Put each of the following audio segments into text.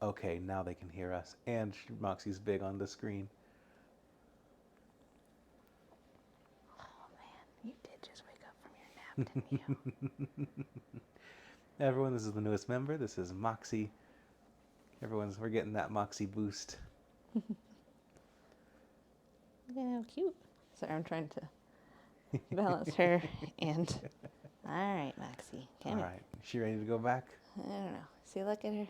Okay, now they can hear us. And Moxie's big on the screen. Oh man, you did just wake up from your nap, didn't you? Everyone, this is the newest member. This is Moxie. We're getting that Moxie boost. Yeah, cute. Sorry, I'm trying to balance her and... All right, Moxie. All right, is she ready to go back? I don't know. See, look at her.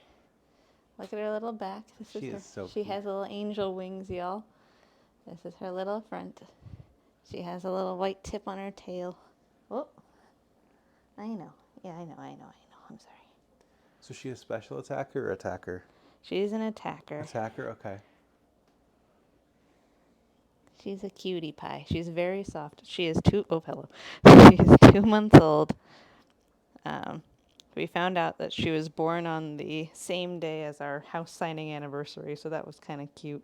Look at her little back. She her. is so She cute. has little angel wings, y'all. This is her little front. She has a little white tip on her tail. Oh, I know. Yeah, I know. I'm sorry. So is she a special attacker or attacker? She's an attacker. Attacker, okay. She's a cutie pie. She's very soft. She is hello. She is 2 months old. We found out that she was born on the same day as our house signing anniversary, so that was kind of cute.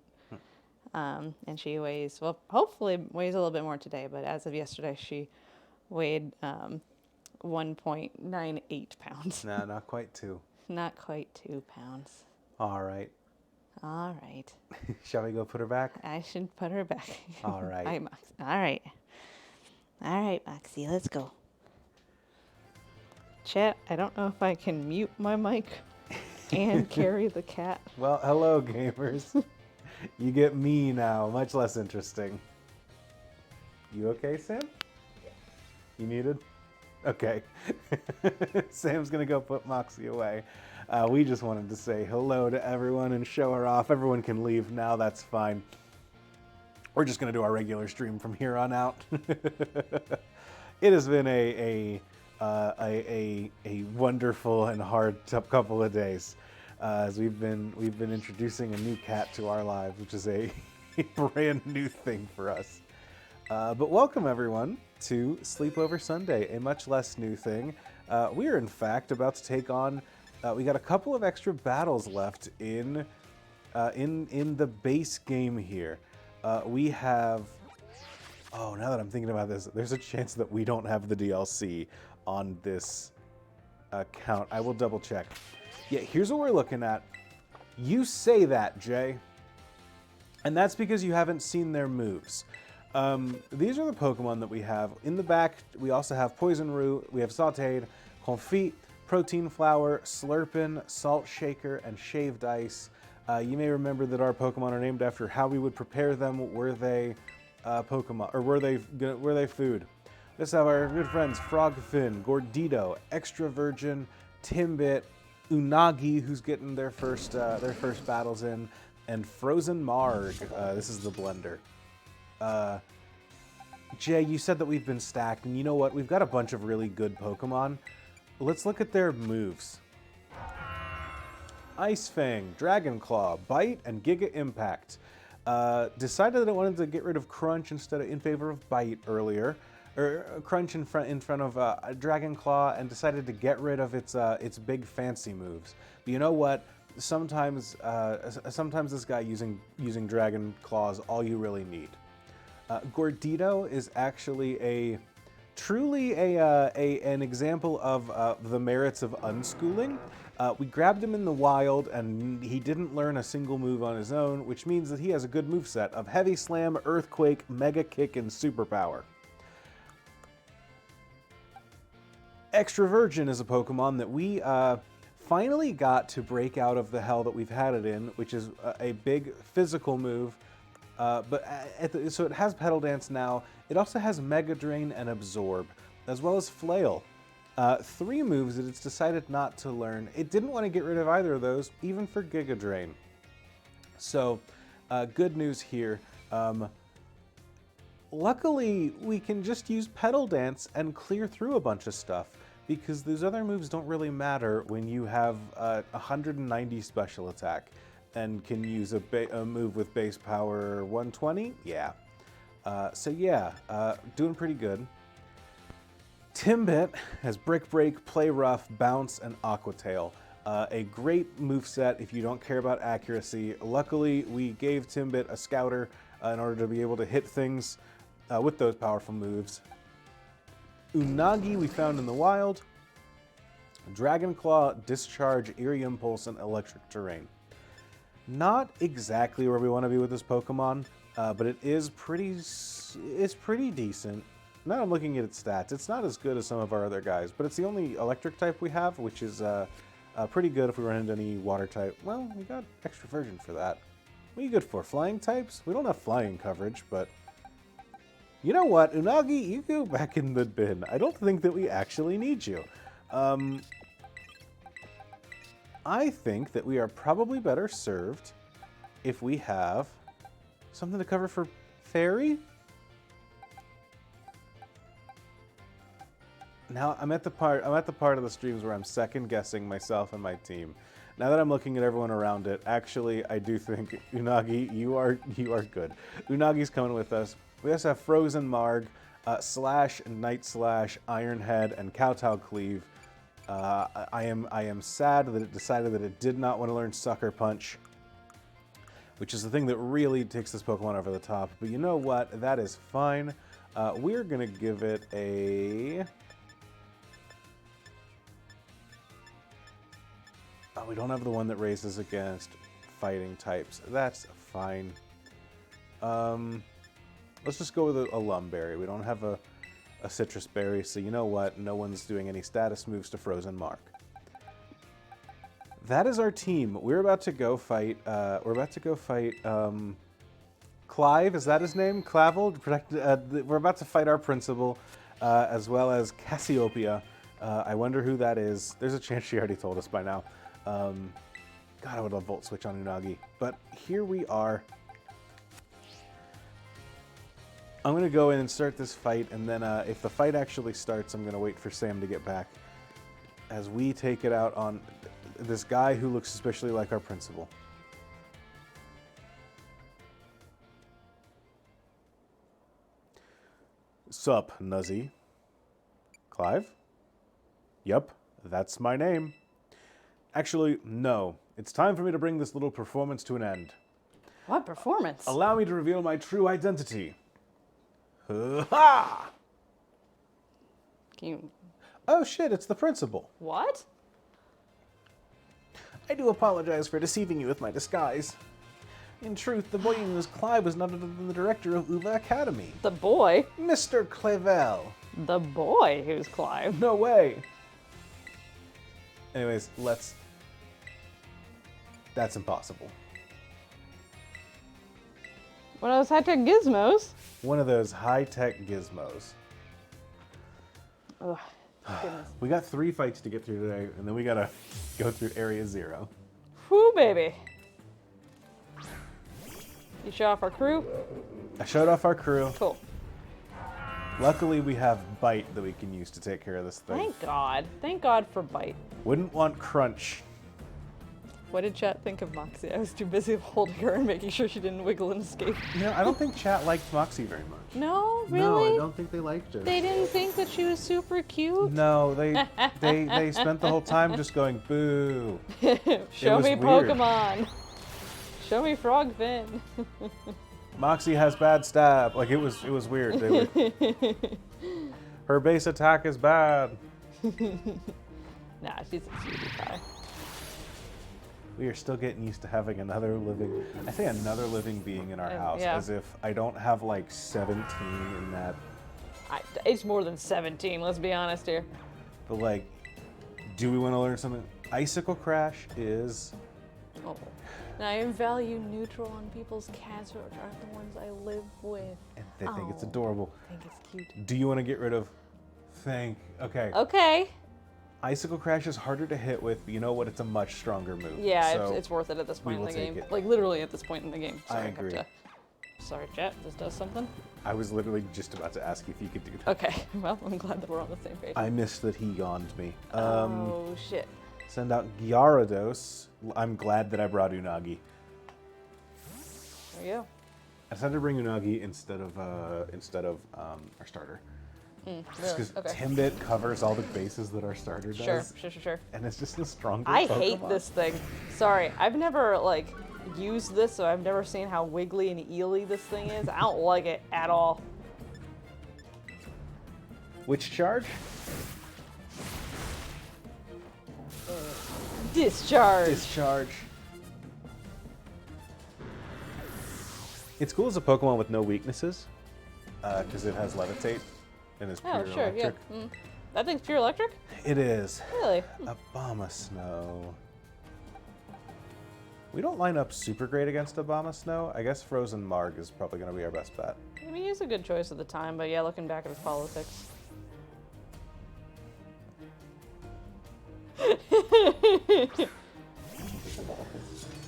And she weighs, well, hopefully weighs a little bit more today, but as of yesterday, she weighed 1.98 pounds. No, not quite 2. Not quite 2 pounds. All right. All right. Shall we go put her back? I should put her back. All right. All right. All right, Moxie, let's go. Chat, I don't know if I can mute my mic and carry the cat. Well, hello, gamers. You get me now. Much less interesting. You okay, Sam? You muted? Okay. Sam's going to go put Moxie away. We just wanted to say hello to everyone and show her off. Everyone can leave now. That's fine. We're just going to do our regular stream from here on out. It has been a wonderful and hard couple of days as we've been introducing a new cat to our lives, which is a brand new thing for us. But welcome everyone to Sleepover Sunday, a much less new thing. We are in fact about to take on. We got a couple of extra battles left in the base game here. We have. Oh, now that I'm thinking about this, there's a chance that we don't have the DLC on this account. I will double check. Yeah, here's what we're looking at. You say that, Jay. And that's because you haven't seen their moves. These are the Pokemon that we have. In the back, we also have Poison Root, we have Sauteed, Confit, Protein Flower, Slurpin, Salt Shaker, and Shaved Ice. You may remember that our Pokemon are named after how we would prepare them. Were they Pokemon, or were they food? Let's have our good friends Frogfin, Gordito, Extra Virgin, Timbit, Unagi, who's getting their first battles in, and Frozen Marg. This is the blender. Jay, you said that we've been stacked, and you know what? We've got a bunch of really good Pokemon. Let's look at their moves. Ice Fang, Dragon Claw, Bite, and Giga Impact. Decided that it wanted to get rid of Crunch in favor of Bite earlier, or Crunch in front of Dragon Claw, and decided to get rid of its big fancy moves. But you know what? Sometimes this guy using Dragon Claw is all you really need. Gordito is actually truly an example of the merits of unschooling. We grabbed him in the wild, and he didn't learn a single move on his own, which means that he has a good moveset of Heavy Slam, Earthquake, Mega Kick, and Superpower. Extra Virgin is a Pokemon that we finally got to break out of the hell that we've had it in, which is a big physical move. So it has Petal Dance now. It also has Mega Drain and Absorb, as well as Flail. 3 moves that it's decided not to learn. It didn't want to get rid of either of those, even for Giga Drain. So, good news here. Luckily, we can just use Petal Dance and clear through a bunch of stuff, because those other moves don't really matter when you have 190 special attack and can use a move with base power 120. Yeah. Doing pretty good. Timbit has Brick Break, Play Rough, Bounce, and Aqua Tail. A great moveset if you don't care about accuracy. Luckily, we gave Timbit a Scouter in order to be able to hit things with those powerful moves. Unagi we found in the wild. Dragon Claw, Discharge, Eerie Impulse, and Electric Terrain. Not exactly where we want to be with this Pokemon, but it's pretty decent. Now I'm looking at its stats. It's not as good as some of our other guys, but it's the only electric type we have, which is pretty good if we run into any water type. Well, we got extra version for that. What are you good for? Flying types? We don't have flying coverage, but you know what? Unagi, you go back in the bin. I don't think that we actually need you. I think that we are probably better served if we have something to cover for Fairy. Now I'm at the part of the streams where I'm second guessing myself and my team. Now that I'm looking at everyone around it, actually I do think Unagi, you are good. Unagi's coming with us. We also have Frozen Marg, Slash, Night Slash, Ironhead, and Kowtow Cleave. I am sad that it decided that it did not want to learn Sucker Punch, which is the thing that really takes this Pokemon over the top. But you know what? That is fine. We're gonna give it a... Oh, we don't have the one that raises against fighting types. That's fine. Let's just go with a Lumberry. We don't have a Citrus Berry, so you know what? No one's doing any status moves to Frozen Mark. That is our team. We're about to go fight. Clive. Is that his name? Clavel. We're about to fight our principal, as well as Cassiopeia. I wonder who that is. There's a chance she already told us by now. God, I would love Volt Switch on Unagi. But here we are. I'm going to go in and start this fight, and then if the fight actually starts, I'm going to wait for Sam to get back as we take it out on this guy who looks especially like our principal. Sup, Nuzzy? Clive? Yup, that's my name. Actually, no. It's time for me to bring this little performance to an end. What performance? Allow me to reveal my true identity. Ha! Can you... Oh shit, it's the principal. What? I do apologize for deceiving you with my disguise. In truth, the boy you knew as Clive was none other than the director of Uva Academy. The boy? Mr. Clavel. The boy who's Clive? No way. Anyways, that's impossible. One of those high-tech gizmos? One of those high-tech gizmos. Ugh, goodness. We got 3 fights to get through today, and then we gotta go through Area 0. Whew, baby. You show off our crew? I showed off our crew. Cool. Luckily, we have Bite that we can use to take care of this thing. Thank God. Thank God for Bite. Wouldn't want Crunch. What did chat think of Moxie? I was too busy holding her and making sure she didn't wiggle and escape. You know, I don't think chat liked Moxie very much. No, really? No, I don't think they liked her. They didn't think that she was super cute? No, they spent the whole time just going, boo. Show me weird. Pokemon. Show me Frogfin. Moxie has bad stab. Like, it was weird. Her base attack is bad. Nah, she's a cutie pie. We are still getting used to having another living being in our house, yeah. as if I don't have like 17 in that. It's more than 17, let's be honest here. But like, do we want to learn something? Icicle Crash is... Oh. Now I am value neutral on people's cats, which aren't the ones I live with. And they think it's adorable. I think it's cute. Do you want to get rid of... Okay. Okay. Icicle Crash is harder to hit with, but you know what? It's a much stronger move. Yeah, so it's worth it at this point in the game. it. Like, literally at this point in the game. Sorry, I agree. Sorry, chat, this does something? I was literally just about to ask you if you could do that. Okay, well, I'm glad that we're on the same page. I missed that he yawned me. Oh, shit. Send out Gyarados. I'm glad that I brought Unagi. There you go. I decided to bring Unagi instead of our starter. Really? Because Okay. Timbit covers all the bases that our starter does. Sure. And it's just the stronger I Pokemon. hate this thing. Sorry, I've never, like, used this, so I've never seen how wiggly and eely this thing is. I don't like it at all. Which charge? Discharge. Discharge. It's cool as a Pokemon with no weaknesses, because it has Levitate and is pure Oh, sure, electric. yeah. That thing's pure electric? It is. Really? Abomasnow. We don't line up super great against Abomasnow. I guess Frozen Marg is probably going to be our best bet. I mean, he's a good choice at the time, but yeah, looking back at his politics.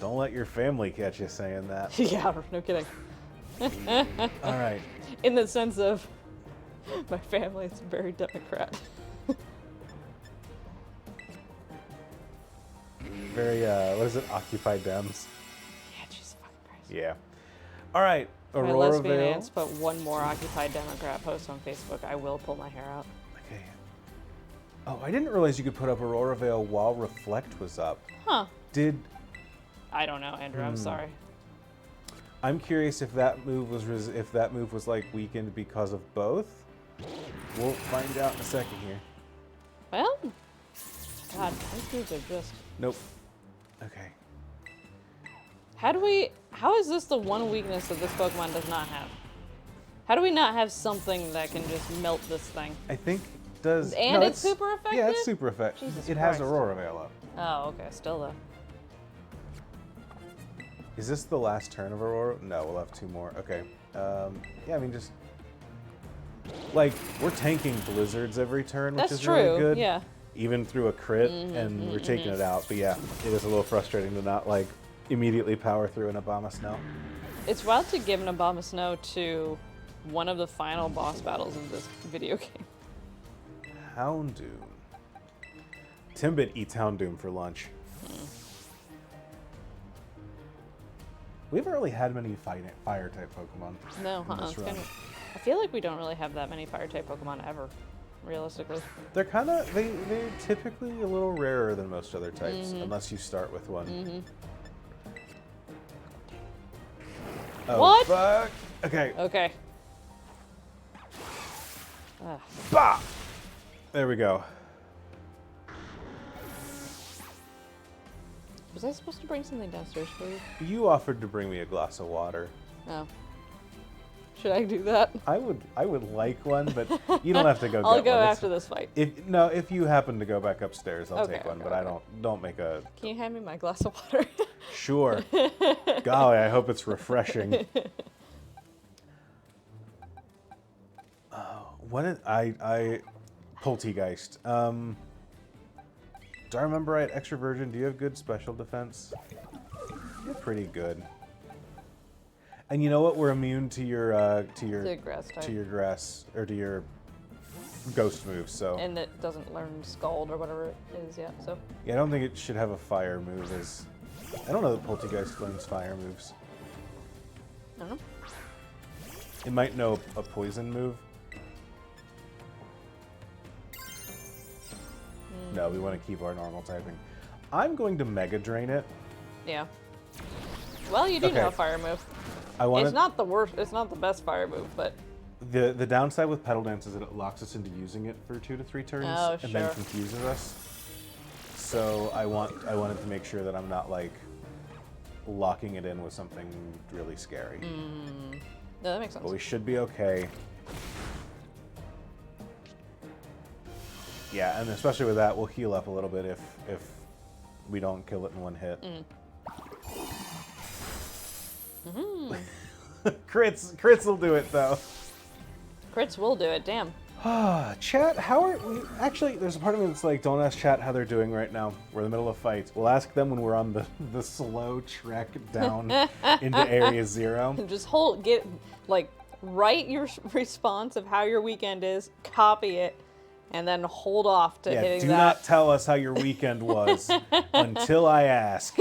Don't let your family catch you saying that. Yeah, no kidding. All right. In the sense of, my family is very Democrat. Very, what is it? Occupied Dems. Yeah, Jesus fucking Christ. Yeah. All right. My Aurora lesbian Vale. aunts put one more Occupied Democrat post on Facebook. I will pull my hair out. Okay. Oh, I didn't realize you could put up Aurora Vale while Reflect was up. Huh. Did... I don't know, Andrew. I'm sorry. I'm curious if that move was like weakened because of both. We'll find out in a second here. Well, God, these moves are just... Nope. Okay. How is this the one weakness that this Pokemon does not have? How do we not have something that can just melt this thing? I think does... And no, it's super effective? Yeah, it's super effective. Jesus It has Christ. Aurora Veil up. Oh, okay, still though. Is this the last turn of Aurora? No, we'll have two more. Okay. Yeah, I mean, just... Like, we're tanking Blizzards every turn, which That's is really true, good. yeah. Even through a crit, and we're taking it out. But yeah, it is a little frustrating to not, like, immediately power through an Abomasnow. It's wild to give an Abomasnow to one of the final boss battles of this video game. Houndoom. Timbit eats Houndoom for lunch. We haven't really had many fire-type Pokemon. No, in this run. I feel like we don't really have that many fire-type Pokemon ever, realistically. They're kind of... They're typically a little rarer than most other types, unless you start with one. Oh, What? fuck. Okay. Okay. Ugh. Bah! There we go. Was I supposed to bring something downstairs for you? You offered to bring me a glass of water. Oh. Should I do that? I would like one, but you don't have to go I'll get go one. after this fight. If you happen to go back upstairs, I'll Okay, take one, okay, but I okay. don't make a... Can you hand me my glass of water? Sure. Golly, I hope it's refreshing. Poltegeist. Do I remember right? Extra Virgin, do you have good special defense? You're pretty good. And you know what? We're immune to your grass type. to your grass or to your ghost moves. So And it doesn't learn Scald or whatever it is yet, so. yeah, I don't think it should have a fire move. I don't know that Poltegeist learns fire moves. I don't know. It might know a poison move. No, we want to keep our normal typing. I'm going to Mega Drain it. Yeah. Well, you do Okay. know a fire move. I want It's not the worst. It's not the best fire move, but the downside with Petal Dance is that it locks us into using it for 2 to 3 turns Oh, and then sure. confuses us. So I wanted to make sure that I'm not like locking it in with something really scary. no, that makes sense. But we should be okay. Yeah, and especially with that, we'll heal up a little bit if we don't kill it in one hit. Crits will do it though. Crits will do it. Damn. Chat, how are we? Actually, there's a part of me that's like, don't ask chat how they're doing right now. We're in the middle of fights. We'll ask them when we're on the slow trek down into Area 0. Just write your response of how your weekend is, copy it, and then hold off to Yeah, hitting do that. not tell us how your weekend was until I ask.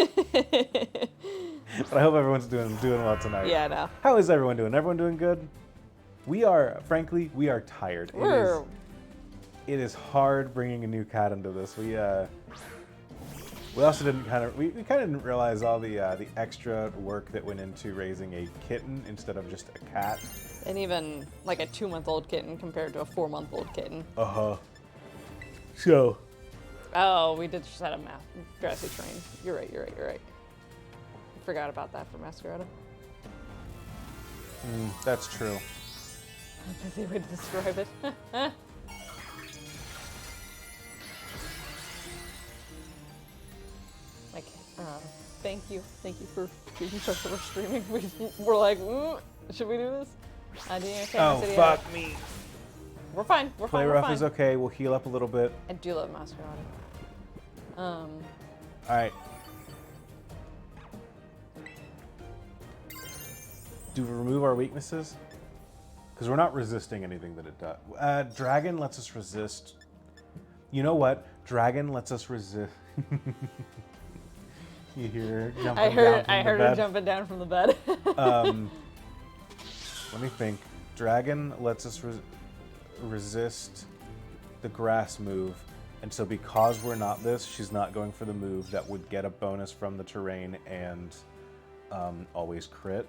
But I hope everyone's doing well tonight. Yeah, no. How is everyone doing? Everyone doing good? We are tired. It is hard bringing a new cat into this. We also didn't we kind of didn't realize all the extra work that went into raising a kitten instead of just a cat. And even like a 2-month-old kitten compared to a 4-month-old kitten. So. Oh, we did just had a grassy train. You're right. Forgot about that for Masquerada. That's true. That's a way to describe it. Like, thank you for choosing Social streaming. We're like, should we do this? Do you okay? Oh, fuck me. We're fine. Play We're rough fine. is okay. We'll heal up a little bit. I do love Masquerade. All right. Do we remove our weaknesses? Because we're not resisting anything that it does. Dragon lets us resist. You know what? Dragon lets us resist. You hear her jumping down from the bed? I heard her jumping down from the bed. Let me think. Dragon lets us resist the grass move. And so because we're not this, she's not going for the move that would get a bonus from the terrain and always crit.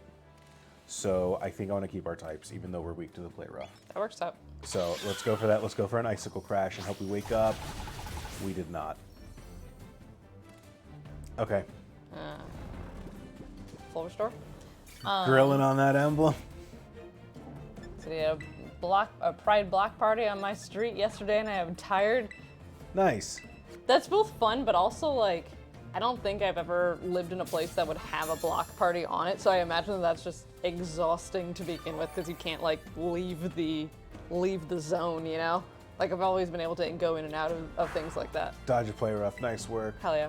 So I think I want to keep our types, even though we're weak to the play rough. That works out. So let's go for that. Let's go for an icicle crash and hope we wake up. We did not. Okay. Full restore. Grilling on that emblem. So we had a pride block party on my street yesterday, and I'm tired. Nice. That's both fun, but also like, I don't think I've ever lived in a place that would have a block party on it. So I imagine that's just exhausting to begin with because you can't like leave the zone, you know? Like I've always been able to go in and out of things like that. Dodge a play rough. Nice work. Hell yeah.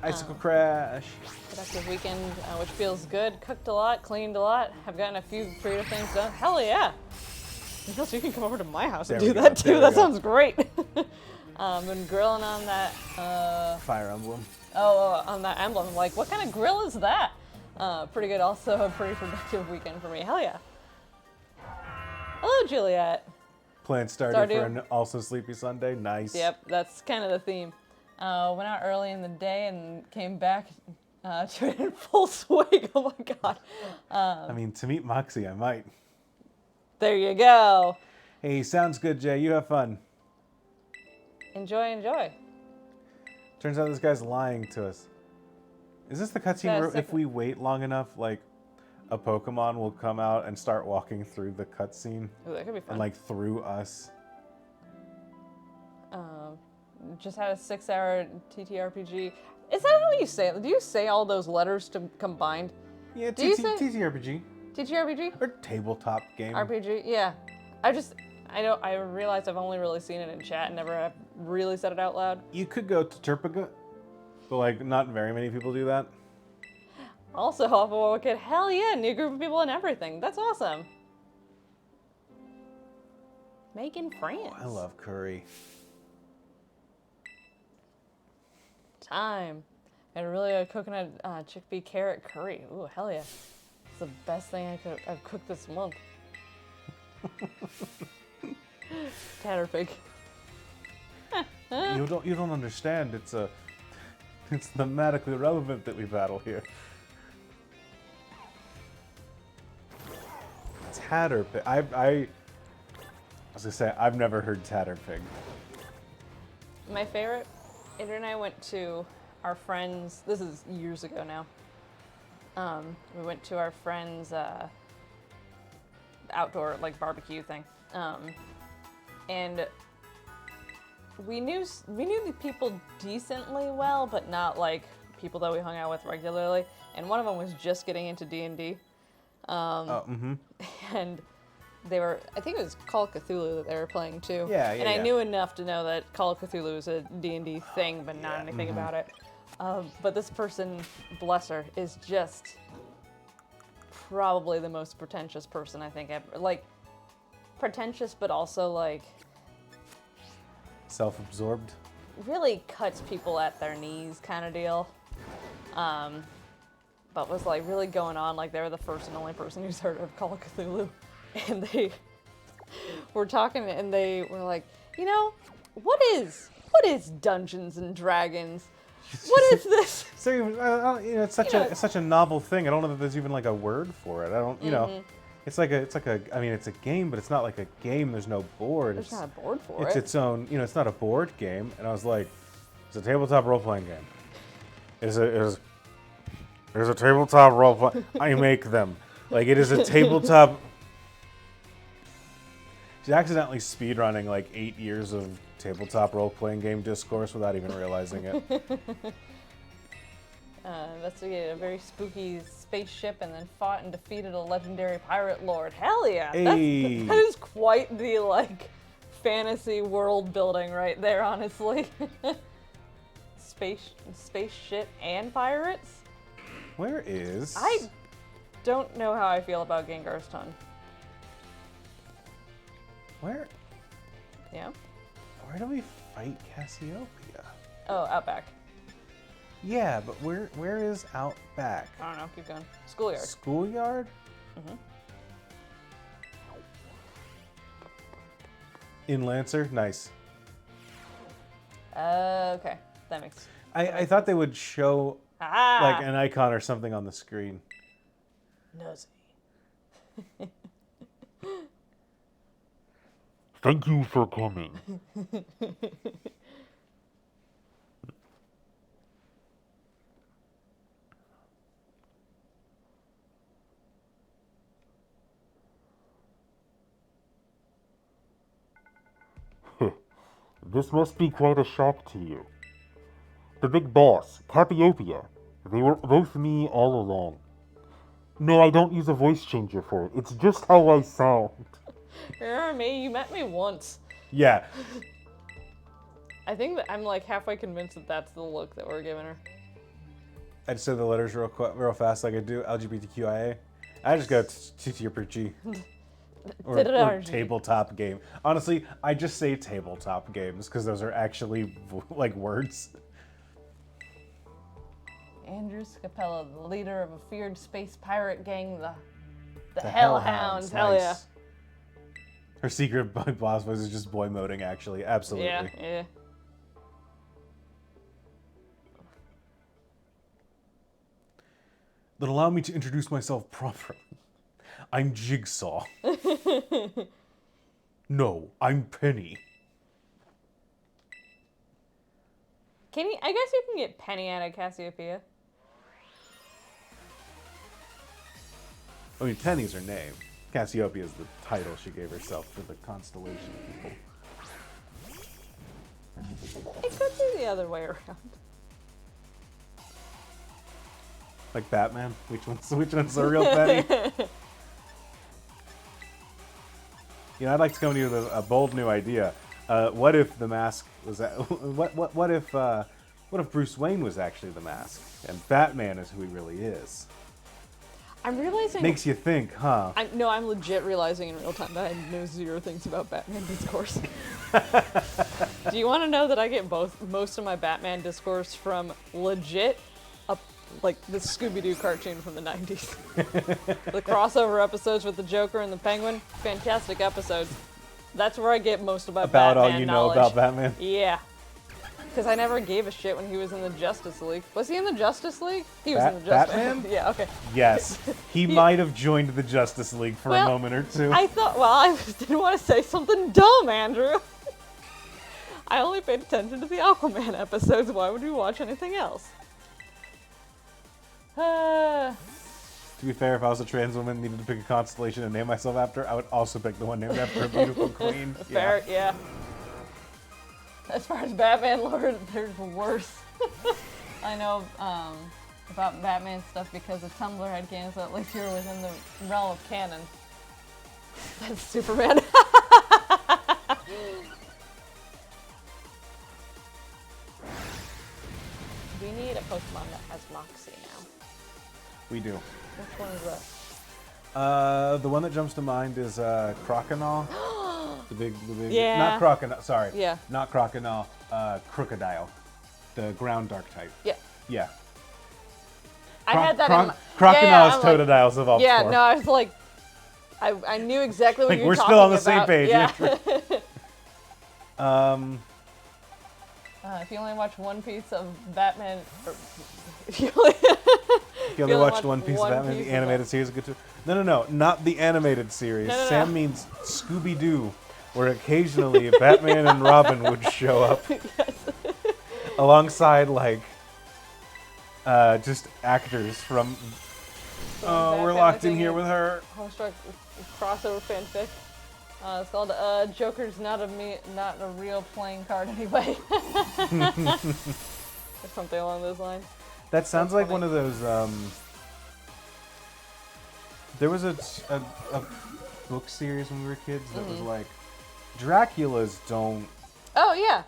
Icicle crash. Productive weekend, which feels good. Cooked a lot, cleaned a lot. Have gotten a few creative things done. Hell yeah. So you can come over to my house and do that too. That sounds great. Been grilling on that. Fire emblem. On that emblem. Like, what kind of grill is that? Pretty good. Also, a pretty productive weekend for me. Hell yeah. Hello, Juliet. Playing Stardew for an also sleepy Sunday. Nice. Yep, that's kind of the theme. Went out early in the day and came back to in full swing. Oh my god. I mean, to meet Moxie, I might. There you go. Hey, sounds good, Jay. You have fun. Enjoy. Turns out this guy's lying to us. Is this the cutscene where if we wait long enough, like, a Pokemon will come out and start walking through the cutscene? Ooh, that could be fun. And, like, through us? Just had a 6-hour TTRPG. Is that how you say it? Do you say all those letters combined? Yeah, TTRPG. TTRPG? Or tabletop game. RPG, yeah. I realize I've only really seen it in chat and never have really said it out loud. You could go to Terpaga, but like not very many people do that. Also, off of a kid, hell yeah, new group of people and everything. That's awesome. Making friends. I love curry. Time. And really a coconut chickpea carrot curry. Ooh, hell yeah. It's the best thing I've cooked this month. Tatterpig. You don't understand. It's thematically relevant that we battle here. Tatterpig. I was gonna say I've never heard Tatterpig. My favorite. Adrian and I went to our friends. This is years ago now. We went to our friends' outdoor like barbecue thing, and we knew the people decently well, but not like people that we hung out with regularly. And one of them was just getting into D&D, and they were, I think it was Call of Cthulhu that they were playing too. Yeah. And I knew enough to know that Call of Cthulhu is a D&D thing, but not anything about it. But this person, bless her, is just probably the most pretentious person I think ever. Like, pretentious, but also like self-absorbed. Really cuts people at their knees kind of deal. But was like really going on like they were the first and only person who's heard of Call of Cthulhu. And they were talking and they were like, you know, what is Dungeons and Dragons? What is this? So you know, it's such a novel thing. I don't know that there's even like a word for it. I don't, you know, it's like a. I mean, it's a game, but it's not like a game. There's no board. There's not a board for it. It's its own. You know, it's not a board game. And I was like, it's a tabletop role-playing game. There's a tabletop role-play. I make them. Like, it is a tabletop. She's accidentally speedrunning like 8 years of tabletop role-playing game discourse without even realizing it. Investigated a very spooky spaceship and then fought and defeated a legendary pirate lord. Hell yeah! Hey. That is quite the, like, fantasy world building right there, honestly. Space shit and pirates? Where is... I don't know how I feel about Gengar's tongue. Where Yeah? do we fight Cassiopeia? Oh, Outback. Yeah, but where is out back? I don't know, keep going. Schoolyard. Schoolyard? Mm-hmm. In Lancer? Nice. Okay. That makes I thought they would show like an icon or something on the screen. Nosy. Thank you for coming. This must be quite a shock to you. The big boss, Cassiopeia, they were both me all along. No, I don't use a voice changer for it. It's just how I sound. Remember me? You met me once. Yeah. I think that I'm like halfway convinced that that's the look that we're giving her. I just say the letters real fast like I do. LGBTQIA. I just go TTRPG. Or tabletop game. Honestly, I just say tabletop games because those are actually like words. Andrew Scapella, the leader of a feared space pirate gang, the Hellhounds. Hell yeah. Her secret boss voice is just boy moding, actually. Absolutely. Yeah. Then allow me to introduce myself properly. I'm Jigsaw. No, I'm Penny. I guess you can get Penny out of Cassiopeia. I mean, Penny's her name. Cassiopeia is the title she gave herself to the constellation people. It could be the other way around. Like Batman? Which one's the real Penny? You know, I'd like to come to you with a bold new idea. What if the mask was what if Bruce Wayne was actually the mask and Batman is who he really is? I'm realizing. Makes you think, huh? I'm legit realizing in real time that I know zero things about Batman discourse. Do you want to know that I get most of my Batman discourse from legit, like the Scooby-Doo cartoon from the 90s. The crossover episodes with the Joker and the Penguin, fantastic episodes. That's where I get most of my about Batman all you knowledge. know about Batman. Yeah. Because I never gave a shit when he was in the Justice League. Was he in the Justice League? He was in the Justice Batman? League. Yeah, okay. Yes. He might have joined the Justice League for a moment or two. I didn't want to say something dumb, Andrew. I only paid attention to the Aquaman episodes. Why would we watch anything else? To be fair, if I was a trans woman and needed to pick a constellation to name myself after, I would also pick the one named after a beautiful queen. Fair, yeah. As far as Batman lore, there's worse. I know about Batman stuff because of Tumblr had games that at least you're within the realm of canon. That's Superman. We need a Pokemon that has Moxie now. We do. Which one is that? The one that jumps to mind is Croconaw. The big, Yeah. Not Croconaw, sorry. Yeah. Not Croconaw, Crocodile. The ground dark type. Yeah. Yeah. I had that in my... Crocodile's I'm like- Totodile's evolved Yeah, form. no, I was like... I knew exactly what Like, you were we're talking still on the about. same page. Yeah. If you only watch one piece of Batman... If you only, If you only watched One Piece of Batman, the animated series, good too. No, not the animated series. No. Sam means Scooby-Doo, where occasionally Batman and Robin would show up alongside, like, just actors from Oh, we're locked in here with her. Homestruck crossover fanfic. It's called Joker's not a real playing card anyway. Or something along those lines. That sounds That's like funny. one of those. There was a book series when we were kids that was like, Draculas don't Oh yeah.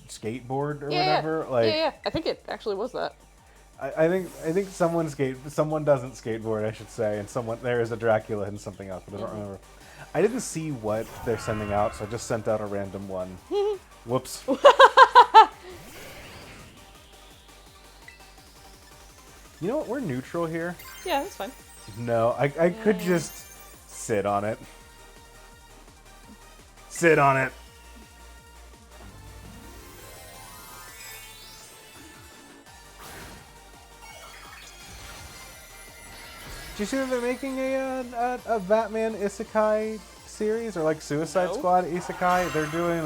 skateboard or Yeah. whatever. Like, yeah. I think it actually was that. I think someone doesn't skateboard, I should say, and there is a Dracula and something else, but I don't remember. I didn't see what they're sending out, so I just sent out a random one. Whoops. You know what? We're neutral here. Yeah, that's fine. No, I could just sit on it. Sit on it. Do you see that they're making a Batman Isekai series, or like Suicide No. Squad Isekai? They're doing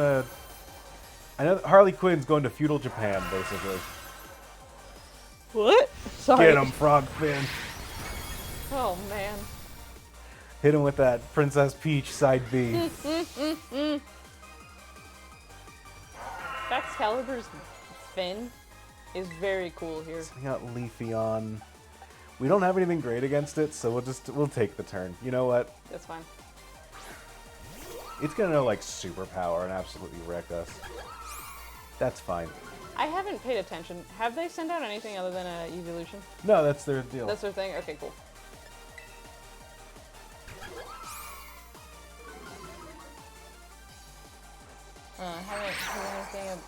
I know Harley Quinn's going to feudal Japan, basically. What? Sorry. Get him, Frog Finn. Oh man. Hit him with that Princess Peach side B. Excalibur's fin is very cool here. We got Leafeon. We don't have anything great against it, so we'll take the turn. You know what? That's fine. It's gonna like superpower and absolutely wreck us. That's fine. I haven't paid attention. Have they sent out anything other than an evolution? No, that's their deal. That's their thing? Okay, cool. I haven't heard anything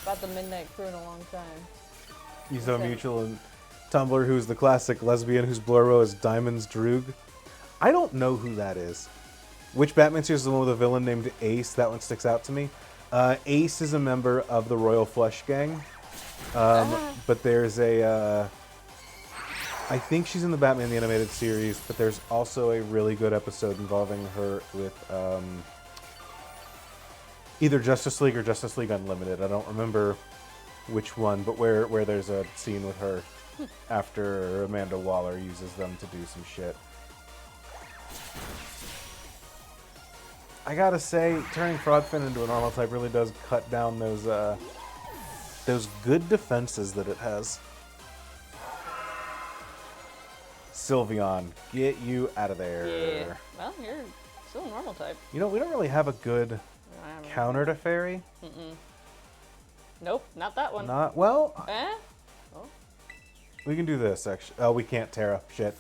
about the Midnight Crew in a long time. Yuzo Okay. Mutual and Tumblr, who's the classic lesbian whose blurbo is Diamonds Droog. I don't know who that is. Which Batman series is the one with a villain named Ace? That one sticks out to me. Ace is a member of the Royal Flush Gang. But there's I think she's in the Batman the Animated Series, but there's also a really good episode involving her with either Justice League or Justice League Unlimited. I don't remember which one, but where there's a scene with her after Amanda Waller uses them to do some shit. I gotta say, turning Frogfin into a normal type really does cut down those good defenses that it has. Sylveon, get you out of there. Yeah. Well, you're still a normal type. You know, we don't really have a good counter to Fairy. Nope, not that one. Not well. Eh? Oh. We can do this actually. Oh, we can't Terra. Shit.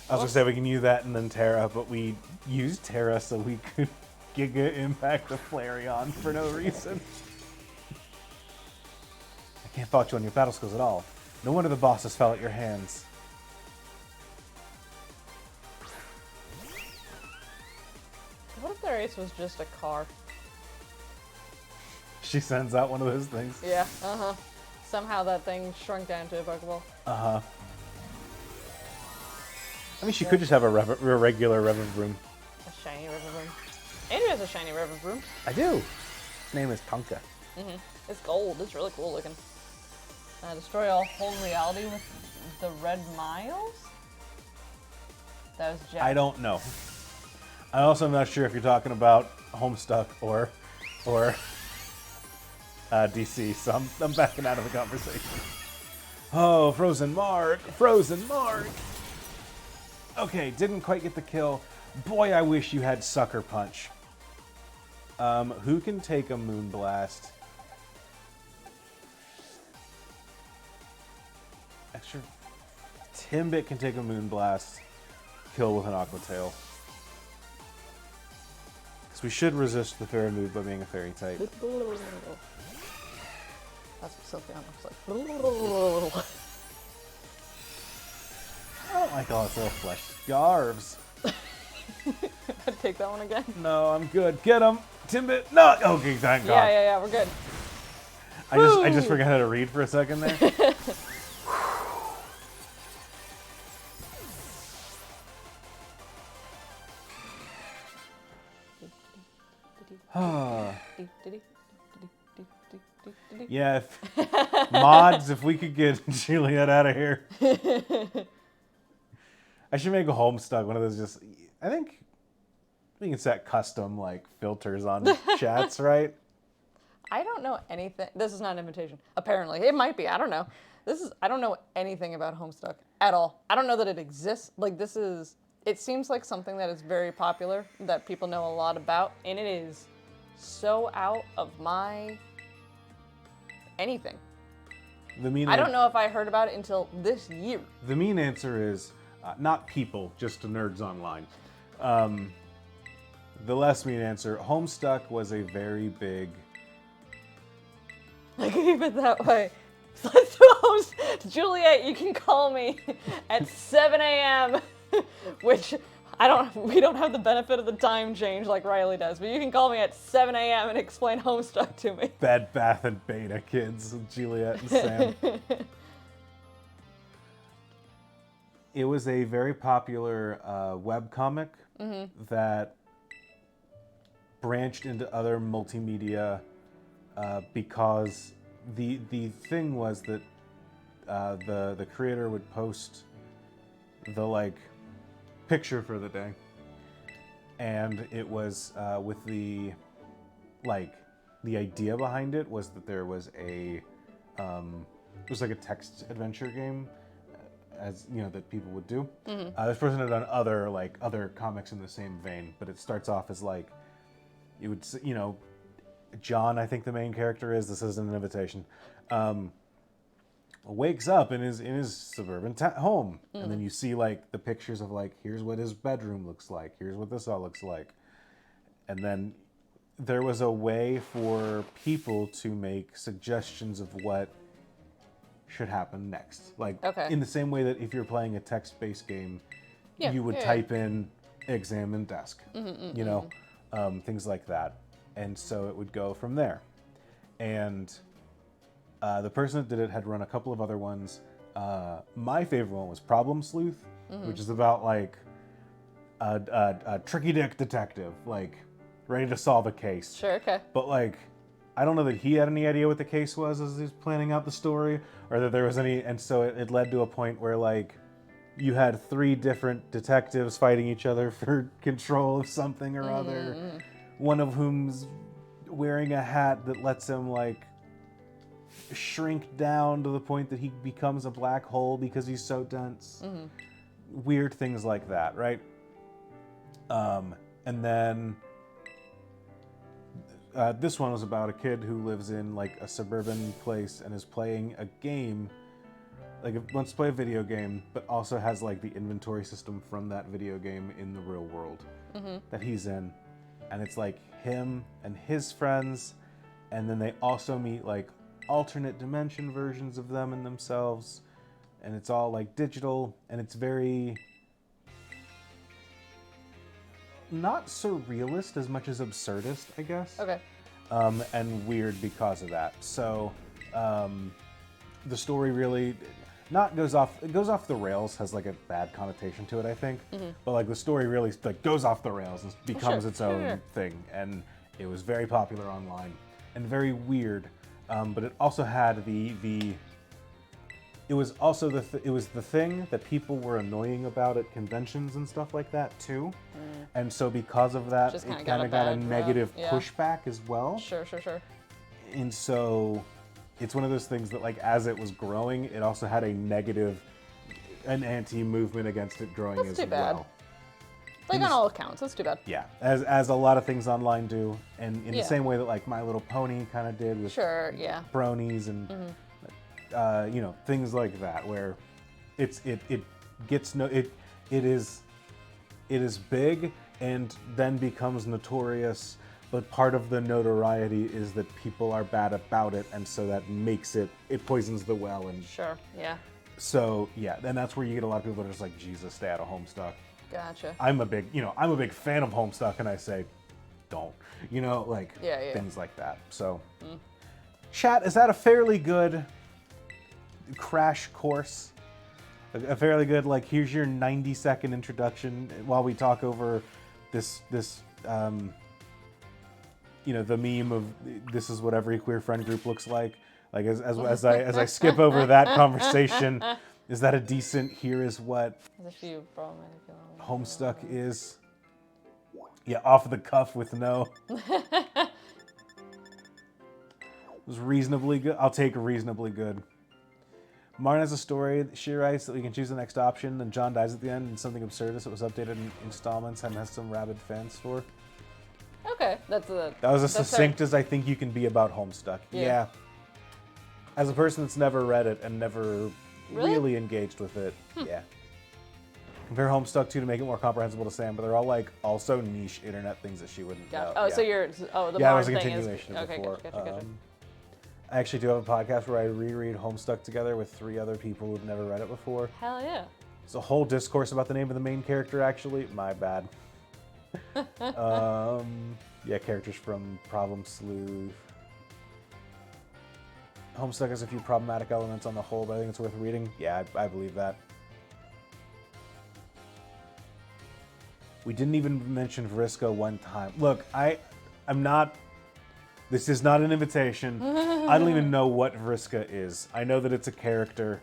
I was gonna say we can use that and then Terra, but we used Terra so we could Giga Impact the Flareon for no reason. I can't fault you on your battle skills at all. No wonder the bosses fell at your hands. What if their ace was just a car? She sends out one of those things. Yeah, Somehow that thing shrunk down to a Pokeball. I mean, she could just have a regular Revavroom. A shiny Revavroom. Andrew has a shiny Revavroom. I do. His name is Tonka. It's gold. It's really cool looking. Destroy all whole reality with the red miles? That was Jack. I don't know. I also am not sure if you're talking about Homestuck or DC, so I'm backing out of the conversation. Oh, Frozen Mark! Frozen Mark! Okay, didn't quite get the kill. Boy, I wish you had Sucker Punch. Who can take a Moonblast? Extra... Timbit can take a Moonblast. Kill with an Aqua Tail. Because we should resist the fairy move by being a fairy type. That's what Sylveon looks like. I don't like all its little flesh scarves. Take that one again. No, I'm good. Get him! Timbit! No! Okay, thank God. Yeah, we're good. I just forgot how to read for a second there. Yeah, mods, if we could get Juliet out of here. I should make a Homestuck one of those. Just I think we can set custom like filters on chats, right? I don't know anything. This is not an invitation. Apparently, it might be. I don't know. I don't know anything about Homestuck at all. I don't know that it exists. Like it seems like something that is very popular that people know a lot about, and it is so out of my anything. I don't know if I heard about it until this year. The mean answer is not people, just nerds online. The less mean answer, Homestuck was a very big... I can keep it that way. Let's do host. Juliet, you can call me at 7 a.m., which we don't have the benefit of the time change like Riley does, but you can call me at 7 a.m. and explain Homestuck to me. Bed Bath and Beta kids, Juliet and Sam. It was a very popular webcomic that branched into other multimedia because the thing was that the creator would post the like picture for the day, and it was with the idea behind it was that there was it was like a text adventure game, as you know, that people would do. This person had done other comics in the same vein, but it starts off as like you would, you know, John, I think the main character is. This isn't an invitation. Wakes up in his suburban home, and then you see like the pictures of like, here's what his bedroom looks like, here's what this all looks like, and then there was a way for people to make suggestions of what should happen next, like in the same way that if you're playing a text-based game, you would type in exam and desk, you know, things like that. And so it would go from there. And the person that did it had run a couple of other ones. My favorite one was Problem Sleuth, which is about like a tricky dick detective, like ready to solve a case. Sure, okay. But like, I don't know that he had any idea what the case was as he was planning out the story, or that there was any. And so it led to a point where like you had 3 different detectives fighting each other for control of something or other. One of whom's wearing a hat that lets him like shrink down to the point that he becomes a black hole because he's so dense. Weird things like that, right? And then this one was about a kid who lives in like a suburban place and is playing a game, like wants to play a video game, but also has like the inventory system from that video game in the real world that he's in. And it's like him and his friends, and then they also meet like alternate dimension versions of them and themselves, and it's all like digital, and it's very not surrealist as much as absurdist, I guess. Okay. And weird because of that. So the story really goes off the rails, has like a bad connotation to it, I think. But like the story really like goes off the rails and becomes its own thing, and it was very popular online and very weird. But it also had it was the thing that people were annoying about at conventions and stuff like that too. And so because of that, it kind of got a negative pushback as well. Sure. And so it's one of those things that like as it was growing, it also had an anti-movement against it growing as well. That's too bad. Like on all accounts, that's too bad. Yeah, as a lot of things online do, and in the same way that like My Little Pony kind of did with bronies and you know, things like that, where it is big and then becomes notorious, but part of the notoriety is that people are bad about it, and so that makes it poisons the well. And so and that's where you get a lot of people that are just like, Jesus, stay out of Homestuck. Gotcha. I'm a big fan of Homestuck, and I say, don't, you know, like things like that. So, chat, is that a fairly good crash course? A fairly good, like, here's your 90-second introduction while we talk over this you know, the meme of this is what every queer friend group looks like. Like as I skip over that conversation, Is that a decent, here is what There's a few problematic elements. Homestuck is? Yeah, off the cuff with no. It was reasonably good. I'll take reasonably good. Martin has a story that she writes that we can choose the next option, and John dies at the end, and something absurdist that was updated in installments and has some rabid fans for. Okay, that's a... That was as that's succinct as I think you can be about Homestuck. Yeah. As a person that's never read it and never Really? really engaged with it, yeah. Compare Homestuck to make it more comprehensible to Sam, but they're all like also niche internet things that she wouldn't know. Oh, yeah. so you're... Oh, the Yeah, it Marn was a thing is... continuation of Okay, before. gotcha. I actually do have a podcast where I reread Homestuck together with 3 other people who've never read it before. Hell yeah. It's a whole discourse about the name of the main character, actually. My bad. Yeah, characters from Problem Sleuth. Homestuck has a few problematic elements on the whole, but I think it's worth reading. Yeah, I believe that. We didn't even mention Vriska one time. Look, I'm not... This is not an invitation. I don't even know what Vriska is. I know that it's a character.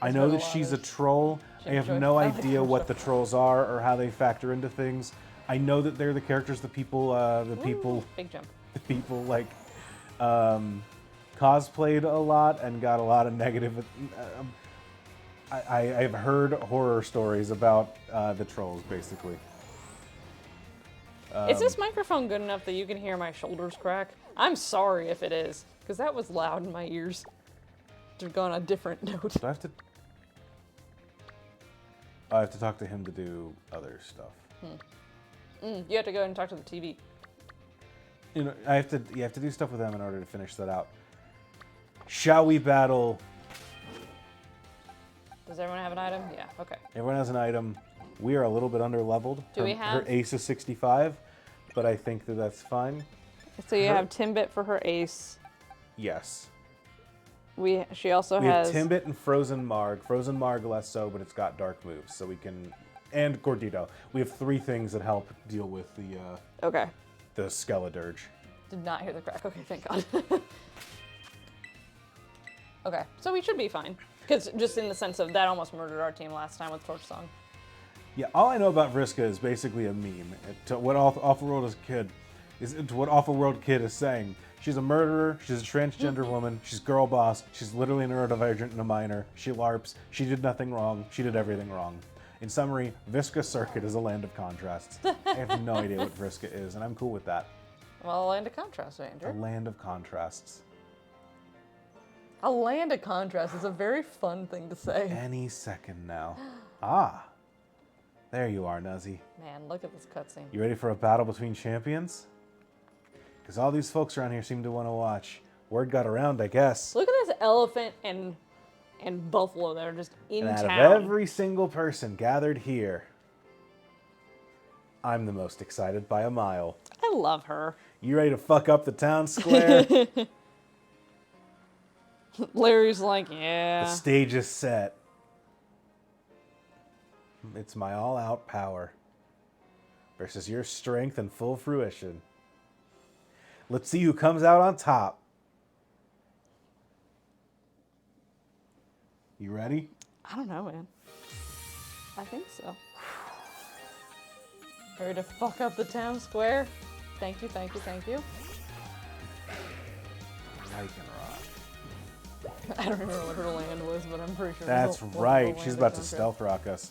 I know that she's a troll. I have no idea what the trolls are or how they factor into things. I know that they're the characters the people Big jump. like cosplayed a lot and got a lot of negative. I've heard horror stories about the trolls, basically. Is this microphone good enough that you can hear my shoulders crack? I'm sorry if it is, because that was loud in my ears. To go on a different note. Do I have to talk to him to do other stuff. You have to go and talk to the TV. You know, you have to do stuff with them in order to finish that out. Shall we battle? Does everyone have an item? Yeah, okay. Everyone has an item. We are a little bit under-leveled. Do we Her have... ace is 65, but I think that that's fine. So you have Timbit for her ace. Yes. She also We has... have Timbit and Frozen Marg. Frozen Marg less so, but it's got dark moves, so we can... And Gordito. We have 3 things that help deal with the Okay. the Skeledirge. Did not hear the crack. Okay, thank God. Okay, so we should be fine. Because just in the sense of that almost murdered our team last time with Torch Song. Yeah, all I know about Vriska is basically a meme. To what Awful World Kid is saying. She's a murderer, she's a transgender woman, she's girl boss, she's literally a neurodivergent and a minor, she LARPs, she did nothing wrong, she did everything wrong. In summary, Vriska Circuit is a land of contrasts. I have no idea what Vriska is, and I'm cool with that. Well, a land of contrast, A Andrew. land of contrasts. A land of contrast is a very fun thing to say. Any second now. Ah, there you are, Nuzzy. Man, look at this cutscene. You ready for a battle between champions? Because all these folks around here seem to want to watch. Word got around, I guess. Look at this elephant and buffalo that are just in And out town. of every single person gathered here, I'm the most excited by a mile. I love her. You ready to fuck up the town square? Larry's like, The yeah. stage is set. It's my all-out power versus your strength and full fruition. Let's see who comes out on top. You ready? I don't know, man. I think so. Ready to fuck up the town square? Thank you, thank you, thank you. Lycanroc. I don't remember what her land was, but I'm pretty sure. That's it was right. the She's land about of to contrast. stealth rock us.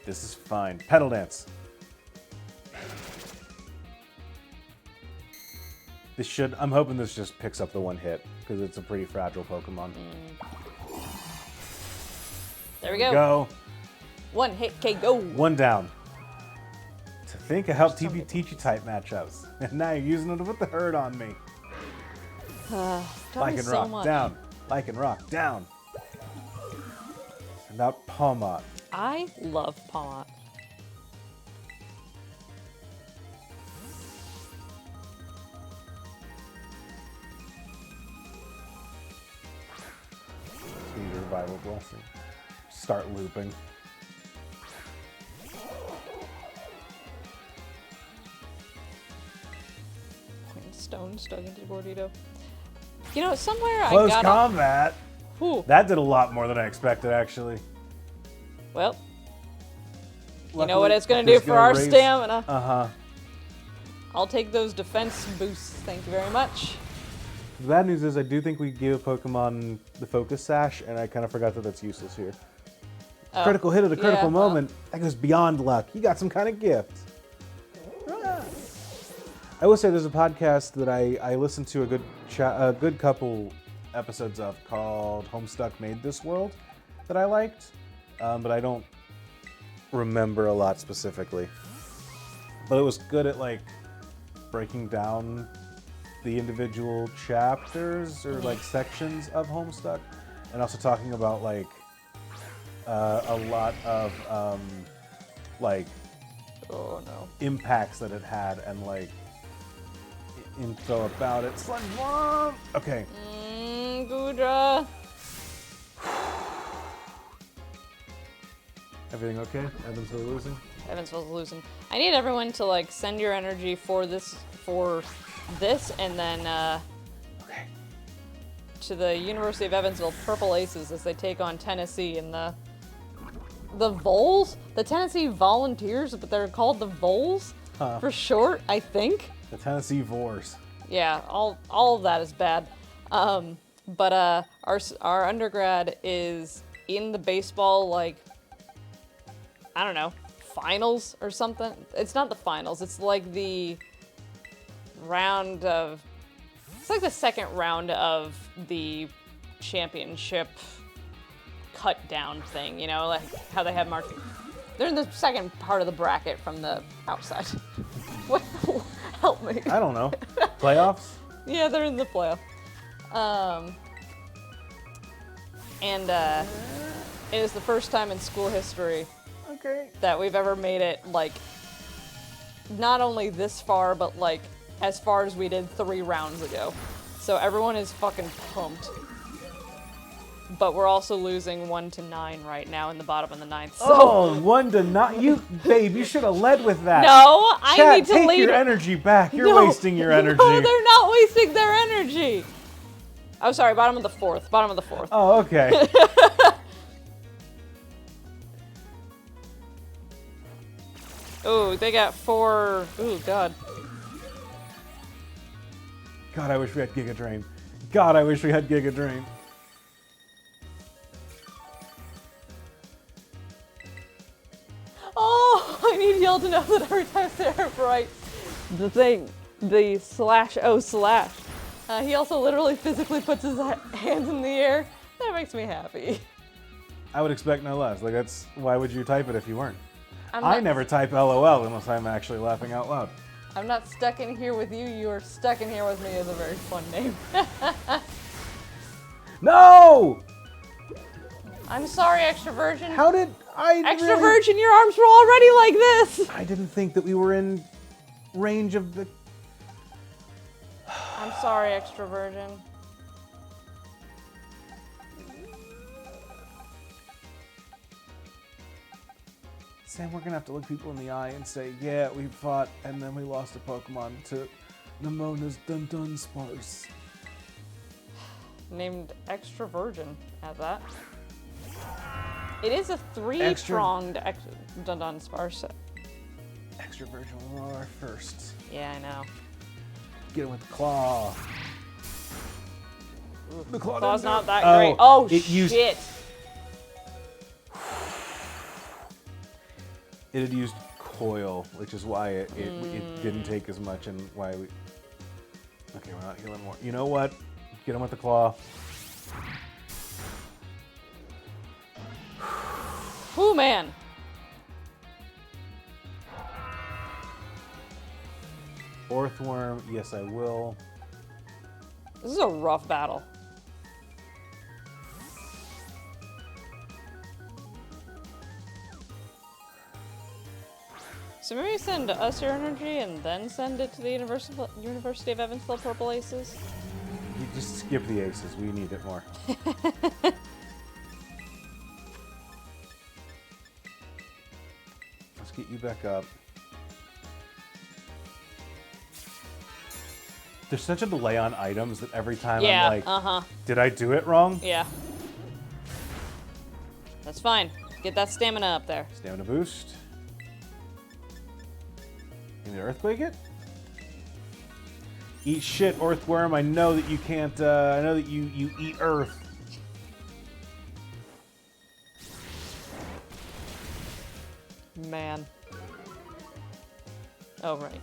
This is fine. Pedal dance. I'm hoping this just picks up the one hit because it's a pretty fragile Pokemon. There we go. Go. One hit, okay, go. One down. To think I helped teach you type matchups. And now you're using it to put the hurt on me. Taught me so Lycanroc much. down. Lycanroc down. And now Palmot. I love Palmot. Speed Revival Blessing. Start looping. stuck into Gordito. You know, somewhere Close I got combat. Ooh. That did a lot more than I expected, actually. Well, you know Luckily, what it's going to do for our stamina. Uh-huh. I'll take those defense boosts. Thank you very much. The bad news is I do think we gave a Pokemon the Focus Sash, and I kind of forgot that that's useless here. Oh, Critical hit at a critical well. moment. That goes beyond luck. You got some kind of gift. Ah. I will say there's a podcast that I listened to a good couple episodes of called Homestuck Made This World that I liked, but I don't remember a lot specifically. But it was good at like breaking down the individual chapters or like sections of Homestuck, and also talking about like a lot of like Oh no. impacts that it had and like info about it. SpongeBob! Okay. Gudra. Everything okay? Evansville losing? Evansville's losing. I need everyone to like send your energy for this, and then Okay. to the University of Evansville Purple Aces as they take on Tennessee in the Vols, the Tennessee Volunteers, but they're called the Vols for short, I think. The Tennessee Vores. Yeah, all of that is bad. But our undergrad is in the baseball, like, I don't know, finals or something. It's not the finals. It's like the round of, it's like the second round of the championship cut down thing, you know, like how they have marked. They're in the second part of the bracket from the outside. What? Help me. I don't know. Playoffs? Yeah, they're in the playoff. And it is the first time in school history Okay. that we've ever made it, like, not only this far, but, like, as far as we did 3 rounds ago. So everyone is fucking pumped. But we're also losing 1-9 right now in the bottom of the 9th. So. Oh, 1-9. You, babe, you should have led with that. No, I Chat, need to take lead. your energy back. You're No, wasting your energy. No, they're not wasting their energy. Oh, sorry, bottom of the 4th. Bottom of the 4th. Oh, okay. Oh, they got 4. Ooh, God. God, I wish we had Giga Drain. God, I wish we had Giga Drain. Oh, I need y'all to know that every time Sarah writes the thing, the /slash. He also literally physically puts his hands in the air. That makes me happy. I would expect no less. Like, that's, why would you type it if you weren't? I I never type LOL unless I'm actually laughing out loud. I'm not stuck in here with you. You are stuck in here with me is a very fun name. No! I'm sorry, Extra Virgin. How did I Extra really... Virgin, your arms were already like this. I didn't think that we were in range of the... I'm sorry, Extra Virgin. Sam, we're gonna have to look people in the eye and say, yeah, we fought and then we lost a Pokemon to Nemona's Dun Sparse. Named Extra Virgin at that. It is a 3-pronged Dun Sparse. Extra Virgin will our first. Yeah, I know. Get him with the claw. The Claw's not that Oh, great. Oh, it shit. used- It had used Coil, which is why it didn't take as much and why we... Okay, we're not healing more. You know what? Get him with the claw. Ooh, man. Orthworm, yes I will. This is a rough battle. So maybe send us your energy and then send it to the University of Evansville Purple Aces? You just skip the aces, we need it more. Let's get you back up. There's such a delay on items that every time Yeah, I'm like, did I do it wrong? Yeah. That's fine. Get that stamina up there. Stamina boost. Can you earthquake it? Eat shit, earthworm. I know that you can't, I know that you eat earth. Man. Oh, right.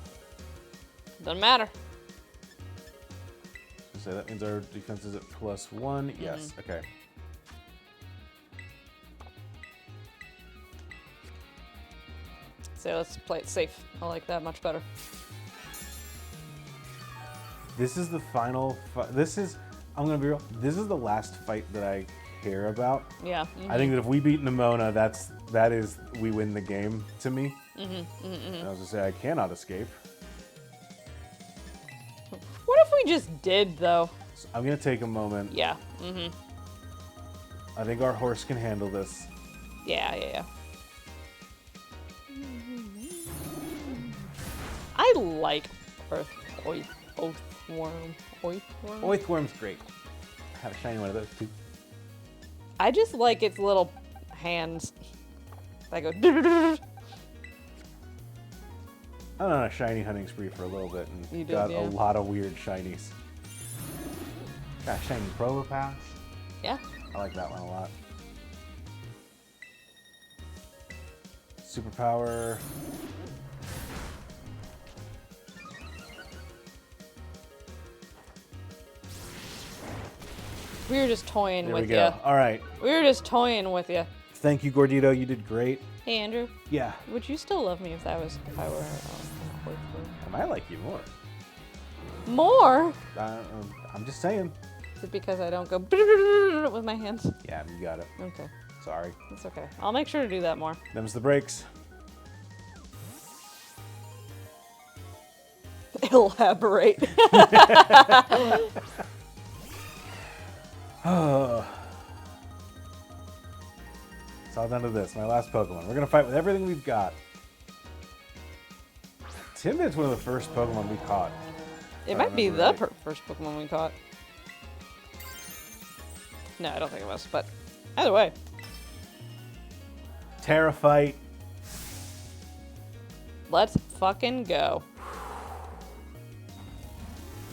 Doesn't matter. So that means our defense is at +1. Yes, okay. So let's play it safe. I like that much better. This is the final this is, I'm gonna be real, this is the last fight that I care about. Yeah. I think that if we beat Nimona, that is, we win the game to me. And I was gonna say, I cannot escape. What if we just did, though? So I'm gonna take a moment. Yeah. I think our horse can handle this. Yeah. I like Oathworm. Oathworm's great. I have a shiny one of those too. I just like its little hands that go. I went on a shiny hunting spree for a little bit and You did, got yeah. a lot of weird shinies. Got a shiny Probopass. Yeah. I like that one a lot. Superpower. We were just toying There we with go. you. All right. We were just toying with you. Thank you, Gordito. You did great. Hey, Andrew. Yeah. Would you still love me if I were I might like you more. more? I'm just saying. Is it because I don't go with my hands? Yeah, you got it. Okay, Sorry. it's okay. I'll make sure to do that more. Them's the breaks. Elaborate. It's all down to this. My last Pokemon. We're gonna fight with everything we've got. Timbit's one of the first Pokemon we caught. It might be the remember right. first Pokemon we caught. No, I don't think it was, but either way. Terra fight. Let's fucking go.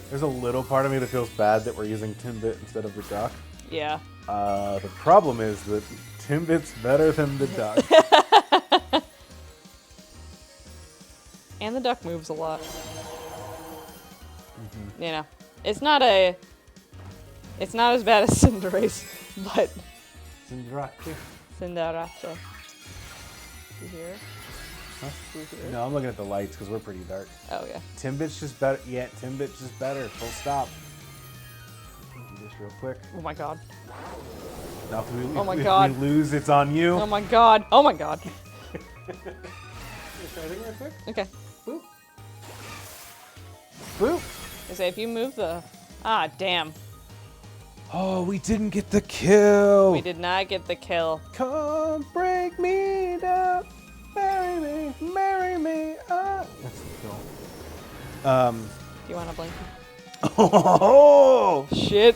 There's a little part of me that feels bad that we're using Timbit instead of the duck. Yeah. The problem is that Timbit's better than the duck. And the duck moves a lot. You know, it's not as bad as Cinderace, but Cinderace. You hear it? Huh? You hear it? No, I'm looking at the lights because we're pretty dark. Oh yeah. Timbit's just better. Yeah, Timbit's just better. Full stop. Do this real quick. Oh my god. Now, if we, Oh my if God. we lose, it's on you. Oh my god. Oh my god. Try this real quick. Okay. Boop. Boop. I say if you move the. Ah, damn. Oh, we didn't get the kill. We did not get the kill. Come break me down, marry me up. That's the kill. Do you want a blanket? Oh, Shit.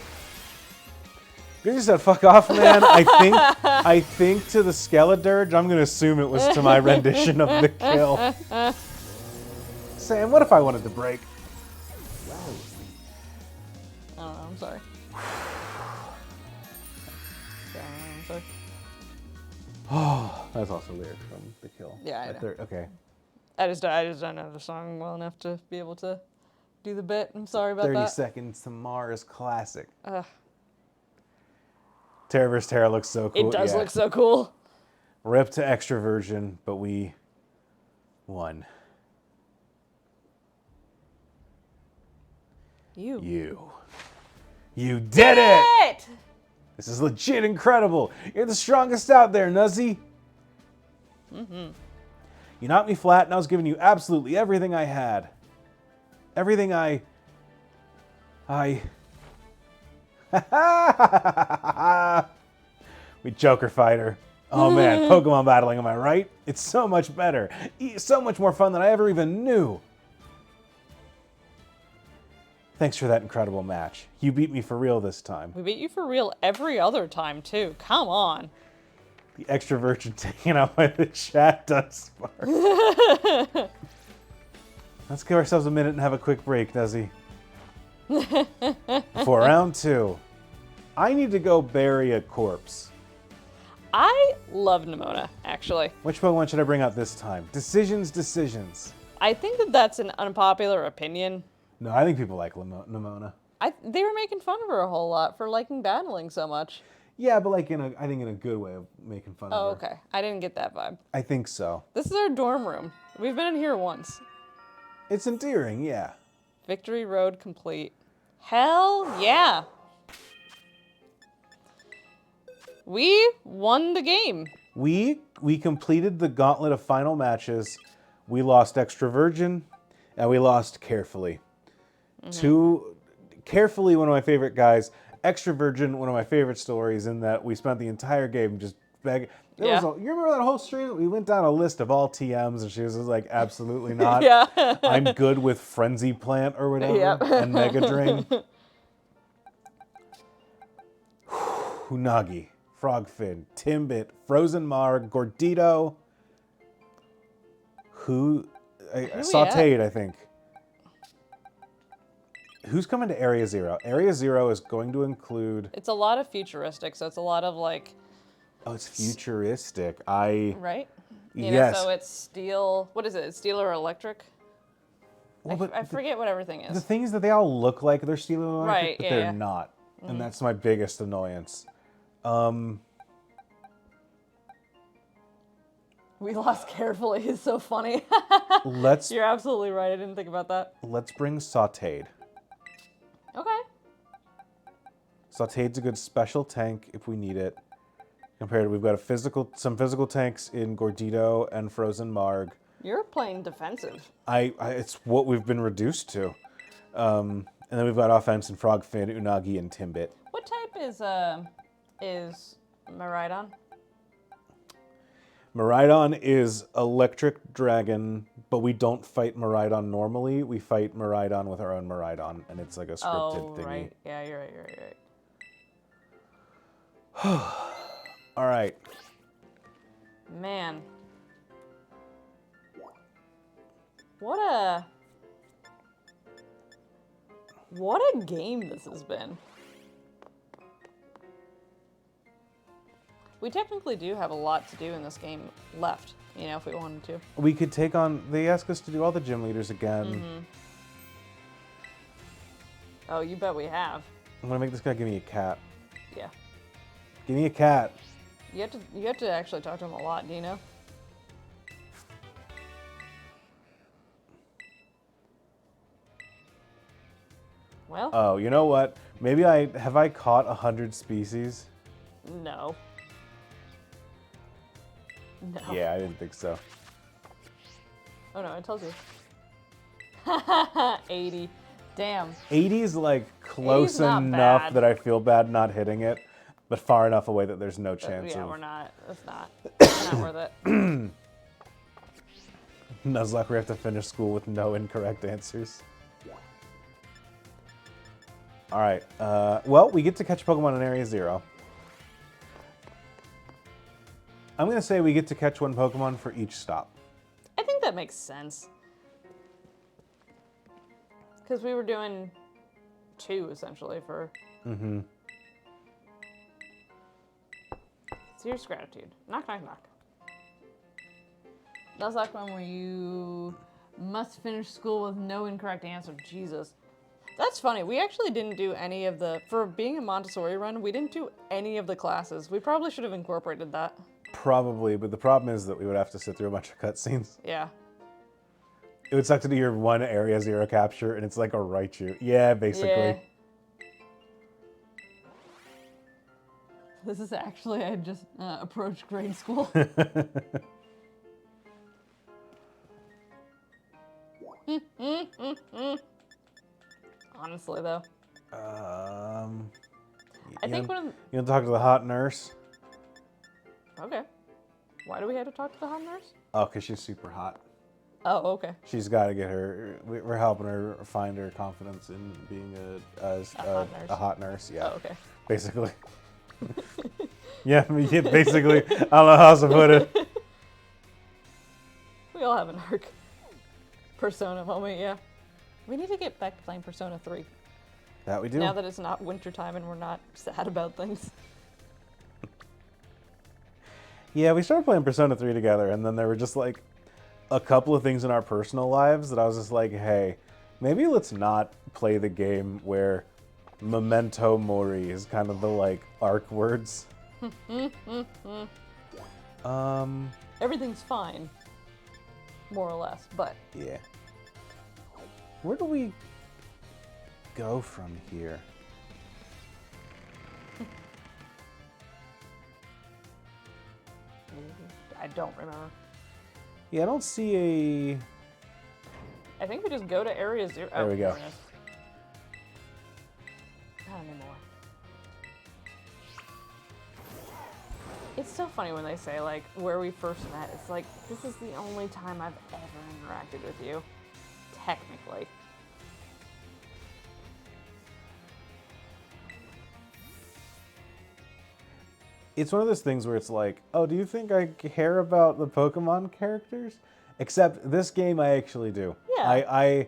you just said fuck off, man. I think to the Skeledirge, I'm gonna assume it was to my rendition of the kill. Sam, what if I wanted to break? I don't know. I'm sorry. I'm sorry. Oh, that's also lyrics from the kill. Yeah, I know. Okay. I just don't know the song well enough to be able to do the bit. I'm sorry about 30 that. Seconds to Mars classic. Ugh. Terra vs. Terra looks so cool. It does Yeah. look so cool. Rip to extra version, but we won. You did it! This is legit incredible. You're the strongest out there, Nuzzy. You knocked me flat, and I was giving you absolutely everything I had. Everything We Joker Fighter. Oh man, Pokemon battling, am I right? It's so much better. So much more fun than I ever even knew. Thanks for that incredible match. You beat me for real this time. We beat you for real every other time, too. Come on. The extra virgin taken out by the chat does spark. Let's give ourselves a minute and have a quick break, Desi. For round 2, I need to go bury a corpse. I love Nimona, actually. Which Pokemon should I bring out this time? Decisions. I think that that's an unpopular opinion. No, I think people like Nimona. They were making fun of her a whole lot for liking battling so much. Yeah, but like I think in a good way of making fun of her. Oh, okay. I didn't get that vibe. I think so. This is our dorm room. We've been in here once. It's endearing, yeah. Victory Road complete. Hell yeah. We won the game. We completed the gauntlet of final matches. We lost Extra Virgin, and we lost Carefully. Carefully, one of my favorite guys. Extra Virgin, one of my favorite stories, in that we spent the entire game just begging. You remember that whole stream? We went down a list of all TMs, and she was just like, absolutely not. Yeah. I'm good with Frenzy Plant or whatever, Yep. and Mega Drain. Unagi, Frogfin, Timbit, Frozen Marg, Gordito. Sauteed, I think. Who's coming to Area 0? Area 0 is going to include... It's a lot of futuristic, so it's a lot of like... Oh, it's futuristic. Right? Yes. So it's steel... What is it? It's steel or electric? Well, I forget what everything is. The thing is that they all look like they're steel and electric, Right, but yeah, they're yeah. not. And that's my biggest annoyance. We lost Carefully. It's so funny. You're absolutely right. I didn't think about that. Let's bring Sauteed. Okay. Sauteed's a good special tank if we need it. Compared, we've got some physical tanks in Gordito and Frozen Marg. You're playing defensive. It's what we've been reduced to. And then we've got offense in Frogfin, Unagi, and Timbit. What type is Miraidon? Miraidon is Electric Dragon, but we don't fight Miraidon normally. We fight Miraidon with our own Miraidon, and it's like a scripted thingy. Right. Yeah, you're right. All right. Man. What a game this has been. We technically do have a lot to do in this game left, if we wanted to. We could take on... They ask us to do all the gym leaders again. Oh, you bet we have. I'm going to make this guy give me a cat. Yeah. Give me a cat. You have to actually talk to him a lot, do you know? Well. Oh, you know what? Maybe have I caught 100 species? No. No. Yeah, I didn't think so. Oh no, I told you. 80. Damn. 80 is like close 80's not enough bad. that I feel bad not hitting it, but far enough away that there's no chance Yeah, of... we're not. It's not worth it. Nuzlocke, we have to finish school with no incorrect answers. All right. Well, we get to catch Pokemon in Area 0. I'm going to say we get to catch one Pokemon for each stop. I think that makes sense. Because we were doing 2, essentially, for... Mm-hmm. Serious gratitude. Knock, knock, knock. That was like one where you must finish school with no incorrect answer. Jesus. That's funny. We actually didn't do any of the... For being a Montessori run, we didn't do any of the classes. We probably should have incorporated that. Probably, but the problem is that we would have to sit through a bunch of cutscenes. Yeah. It would suck to do your one Area 0 capture, and it's like a Raichu. Yeah, basically. Yeah. This is actually, I just approached grade school. Honestly, though. I think one of the... You want to talk to the hot nurse? Okay. Why do we have to talk to the hot nurse? Oh, because she's super hot. Oh, okay. She's got to get her. We're helping her find her confidence in being a hot nurse. Yeah. Oh, okay. Basically. Yeah, basically. I don't know how else to put it. We all have an arc. Persona moment, yeah. We need to get back to playing Persona 3. That we do. Now that it's not wintertime and we're not sad about things. Yeah, we started playing Persona 3 together, and then there were just like a couple of things in our personal lives that I was just like, hey, maybe let's not play the game where memento mori is kind of the like arc words. Everything's fine, more or less, but Yeah. Where do we go from here? I don't remember. Yeah, I don't see a... I think we just go to Area 0. There we go. There it is. Not anymore. It's so funny when they say, like, where we first met. It's like, this is the only time I've ever interacted with you. Technically. It's one of those things where it's like, oh, do you think I care about the Pokemon characters? Except this game, I actually do. Yeah.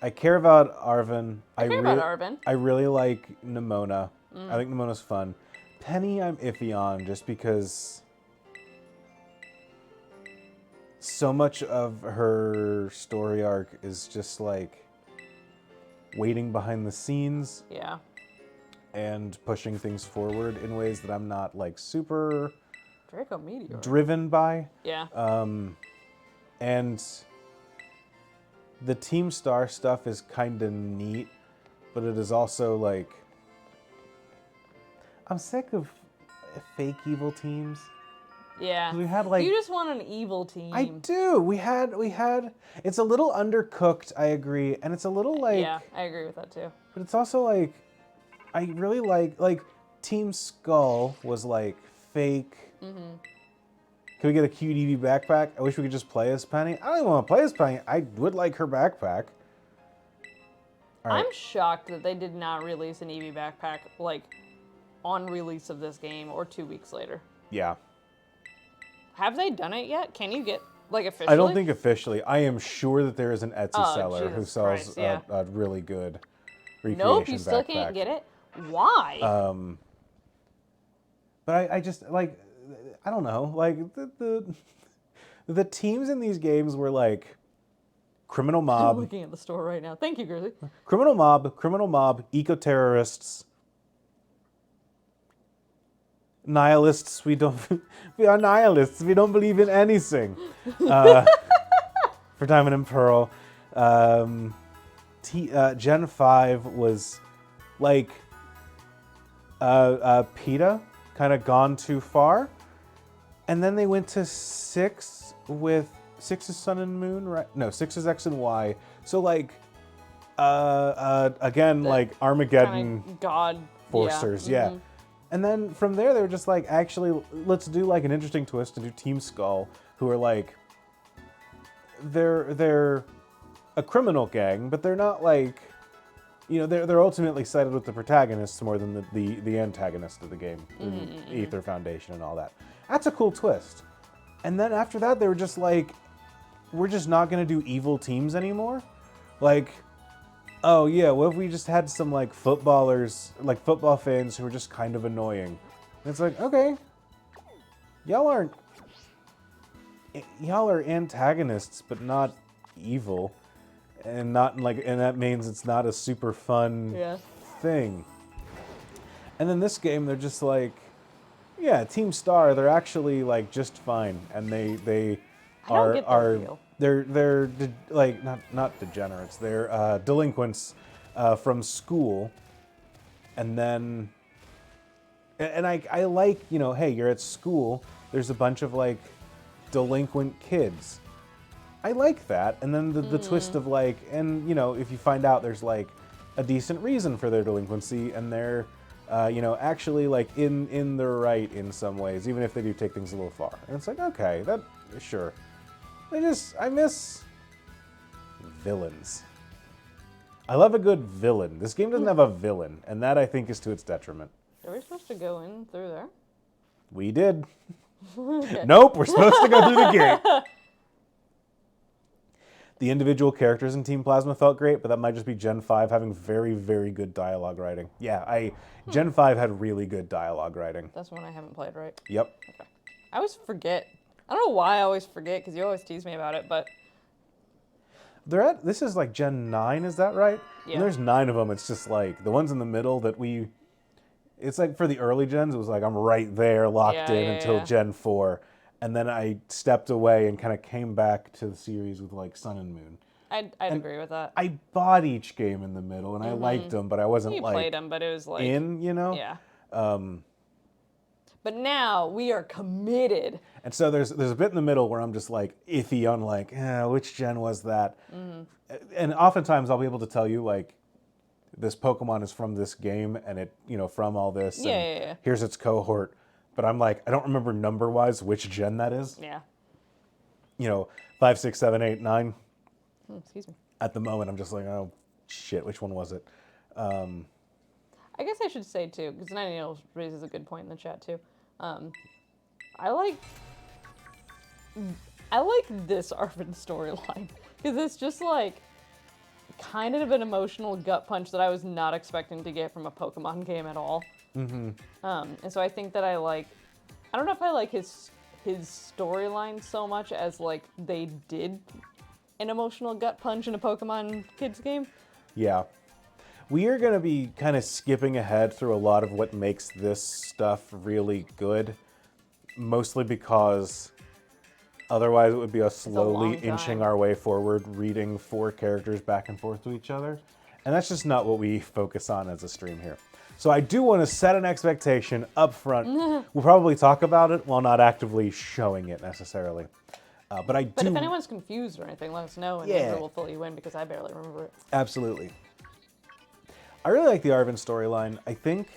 I care about Arven. I care about Arven. I really like Nimona. I think Nimona's fun. Penny, I'm iffy on just because so much of her story arc is just like waiting behind the scenes. Yeah. And pushing things forward in ways that I'm not like super Draco Meteor. driven by. Yeah. And the Team Star stuff is kind of neat, but it is also like I'm sick of fake evil teams. Yeah. We had like you just want an evil team. I do. We had it's a little undercooked, I agree, and it's a little like Yeah, I agree with that too. But it's also like I really like Team Skull was like fake. Mm-hmm. Can we get a cute Eevee backpack? I wish we could just play as Penny. I don't even want to play as Penny. I would like her backpack. All right. I'm shocked that they did not release an Eevee backpack like on release of this game or 2 weeks later. Yeah. Have they done it yet? Can you get like officially? I don't think officially. I am sure that there is an Etsy seller who Jesus sells Christ, yeah. a really good recreation Nope, you still backpack. can't get it. Why? But I just like I don't know, like the teams in these games were like criminal I'm mob, looking at the store right now. Thank you, Grizzly. criminal mob, eco-terrorists, nihilists. We are nihilists. We don't believe in anything. For Diamond and Pearl, Gen 5 was like PETA, kind of gone too far. And then they went to 6 with 6 is Sun and Moon, right? No, 6 is X and Y. So like, again, like Armageddon Kinda God Forcers, yeah. yeah. And then from there, they were just like, actually, let's do like an interesting twist and do Team Skull, who are like, they're a criminal gang, but they're not like, you know, they're ultimately sided with the protagonists more than the antagonist of the game, Aether Foundation and all that. That's a cool twist. And then after that, they were just like, we're just not gonna do evil teams anymore. Like, oh yeah, what if we just had some like footballers, like football fans who were just kind of annoying? And it's like, okay, y'all are antagonists, but not evil. And not like, and that means it's not a super fun thing. And then this game, they're just like, yeah, Team Star, they're actually like just fine, and they are they're like not degenerates, they're delinquents from school, and then and I like, you know, hey, you're at school, there's a bunch of like delinquent kids. I like that. And then the twist of like, and you know, if you find out there's like a decent reason for their delinquency, and they're, you know, actually like in the right in some ways, even if they do take things a little far. And it's like, okay, that, sure. I miss villains. I love a good villain. This game doesn't have a villain, and that I think is to its detriment. Are we supposed to go in through there? We did. Okay. Nope, we're supposed to go through the gate. The individual characters in Team Plasma felt great, but that might just be Gen 5 having very, very good dialogue writing. Yeah, Gen 5 had really good dialogue writing. That's one I haven't played, right? Yep. Okay. I always forget. I don't know why I always forget, because you always tease me about it, but... This is like Gen 9, is that right? Yeah. And there's 9 of them. It's just like the ones in the middle that it's like for the early gens, it was like I'm right there locked in until Gen 4. And then I stepped away and kind of came back to the series with like Sun and Moon. I'd agree with that. I bought each game in the middle and I liked them, but I wasn't You like played them, but it was like... in, you know? Yeah. But now we are committed. And so there's a bit in the middle where I'm just like iffy on like, which gen was that? And oftentimes I'll be able to tell you like, this Pokemon is from this game and it, from all this. Yeah. Here's its cohort. But I'm like, I don't remember number-wise which gen that is. Yeah. 5, 6, 7, 8, 9. Excuse me. At the moment, I'm just like, oh, shit, which one was it? I guess I should say, too, because Nightingale raises a good point in the chat, too. I like this Arvin storyline, because it's just, like, kind of an emotional gut punch that I was not expecting to get from a Pokemon game at all. And so I think that I don't know if I like his storyline so much as, like, they did an emotional gut punch in a Pokemon kids game. Yeah. We are going to be kind of skipping ahead through a lot of what makes this stuff really good, mostly because otherwise it would be us slowly inching our way forward, reading 4 characters back and forth to each other. And that's just not what we focus on as a stream here. So I do want to set an expectation up front. We'll probably talk about it while not actively showing it necessarily. But if anyone's confused or anything, let us know and maybe we'll fill you in because I barely remember it. Absolutely. I really like the Arvin storyline. I think,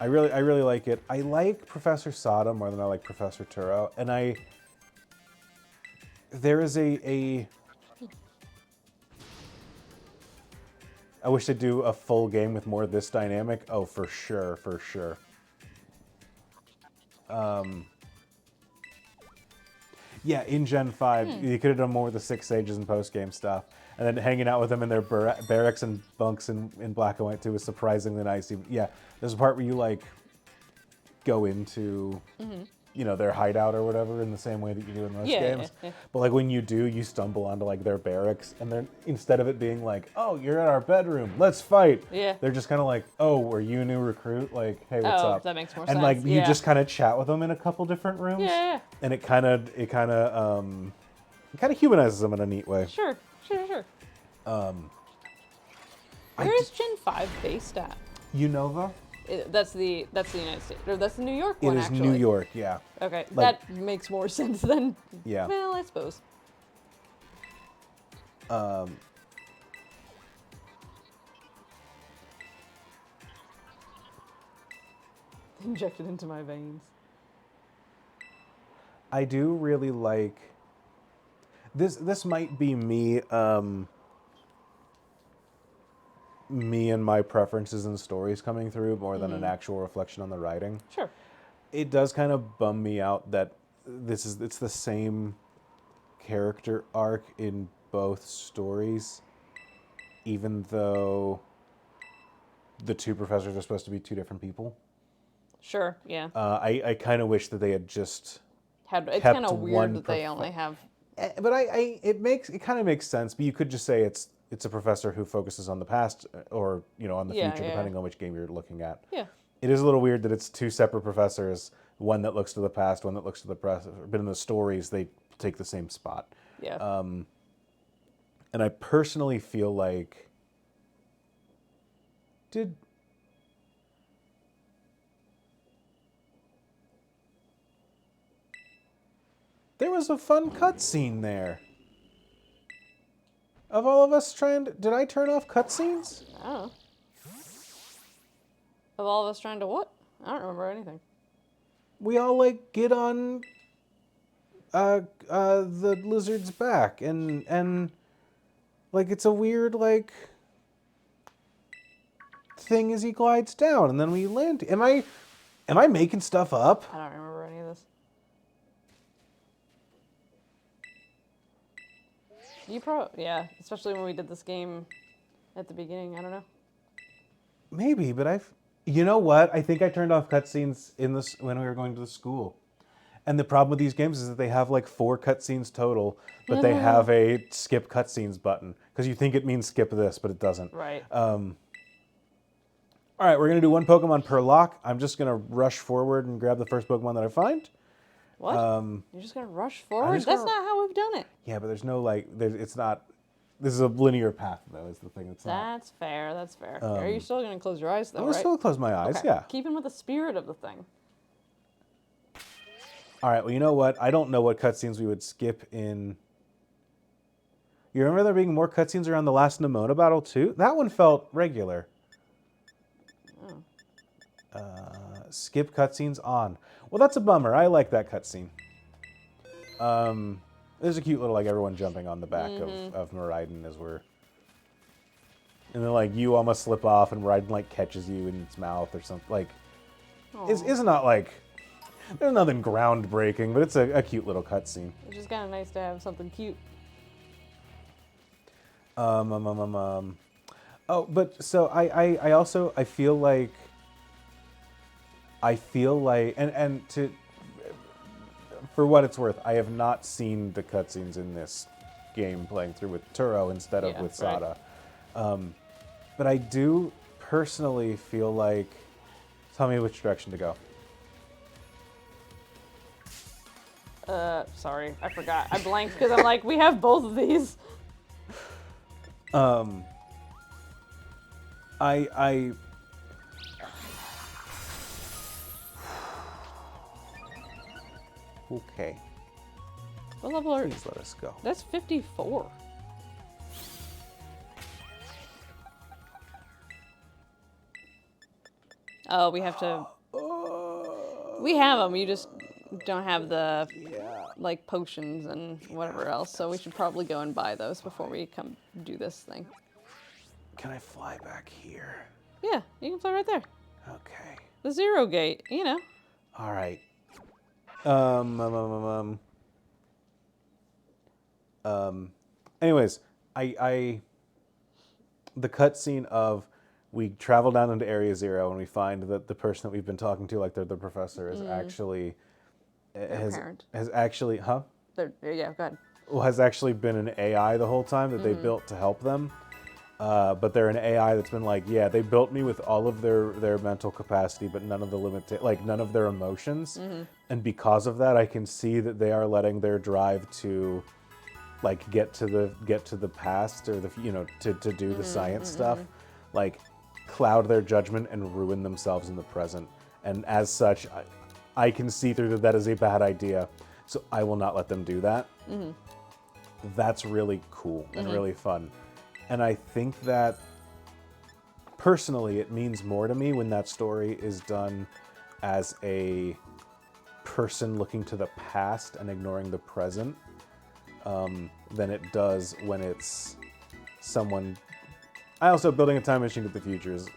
I really like it. I like Professor Sada more than I like Professor Turo, and there is I wish they'd do a full game with more of this dynamic. Oh, for sure. In Gen 5, you could have done more with the 6 Sages and post-game stuff. And then hanging out with them in their barracks and bunks in Black and White 2 was surprisingly nice. There's a part where you, like, go into, their hideout or whatever in the same way that you do in most games. Yeah. But, like, when you do, you stumble onto, like, their barracks. And then instead of it being like, oh, you're at our bedroom, let's fight. Yeah. They're just kind of like, oh, are you a new recruit? Like, hey, what's up? That makes more sense. And, like, you just kind of chat with them in a couple different rooms. Yeah. And it kind of humanizes them in a neat way. Sure. Where is Gen 5 based at? Unova? That's the United States, or that's the New York one, actually. It is New York, yeah. Okay, that makes more sense than... Yeah. Well, I suppose. Injected into my veins. I do really like... This might be me... me and my preferences and stories coming through more than an actual reflection on the writing. Sure. It does kind of bum me out that it's the same character arc in both stories, even though the 2 professors are supposed to be 2 different people. Sure, yeah. I kind of wish that they had just it's kind of weird that they only have... But it kind of makes sense, but you could just say it's a professor who focuses on the past or, on the future, depending on which game you're looking at. Yeah. It is a little weird that it's 2 separate professors, one that looks to the past, one that looks to the present, but in the stories, they take the same spot. Yeah. And I personally feel like... There was a fun cutscene there. Of all of us did I turn off cutscenes? Oh. Of all of us trying to what? I don't remember anything. We all, like, get on the lizard's back, and like it's a weird like thing as he glides down, and then we land. Am I making stuff up? I don't remember any of this. Yeah, especially when we did this game at the beginning. I don't know. Maybe, but you know what? I think I turned off cutscenes in this when we were going to the school. And the problem with these games is that they have like 4 cutscenes total, but they have a skip cutscenes button because you think it means skip this, but it doesn't. Right. All right, we're gonna do 1 Pokemon per lock. I'm just gonna rush forward and grab the first Pokemon that I find. What? You're just gonna rush forward? That's not how we've done it. Yeah, but there's no like, it's not. This is a linear path though. Is the thing. It's not. That's fair. That's fair. Are you still gonna close your eyes though? I'm gonna still close my eyes. Okay. Yeah. Keeping with the spirit of the thing. All right. Well, you know what? I don't know what cutscenes we would skip in. You remember there being more cutscenes around the last Nimona battle too? That one felt regular. Oh. Skip cutscenes on. Well, that's a bummer. I like that cutscene. There's a cute little like everyone jumping on the back of Miraidon as we're, and then like you almost slip off and Miraidon like catches you in its mouth or something. Like, it's not like there's nothing groundbreaking, but it's a cute little cutscene. It's just kind of nice to have something cute. Oh, but so I also I feel like and to for what it's worth, I have not seen the cutscenes in this game playing through with Turo instead of with Sada. Right. But I do personally feel like, tell me which direction to go. Sorry, I forgot. I blanked because I'm like, we have both of these. I okay. What level are you? Please let us go. That's 54. Oh, we have to. We have them. You just don't have the like potions and whatever else. So we should probably go and buy those before we come do this thing. Can I fly back here? Yeah, you can fly right there. Okay. The 0 gate, you know. All right. Anyways, the cutscene of we travel down into Area 0 and we find that the person that we've been talking to, like the professor, is actually has actually Yeah, go ahead. Well, has actually been an AI the whole time that they built to help them. But they're an AI that's been like, yeah, they built me with all of their mental capacity, but none of the none of their emotions. And because of that, I can see that they are letting their drive to, like, get to the past or to do the science stuff, like, cloud their judgment and ruin themselves in the present. And as such, I can see through that is a bad idea. So I will not let them do that. That's really cool and really fun. And I think that, personally, it means more to me when that story is done as a person looking to the past and ignoring the present than it does when it's someone... I also, building a time machine to the future is...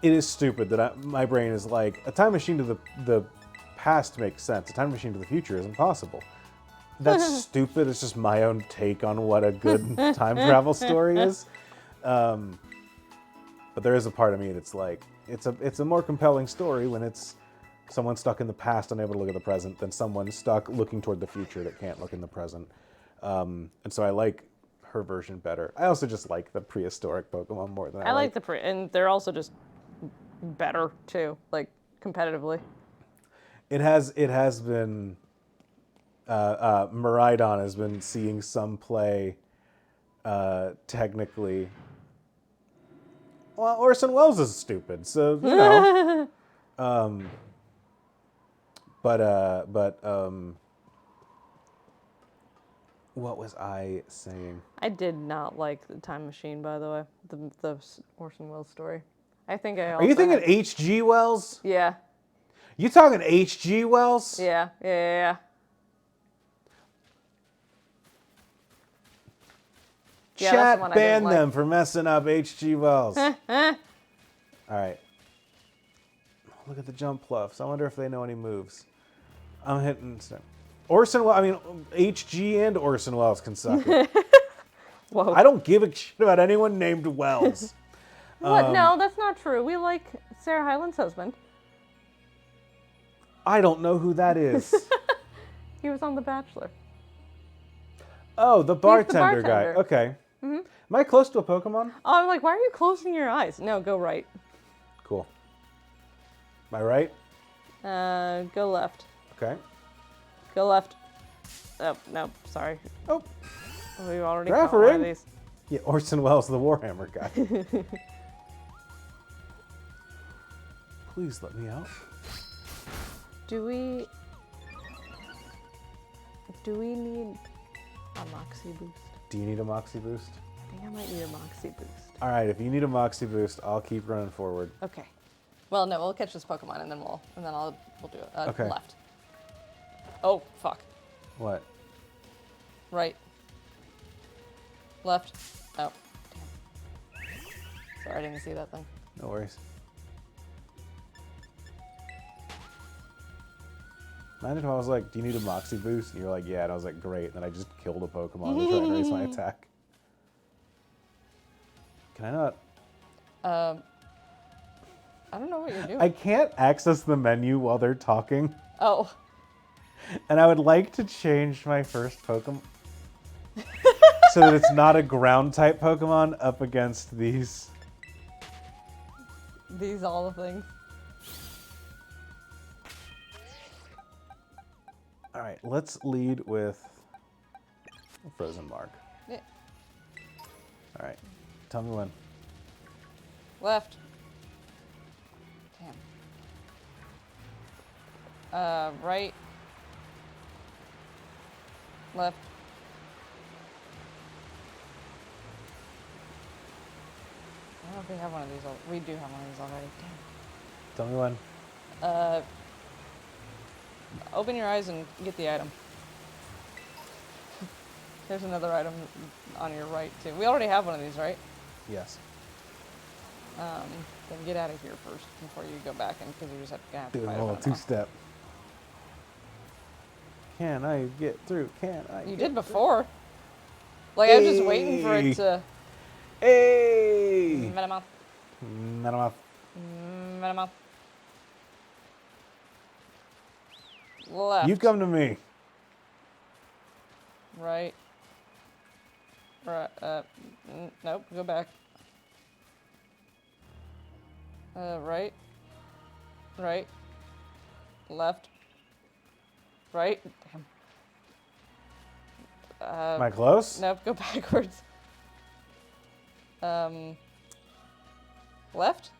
It is stupid that my brain is like, a time machine to the past makes sense. A time machine to the future is impossible. That's stupid. It's just my own take on what a good time travel story is. But there is a part of me that's like, it's a more compelling story when it's someone stuck in the past unable to look at the present than someone stuck looking toward the future that can't look in the present. And so I like her version better. I also just like the prehistoric Pokemon more than I like and they're also just better too, like competitively. It has been. Miraidon has been seeing some play, technically. Well, Orson Welles is stupid, so you know. What was I saying? I did not like the time machine, by the way. The Orson Welles story. I think I also Are you thinking H.G. Wells? Yeah. You talking H.G. Wells? Yeah. Yeah, that's the Chat one I didn't banned like. them for messing up H.G. Wells. All right. Look at the jump pluffs. I wonder if they know any moves. I'm hitting... Orson Welles... I mean, H.G. and Orson Welles can suck it. Whoa. I don't give a shit about anyone named Wells. What? No, that's not true. We like Sarah Hyland's husband. I don't know who that is. He was on The Bachelor. Oh, the bartender guy. bartender. Okay. Mm-hmm. Am I close to a Pokemon? Oh, I'm like, why are you closing your eyes? No, go right. Cool. Am I right? Go left. Okay. Go left. Oh, no, sorry. Oh. We already caught one of Graffering? these. Yeah, Orson Welles, the Warhammer guy. Please let me out. Do we need a Moxie boost? Do you need a Moxie boost? I think I might need a Moxie boost. All right, if you need a Moxie boost, I'll keep running forward. Okay. Well, no, we'll catch this Pokemon and then we'll do it. Okay. Left. Oh, fuck. What? Right. Left. Oh, damn. Sorry, I didn't see that thing. No worries. Imagine if I was like, do you need a Moxie boost? And you were like, yeah. And I was like, great. And then I just killed a Pokemon to try and raise my attack. Can I not? I don't know what you're doing. I can't access the menu while they're talking. Oh. And I would like to change my first Pokemon so that it's not a ground type Pokemon up against these. These all the things. All right, let's lead with a Frozen Mark. Yeah. All right, tell me when. Left. Damn. Right. Left. I don't know if we have one of these. We do have one of these already. Damn. Tell me when. Open your eyes and get the item. There's another item on your right too. We already have one of these, right? Yes. Then get out of here first before you go back in, because you just have to Do a fight little about it now. two-step. Can I get through? Can I? You get did before. Like I was just waiting for Hey. it to. Hey! Metamoth. Metamoth. Metamoth. Left. You come to me. Right. Right. Nope. Go back. Right. Right. Left. Right. Damn. Am I close? Nope. Go backwards. Left.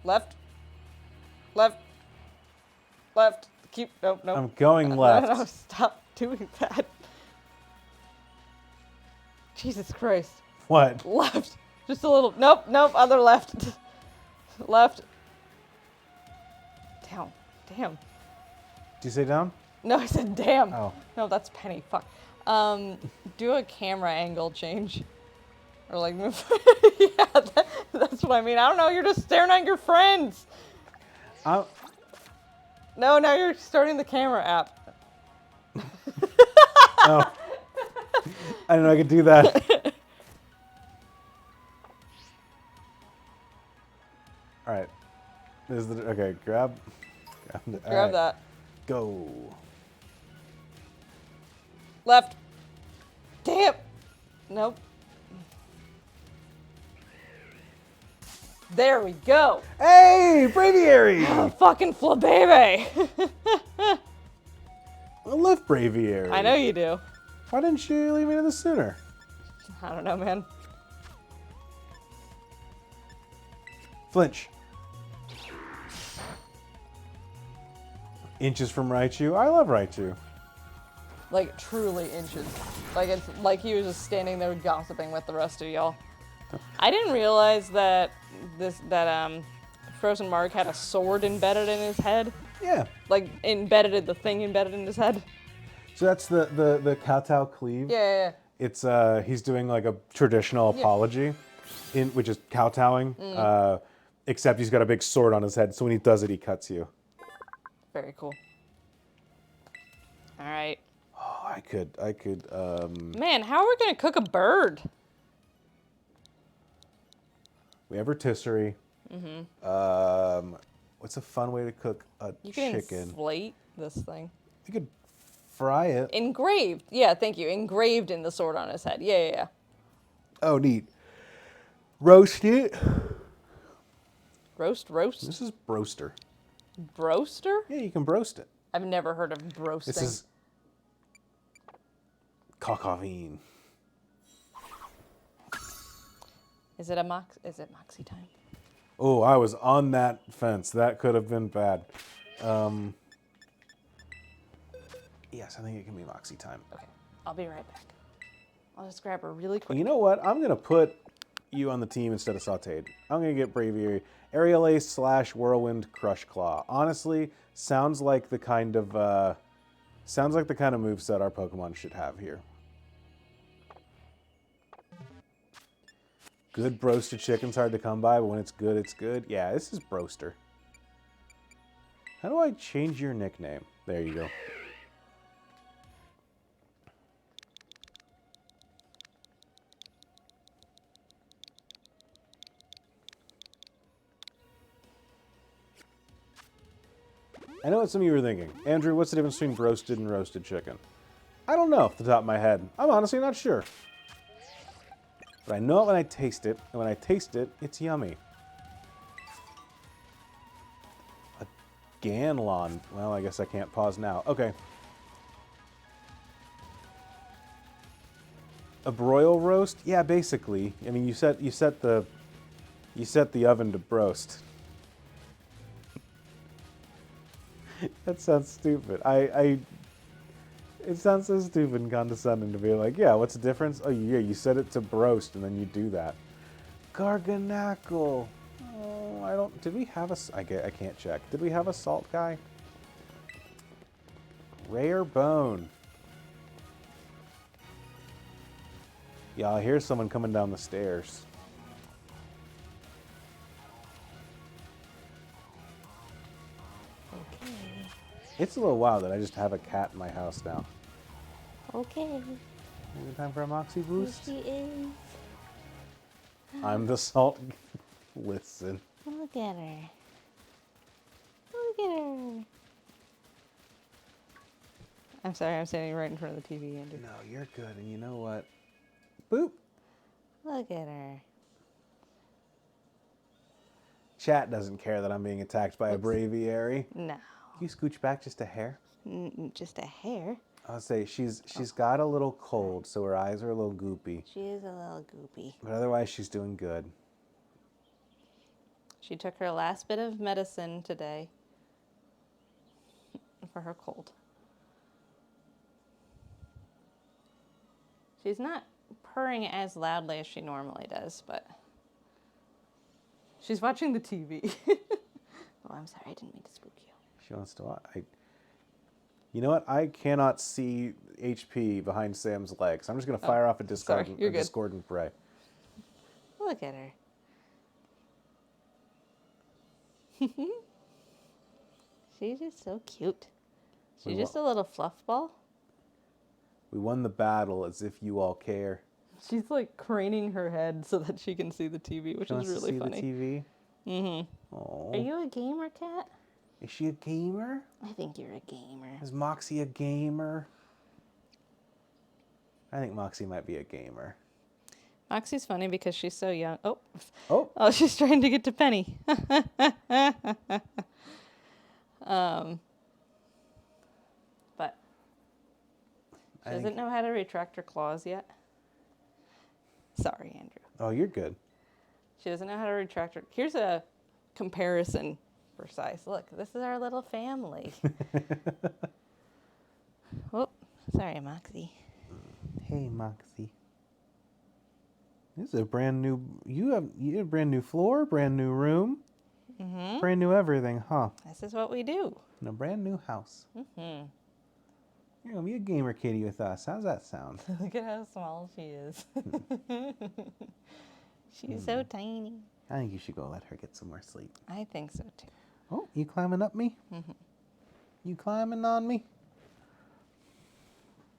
Left. Left. Left. Keep. Nope. Nope. I'm going No, left. no, stop doing that. Jesus Christ. What? Left. Just a little. Nope. Nope. Other left. Left. Damn. Damn. Did you say down? No, I said damn. Oh. No, that's Penny. Fuck. Do a camera angle change. Or like move. Yeah, that's what I mean. I don't know. You're just staring at your friends. Oh. No, now you're starting the camera app. Oh. I didn't know I could do that. All right. This is the okay. Grab. All Grab right, that. Go. Left. Damn. Nope. There we go. Hey, Braviary! Oh, fucking Flabebe. I love Braviary. I know you do. Why didn't you leave me this sooner? I don't know, man. Flinch. Inches from Raichu. I love Raichu. Like, truly inches. Like, it's like he was just standing there gossiping with the rest of y'all. I didn't realize that Frozen Mark had a sword embedded in his head. Yeah. Like, the thing embedded in his head. So that's the kowtow cleave. Yeah. It's he's doing like a traditional apology, which is kowtowing. Except he's got a big sword on his head, so when he does it, he cuts you. Very cool. All right. Oh, I could. Man, how are we gonna cook a bird? We have rotisserie. What's a fun way to cook a You can chicken? inflate this thing. You could fry it. Engraved. Yeah, thank you. Engraved in the sword on his head. Yeah. Oh, neat. Roast it. Roast? This is broaster. Broaster? Yeah, you can broast it. I've never heard of broasting. This is cockavine. Is it Moxie time? Oh, I was on that fence. That could have been bad. Yes, I think it can be Moxie time. Okay, I'll be right back. I'll just grab her really quick. You know what? I'm going to put you on the team instead of sauteed. I'm going to get Braviary. Aerial Ace / Whirlwind Crush Claw. Honestly, sounds like the kind of moveset our Pokemon should have here. Good broasted chicken's hard to come by, but when it's good, it's good. Yeah, this is broaster. How do I change your nickname? There you go. I know what some of you were thinking. Andrew, what's the difference between broasted and roasted chicken? I don't know off the top of my head. I'm honestly not sure. But I know it when I taste it, and when I taste it, it's yummy. A Ganlon. Well, I guess I can't pause now. Okay. A broil roast? Yeah, basically. I mean, you set the oven to broast. That sounds stupid. It sounds so stupid and condescending to be like, yeah, what's the difference? Oh, yeah, you set it to broast and then you do that. Garganackle. Oh, did we have I can't check. Did we have a salt guy? Rare bone. Yeah, I hear someone coming down the stairs. Okay. It's a little wild that I just have a cat in my house now. Okay. Maybe time for a Moxie boost? Here she is. I'm the salt. Listen. Look at her. Look at her. I'm sorry, I'm standing right in front of the TV, Andrew. No, you're good. And you know what? Boop. Look at her. Chat doesn't care that I'm being attacked by a Oops. Braviary. No. Can you scooch back just a hair? Just a hair. I'll say she's got a little cold, so her eyes are a little goopy. She is a little goopy. But otherwise, she's doing good. She took her last bit of medicine today for her cold. She's not purring as loudly as she normally does, but she's watching the TV. Oh, I'm sorry, I didn't mean to spook you. She wants to watch. You know what? I cannot see HP behind Sam's legs. I'm just going to fire off a discordant bray. Look at her. She's just so cute. She's just a little fluff ball. We won the battle as if you all care. She's like craning her head so that she can see the TV, which is really funny. See the TV? Mm-hmm. Oh. Are you a gamer, Cat? Is she a gamer? I think you're a gamer. Is Moxie a gamer? I think Moxie might be a gamer. Moxie's funny because she's so young. Oh. Oh. Oh, she's trying to get to Penny. But she doesn't know how to retract her claws yet. Sorry, Andrew. Oh, you're good. She doesn't know how to retract her. Here's a comparison for size. Look, this is our little family. Oh, sorry, Moxie. Hey, Moxie. This is a brand new. You have a brand new floor, brand new room. Mm-hmm. Brand new everything, huh? This is what we do. In a brand new house. Mm-hmm. You're gonna be a gamer kitty with us. How's that sound? Look at how small she is. She's so tiny. I think you should go let her get some more sleep. I think so too. Oh, you climbing up me? Mm-hmm. You climbing on me?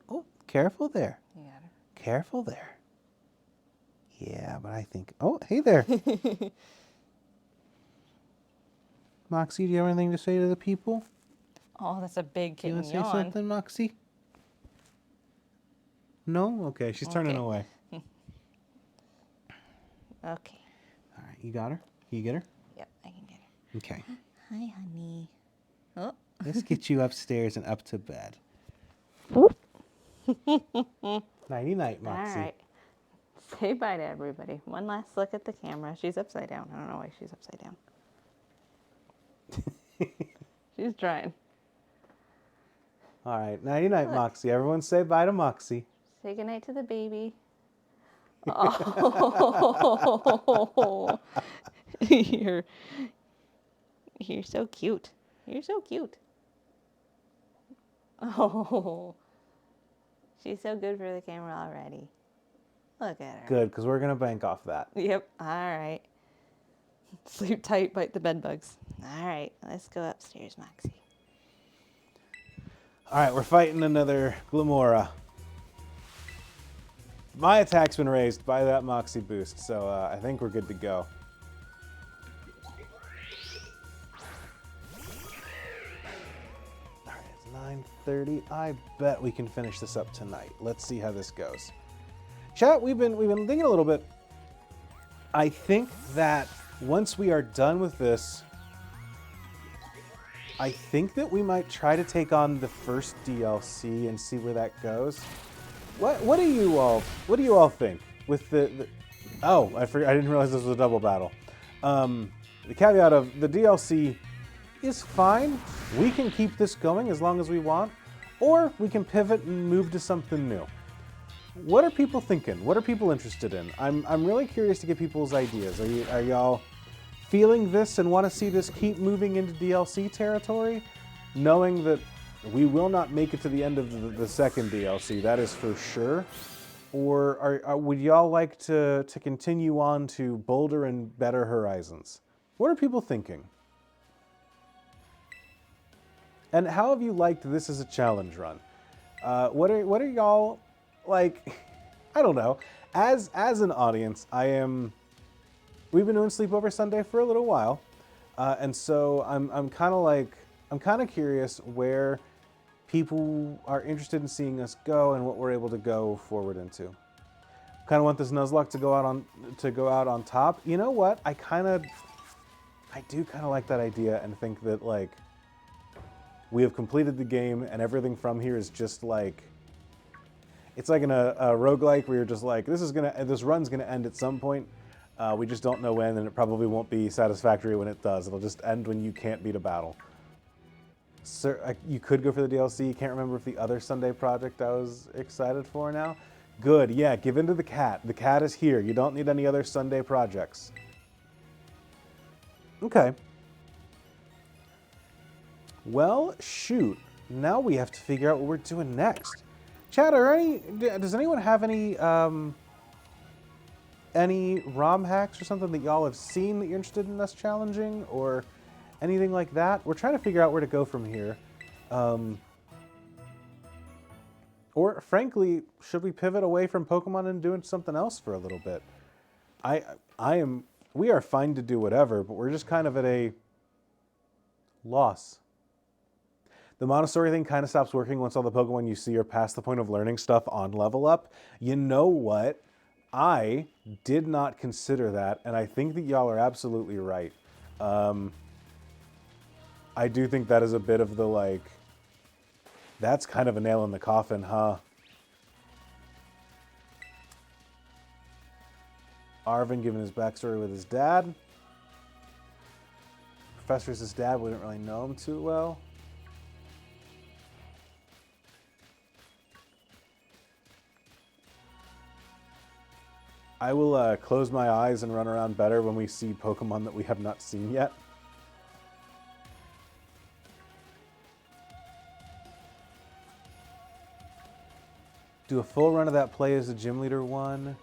Oh, careful there. You got her. Careful there. Yeah, but I think... Oh, hey there. Moxie, do you have anything to say to the people? Oh, that's a big You kitten want to say yawn. something, Moxie? No? Okay, she's turning Okay. away. Okay. All right, you got her? Can you get her? Yep, I can get her. Okay. Hi, honey. Oh. Let's get you upstairs and up to bed. Nighty-night, Moxie. All right. Say bye to everybody. One last look at the camera. She's upside down. I don't know why she's upside down. She's trying. All right, nighty-night, Look. Moxie. Everyone say bye to Moxie. Say goodnight to the baby. Oh, you're so cute. You're so cute. Oh, she's so good for the camera already. Look at her. Good, because we're going to bank off that. Yep. All right. Sleep tight, bite the bed bugs. All right, let's go upstairs, Moxie. All right, we're fighting another Glamora. My attack's been raised by that Moxie boost, so I think we're good to go. All right, it's 9:30. I bet we can finish this up tonight. Let's see how this goes. Chat, we've been thinking a little bit. I think that once we are done with this, I think that we might try to take on the first DLC and see where that goes. What do you all think with the oh, I didn't realize this was a double battle. The caveat of the DLC is fine. We can keep this going as long as we want, or we can pivot and move to something new. What are people thinking? What are people interested in? I'm really curious to get people's ideas. Are y'all feeling this and want to see this keep moving into DLC territory, knowing that we will not make it to the end of the second DLC, that is for sure? Or would y'all like to continue on to bolder and better horizons? What are people thinking? And how have you liked this as a challenge run? What are y'all like? I don't know. As an audience, we've been doing Sleepover Sunday for a little while, and so I'm kind of curious where people are interested in seeing us go and what we're able to go forward into. Kind of want this Nuzlocke to go out on top. You know what? I do kind of like that idea and think that like we have completed the game and everything from here is just like it's like in a roguelike where you're just like this run's gonna end at some point. We just don't know when, and it probably won't be satisfactory when it does. It'll just end when you can't beat a battle. So, you could go for the DLC. You can't remember if the other Sunday project I was excited for now. Good, yeah, give in to the cat. The cat is here. You don't need any other Sunday projects. Okay. Well, shoot. Now we have to figure out what we're doing next. Chat, does anyone have any ROM hacks or something that y'all have seen that you're interested in us challenging, or anything like that? We're trying to figure out where to go from here. Or frankly, should we pivot away from Pokemon and doing something else for a little bit? We are fine to do whatever, but we're just kind of at a loss. The Montessori thing kind of stops working once all the Pokemon you see are past the point of learning stuff on level up. You know what? I did not consider that, and I think that y'all are absolutely right. I do think that is a bit of the like, that's kind of a nail in the coffin, huh? Arvin giving his backstory with his dad. Professor is his dad, we didn't really know him too well. I will close my eyes and run around better when we see Pokemon that we have not seen yet. do a full run of that Play as a Gym Leader one.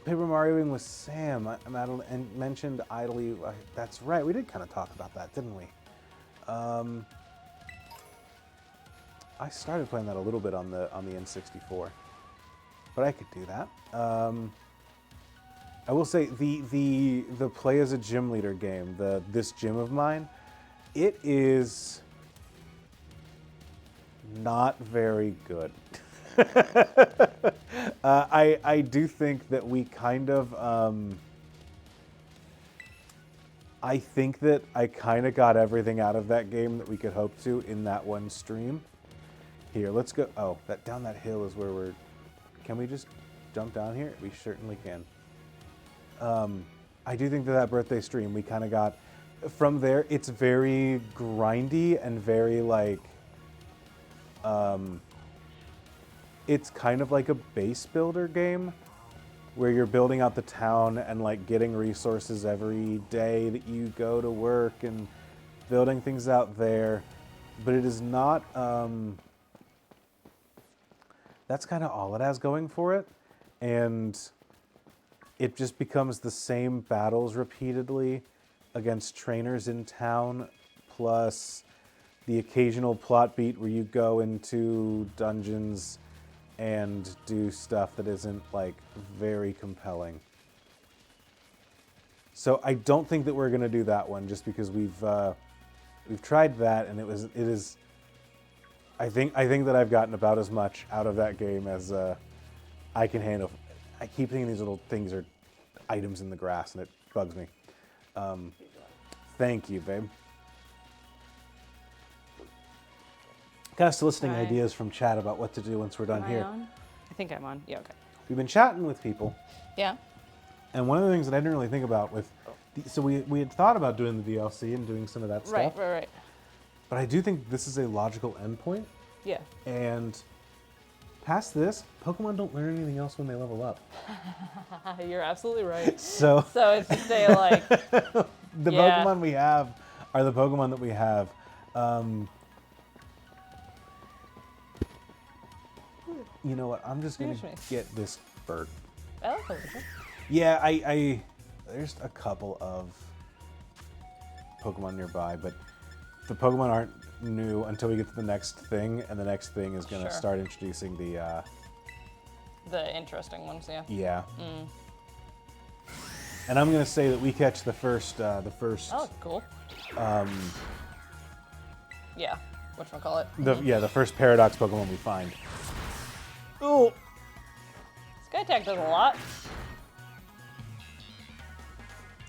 Paper Marioing with Sam. Madeline and mentioned idly. That's right. We did kind of talk about that, didn't we? I started playing that a little bit on the N64, but I could do that. I will say the Play as a Gym Leader game, this gym of mine, it is not very good. I do think that we kind of I think that I kind of got everything out of that game that we could hope to in that one stream. Here, let's go. Oh, down that hill is where we're. Can we just jump down here? We certainly can. I do think that birthday stream we kind of got from there. It's very grindy and very like. It's kind of like a base builder game where you're building out the town and like getting resources every day that you go to work and building things out there. But it is not, that's kind of all it has going for it. And it just becomes the same battles repeatedly against trainers in town, plus the occasional plot beat where you go into dungeons and do stuff that isn't like very compelling. So I don't think that we're gonna do that one just because we've tried that and it is. I think that I've gotten about as much out of that game as I can handle. I keep thinking these little things are items in the grass and it bugs me. Thank you, babe. Kind of soliciting ideas from chat about what to do once we're done here. On? I think I'm on. Yeah, okay. We've been chatting with people. Yeah. And one of the things that I didn't really think about so we had thought about doing the DLC and doing some of that stuff. Right. But I do think this is a logical endpoint. Yeah. And past this, Pokemon don't learn anything else when they level up. You're absolutely right. So it's just a like. The Pokemon we have are the Pokemon that we have. You know what? I'm just gonna get this bird. I like it. Yeah, I there's a couple of Pokemon nearby, but the Pokemon aren't new until we get to the next thing, and the next thing is gonna start introducing the interesting ones. Yeah. Yeah. And I'm gonna say that we catch the first. Oh, cool. Yeah. Whatchamacallit? The first Paradox Pokemon we find. Oh. Sky Attack does a lot.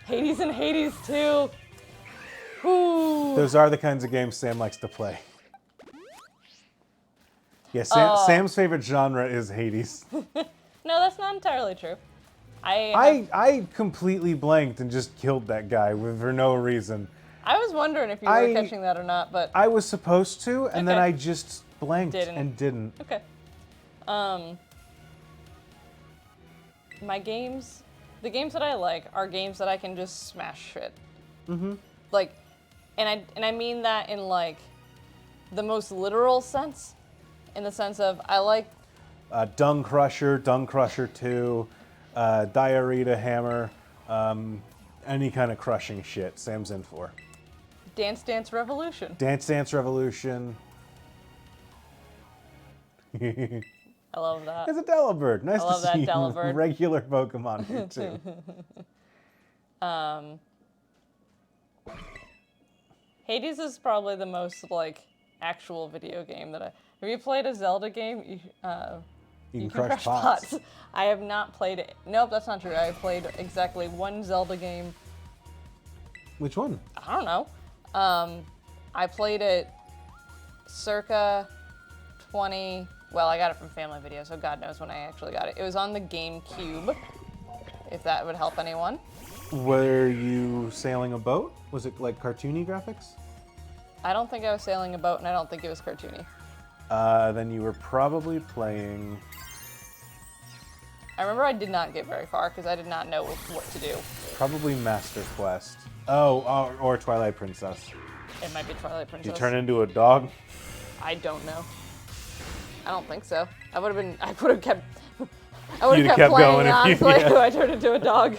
Hades and Hades too. Ooh. Those are the kinds of games Sam likes to play. Yeah, Sam's favorite genre is Hades. No, that's not entirely true. I completely blanked and just killed that guy for no reason. I was wondering if you were catching that or not, but I was supposed to, and then I just blanked and didn't. Okay. The games that I like are games that I can just smash shit. Mm-hmm. Like, and I mean that in like the most literal sense, in the sense of I like Dung Crusher 2, Diarrhea Hammer, any kind of crushing shit. Sam's in for. Dance Dance Revolution. Dance Dance Revolution. I love that. It's a Delibird. Nice to see Delibird. Regular Pokemon here too. Hades is probably the most like actual video game that have you played a Zelda game? You can crush pots. I have not played it. Nope, that's not true. I played exactly one Zelda game. Which one? I don't know. I played it circa 20. Well, I got it from Family Video, so God knows when I actually got it. It was on the GameCube, if that would help anyone. Were you sailing a boat? Was it like cartoony graphics? I don't think I was sailing a boat, and I don't think it was cartoony. Then you were probably playing... I remember I did not get very far, because I did not know what to do. Probably Master Quest. Oh, or Twilight Princess. It might be Twilight Princess. Did you turn into a dog? I don't know. I don't think so. I would have kept You'd have kept playing, going if you- honestly, yeah. if I turned into a dog.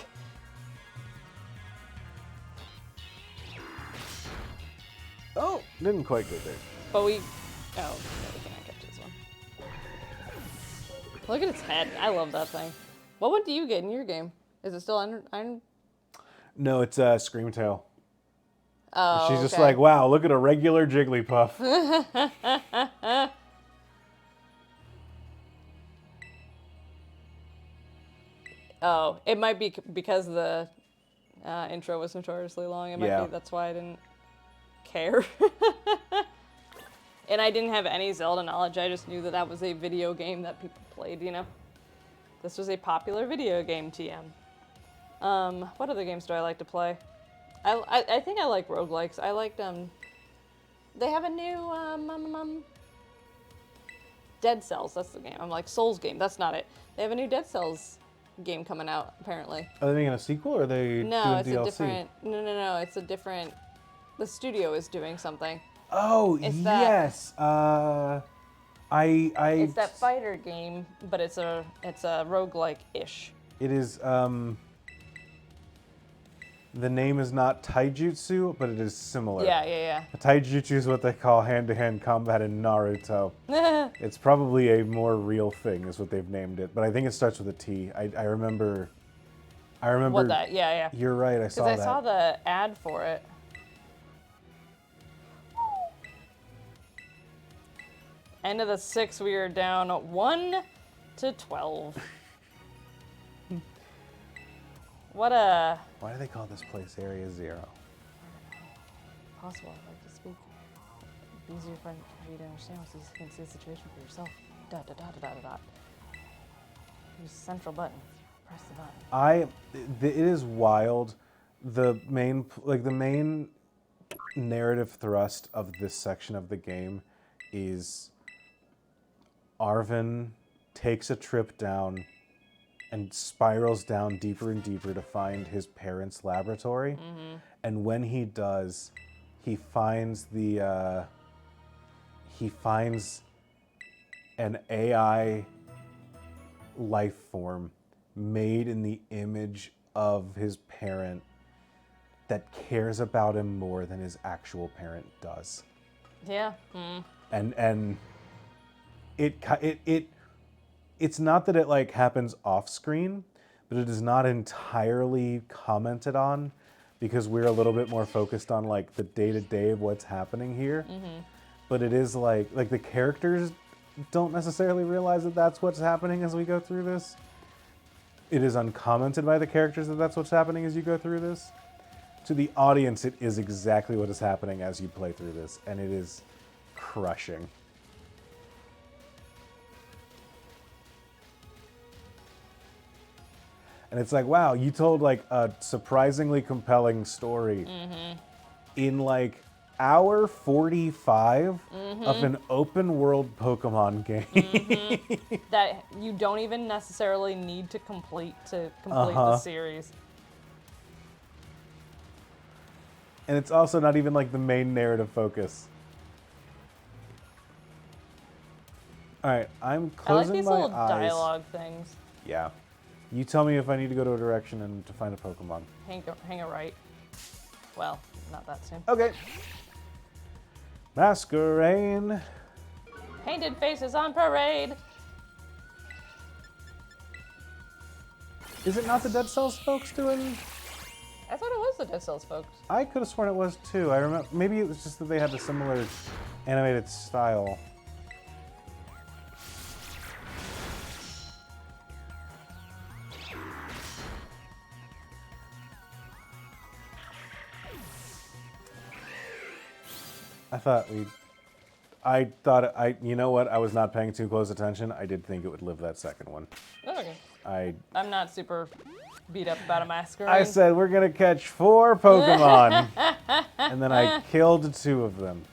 Oh, didn't quite get there. But we cannot catch this one. Look at its head. I love that thing. What one do you get in your game? Is it still iron? No, it's Screamtail. Oh, She's just okay. like, wow, look at a regular Jigglypuff. Oh, it might be because the intro was notoriously long. It might Yeah. be that's why I didn't care. And I didn't have any Zelda knowledge. I just knew that that was a video game that people played, you know? This was a popular video game, TM. What other games do I like to play? I think I like roguelikes. I liked, they have a new, Dead Cells, that's the game. I'm like, Souls game, that's not it. They have a new Dead Cells game coming out, apparently. Are they making a sequel or are they No, doing it's DLC? a different, no, it's a different, the studio is doing something. Oh, It's that- yes. It's that fighter game, but it's a roguelike-ish. It is, the name is not taijutsu, but it is similar. Yeah. Taijutsu is what they call hand-to-hand combat in Naruto. It's probably a more real thing, is what they've named it. But I think it starts with a T. I remember. What that? Yeah. You're right. I saw Because that. I saw the ad for it. End of the 6, we are down 1 to 12. What a Why do they call this place Area 0? possible. I'd like to speak. It's easier for you to understand so you can see the situation for yourself. ... Use the central button. Press the button. It is wild. The main narrative thrust of this section of the game is Arvin takes a trip down and spirals down deeper and deeper to find his parents' laboratory. Mm-hmm. And when he does, he finds an AI life form made in the image of his parent that cares about him more than his actual parent does. Yeah. And it's not that it like happens off screen, but it is not entirely commented on because we're a little bit more focused on like the day-to-day of what's happening here. Mm-hmm. But it is like the characters don't necessarily realize that that's what's happening as we go through this. It is uncommented by the characters that that's what's happening as you go through this. To the audience, it is exactly what is happening as you play through this, and it is crushing. And it's like, wow, you told like a surprisingly compelling story in like hour 45 of an open world Pokemon game. That you don't even necessarily need to complete the series. And it's also not even like the main narrative focus. All right, I'm I like closing these my little eyes. dialogue things. Yeah. You tell me if I need to go to a direction and to find a Pokemon. Hang a right. Well, not that soon. Okay. Masquerain. Painted faces on parade. Is it not the Dead Cells folks doing? I thought it was the Dead Cells folks. I could have sworn it was too. I remember. Maybe it was just that they had a similar animated style. You know what? I was not paying too close attention. I did think it would live that second one. Okay. I I'm not super beat up about a masquerade. I said we're gonna catch 4 Pokemon, and then I killed 2 of them.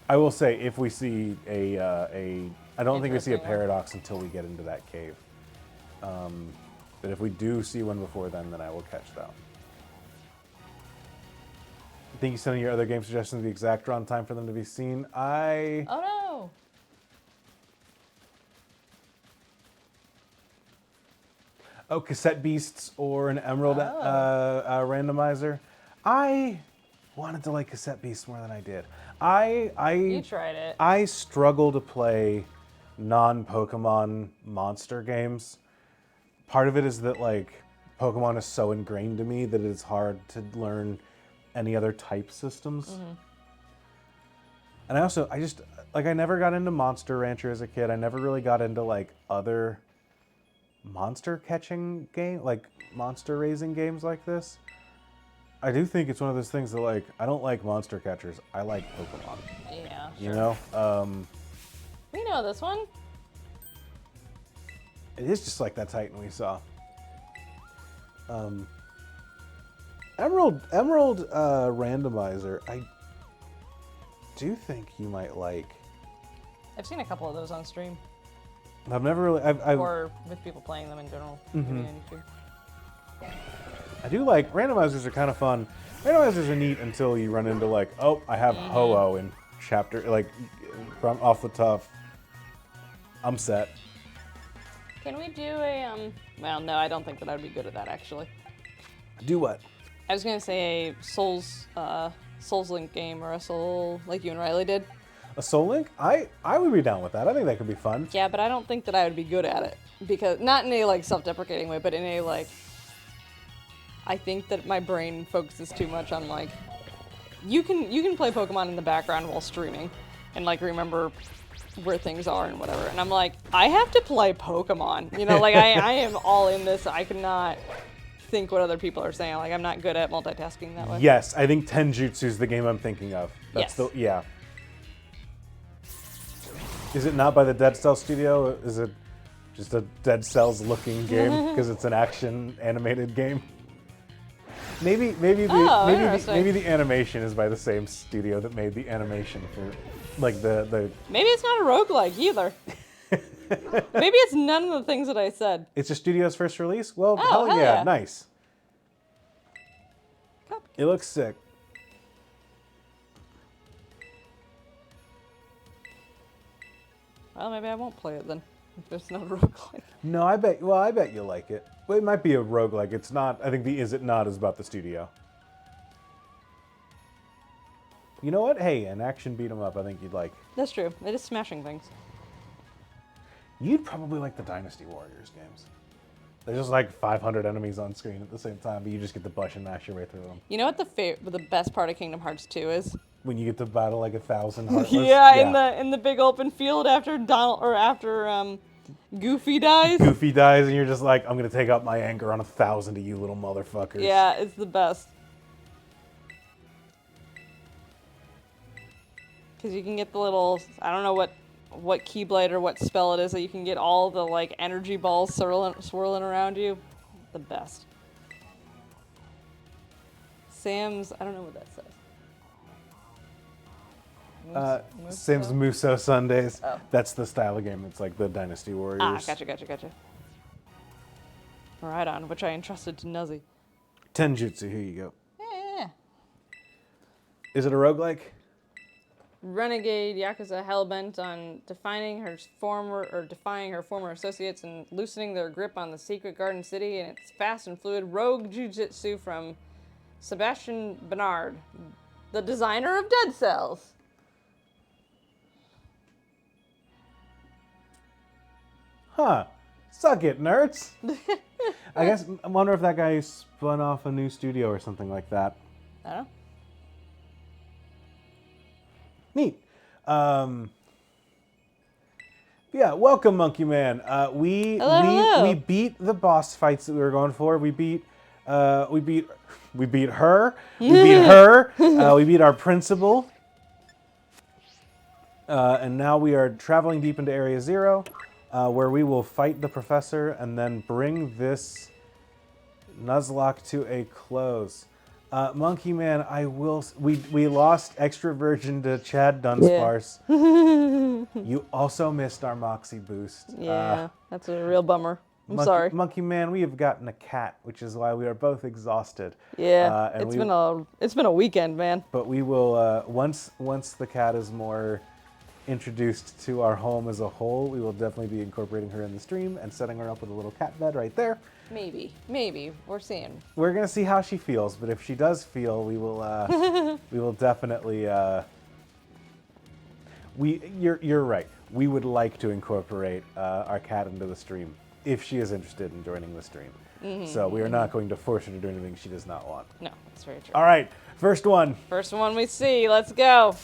I will say, if we see I don't think we see a Interesting one. Paradox until we get into that cave. But if we do see one before then I will catch that one. I think you sending your other game suggestions the exact runtime for them to be seen. Oh no. Oh, cassette beasts or an emerald randomizer. I wanted to like cassette beasts more than I did. You tried it. I struggle to play non-Pokemon monster games. Part of it is that like Pokemon is so ingrained to me that it's hard to learn any other type systems. And I never got into Monster Rancher as a kid. I never really got into like other monster catching game, like monster raising games like this. I do think it's one of those things that like, I don't like monster catchers. I like Pokemon. Yeah, sure. You know? We know this one. It is just like that Titan we saw. Emerald randomizer, I do think you might like. I've seen a couple of those on stream. I've never really, Or with people playing them in general. Maybe on YouTube. I do like, randomizers are kind of fun. Randomizers are neat until you run into like, oh, I have Ho-Oh in chapter, like from off the top, I'm set. Can we do a, well, no, I don't think that I'd be good at that, actually. Do what? I was going to say a Souls Link game or a Soul, like you and Riley did. A Soul Link? I would be down with that. I think that could be fun. Yeah, but I don't think that I would be good at it. Because, not in a, like, self-deprecating way, but in a, like, I think that my brain focuses too much on, like, you can play Pokemon in the background while streaming and, like, remember where things are and whatever. And I'm like, I have to play Pokemon. You know, like, I am all in this. I cannot think what other people are saying. Like, I'm not good at multitasking that way. Yes, I think Tenjutsu is the game I'm thinking of. That's Yes. yeah. Is it not by the Dead Cell studio? Is it just a Dead Cells looking game because it's an action animated game? Maybe the animation is by the same studio that made the animation for like the Maybe it's not a roguelike either. Maybe it's none of the things that I said. It's a studio's first release? Well, Oh, hell hell yeah, yeah. nice. It looks sick. Well, maybe I won't play it then, if it's not a roguelike. No, I bet you'll like it. Well, it might be a roguelike. It's not. I think the Is It Not is about the studio. You know what? Hey, an action beat 'em up I think you'd like. That's true. It is smashing things. You'd probably like the Dynasty Warriors games. There's just like 500 enemies on screen at the same time, but you just get to bush and mash your way through them. You know what the best part of Kingdom Hearts 2 is? When you get to battle like 1,000 Heartless. Yeah, in the big open field after Goofy dies. Goofy dies and you're just like, I'm gonna take out my anger on 1,000 of you little motherfuckers. Yeah, it's the best. Because you can get the little, I don't know what Keyblade or what spell it is, that you can get all the like energy balls swirling around you. The best. Sam's, I don't know what that says. Sam's Muso Sundays. Oh. That's the style of game. It's like the Dynasty Warriors. Ah, gotcha. Right on, which I entrusted to Nuzzy. Tenjutsu, here you go. Yeah. Is it a roguelike? Renegade Yakuza hellbent on defying her former associates and loosening their grip on the secret garden city and its fast and fluid rogue jujitsu from Sebastian Bernard, the designer of Dead Cells. Huh. Suck it, nerds. I guess I wonder if that guy spun off a new studio or something like that. I don't know. Neat. Yeah, welcome, Monkey Man. We beat the boss fights that we were going for. We beat her. We beat her. We beat our principal. And now we are traveling deep into Area 0, where we will fight the professor and then bring this Nuzlocke to a close. Monkey Man, we lost Extra Virgin to Chad Dunsparce. Yeah. You also missed our Moxie boost. Yeah, that's a real bummer. I'm sorry. Monkey Man, we have gotten a cat, which is why we are both exhausted. Yeah, it's been a weekend, man. But we will once the cat is more introduced to our home as a whole, we will definitely be incorporating her in the stream and setting her up with a little cat bed right there. Maybe. We're seeing. We're gonna see how she feels, but if she does feel, we will definitely. You're right. We would like to incorporate our cat into the stream if she is interested in joining the stream. So we are not going to force her to do anything she does not want. No, that's very true. All right, first one. First one we see. Let's go.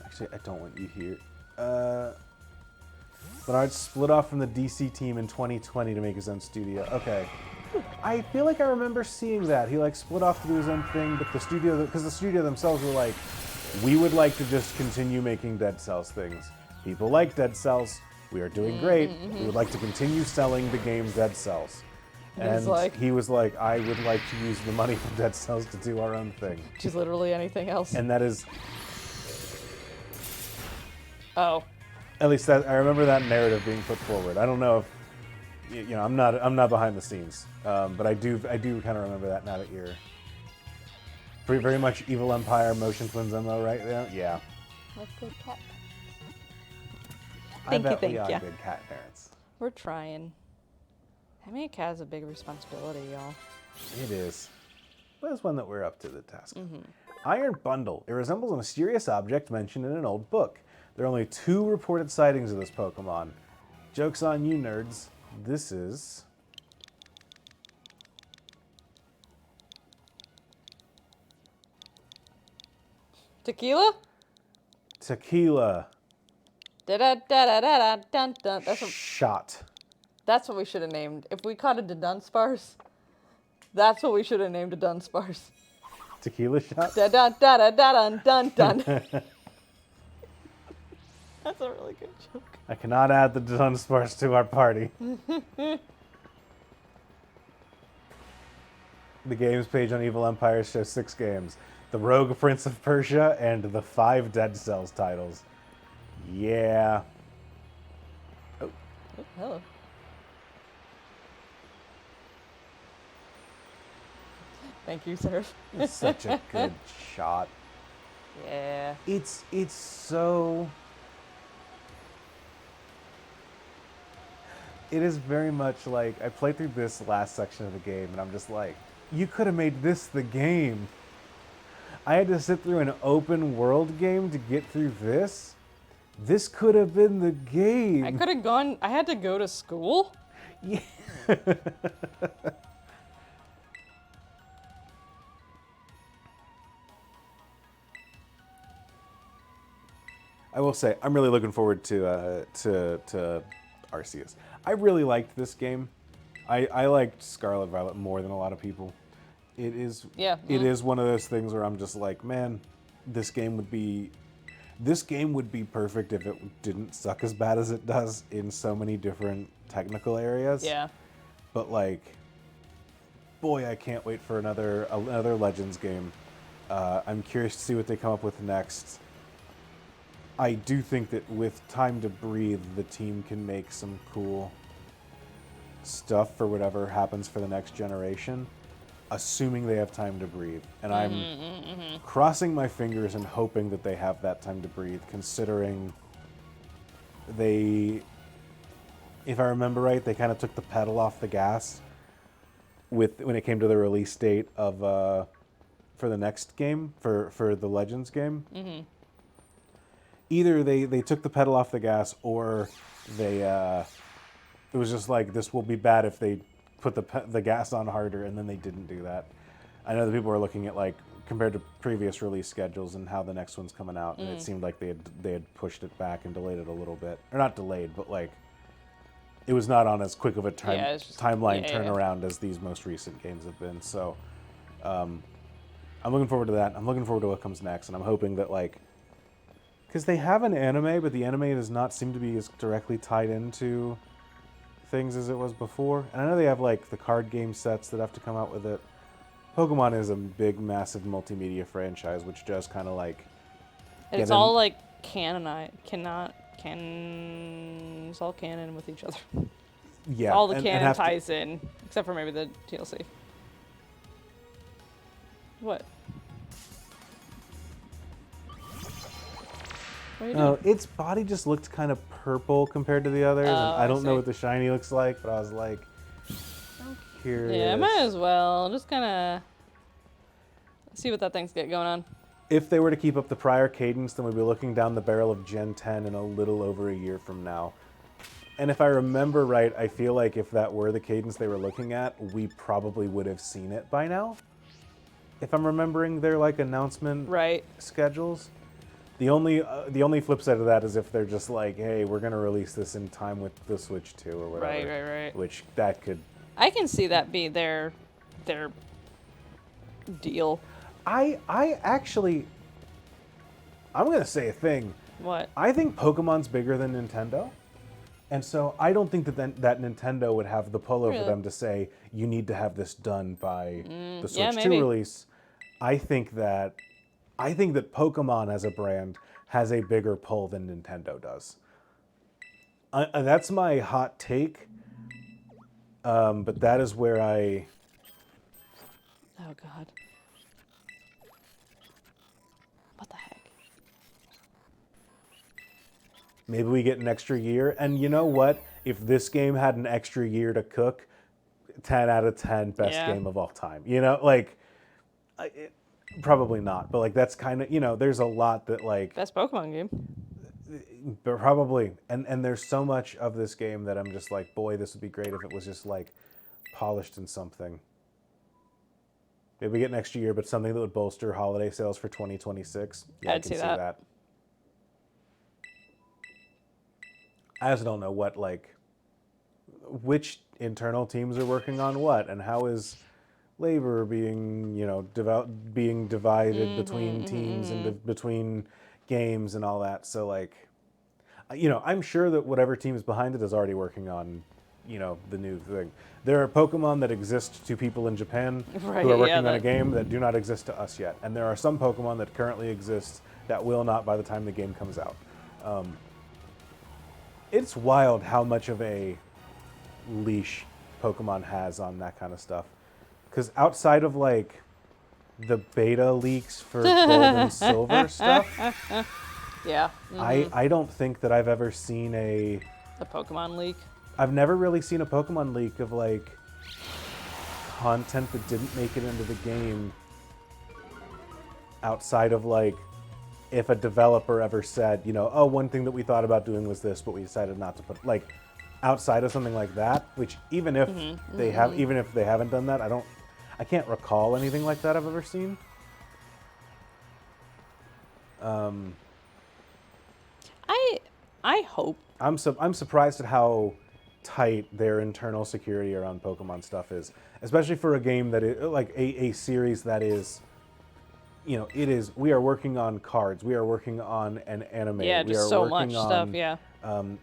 Actually, I don't want you here. Bernard split off from the DC team in 2020 to make his own studio. Okay. I feel like I remember seeing that. He like split off to do his own thing, but the studio, because the studio themselves were like, we would like to just continue making Dead Cells things. People like Dead Cells. We are doing great. We would like to continue selling the game Dead Cells. And he was like, I would like to use the money from Dead Cells to do our own thing. Which is literally anything else. And that is, Oh. at least that I remember that narrative being put forward. I don't know if, you know, I'm not behind the scenes, but I do kind of remember that now that you're very much Evil Empire Motion Twins MO right there. Yeah. Let's go cat. I bet we thank are ya. good cat parents. We're trying. Having a cat is a big responsibility, y'all. It is. But it's one that we're up to the task. Iron Bundle. It resembles a mysterious object mentioned in an old book. There are only 2 reported sightings of this Pokemon. Joke's on you, nerds. This is... Tequila? Tequila Da-da-da-da-da-dun-dun. Shot. That's what we should have named. If we caught it a Dunsparce, that's what we should have named a Dunsparce. Tequila shot? Da-da-da-da-da-dun-dun-dun. That's a really good joke. I cannot add the Dunsparce to our party. The games page on Evil Empire shows 6 games. The Rogue Prince of Persia and the 5 Dead Cells titles. Yeah. Oh, hello. Thank you, sir. It's such a good shot. Yeah. It's so... It is very much like, I played through this last section of the game and I'm just like, you could have made this the game. I had to sit through an open world game to get through this. This could have been the game. I could have gone, I had to go to school? Yeah. I will say, I'm really looking forward to Arceus. I really liked this game. I liked Scarlet Violet more than a lot of people. It is one of those things where I'm just like, man, this game would be perfect if it didn't suck as bad as it does in so many different technical areas. Yeah. But like, boy, I can't wait for another Legends game. I'm curious to see what they come up with next. I do think that with time to breathe, the team can make some cool stuff for whatever happens for the next generation, assuming they have time to breathe. And I'm crossing my fingers and hoping that they have that time to breathe, considering they, if I remember right, they kind of took the pedal off the gas when it came to the release date of for the next game, for the Legends game. Either they took the pedal off the gas, or they it was just like, this will be bad if they put the gas on harder, and then they didn't do that. I know that people are looking at, like, compared to previous release schedules and how the next one's coming out, and it seemed like they had pushed it back and delayed it a little bit, or not delayed, but like it was not on as quick of a timeline turnaround as these most recent games have been. So I'm looking forward to that. I'm looking forward to what comes next, and I'm hoping that, like, because they have an anime, but the anime does not seem to be as directly tied into things as it was before. And I know they have, like, the card game sets that have to come out with it. Pokemon is a big, massive multimedia franchise, which does kind of, like... And it's all, like, it's all canon with each other. Yeah. All the canon ties in, except for maybe the TLC. What? What are you Oh, doing? its body just looked kind of purple compared to the others. And Oh, I I don't know see. what the shiny looks like, but I was like, I'm curious. Yeah, might as well. Just kind of see what that thing's got going on. If they were to keep up the prior cadence, then we'd be looking down the barrel of Gen 10 in a little over a year from now. And if I remember right, I feel like if that were the cadence they were looking at, we probably would have seen it by now. If I'm remembering their like announcement Right. schedules. The only flip side of that is if they're just like, hey, we're gonna release this in time with the Switch 2 or whatever. Right. Which that could. I can see that be their deal. I actually. I'm gonna say a thing. What? I think Pokemon's bigger than Nintendo. And so I don't think that Nintendo would have the pull over Really? them to say, you need to have this done by the Switch 2 maybe. release. I think that Pokemon as a brand has a bigger pull than Nintendo does. That's my hot take. But that is where I... Oh God. What the heck? Maybe we get an extra year. And you know what? If this game had an extra year to cook, 10 out of 10 best Yeah. game of all time. You know, like... probably not. But like that's kind of... You know, there's a lot that like... Best Pokemon game. But probably. And there's so much of this game that I'm just like, boy, this would be great if it was just like polished in something. Maybe we get an extra year, but something that would bolster holiday sales for 2026. Yeah, I I'd can see see that. that. I just don't know what like which internal teams are working on what and how is labor being, you know, being divided between teams and between games and all that. So like, you know, I'm sure that whatever team is behind it is already working on, you know, the new thing. There are Pokemon that exist to people in Japan Right, who are working yeah, on a that- game that do not exist to us yet. And there are some Pokemon that currently exist that will not by the time the game comes out. It's wild how much of a leash Pokemon has on that kind of stuff. Because outside of like the beta leaks for gold and silver stuff, Yeah. I don't think that I've ever seen The Pokemon leak. I've never really seen a Pokemon leak of like content that didn't make it into the game outside of like if a developer ever said, you know, oh, one thing that we thought about doing was this, but we decided not to put like outside of something like that, which even if they haven't done that, I can't recall anything like that I've ever seen. I hope. I'm surprised at how tight their internal security around Pokemon stuff is, especially for a game that is like a series that is, you know, it is. We are working on cards. We are working on an anime. Yeah, we just are so working much on, stuff. Yeah.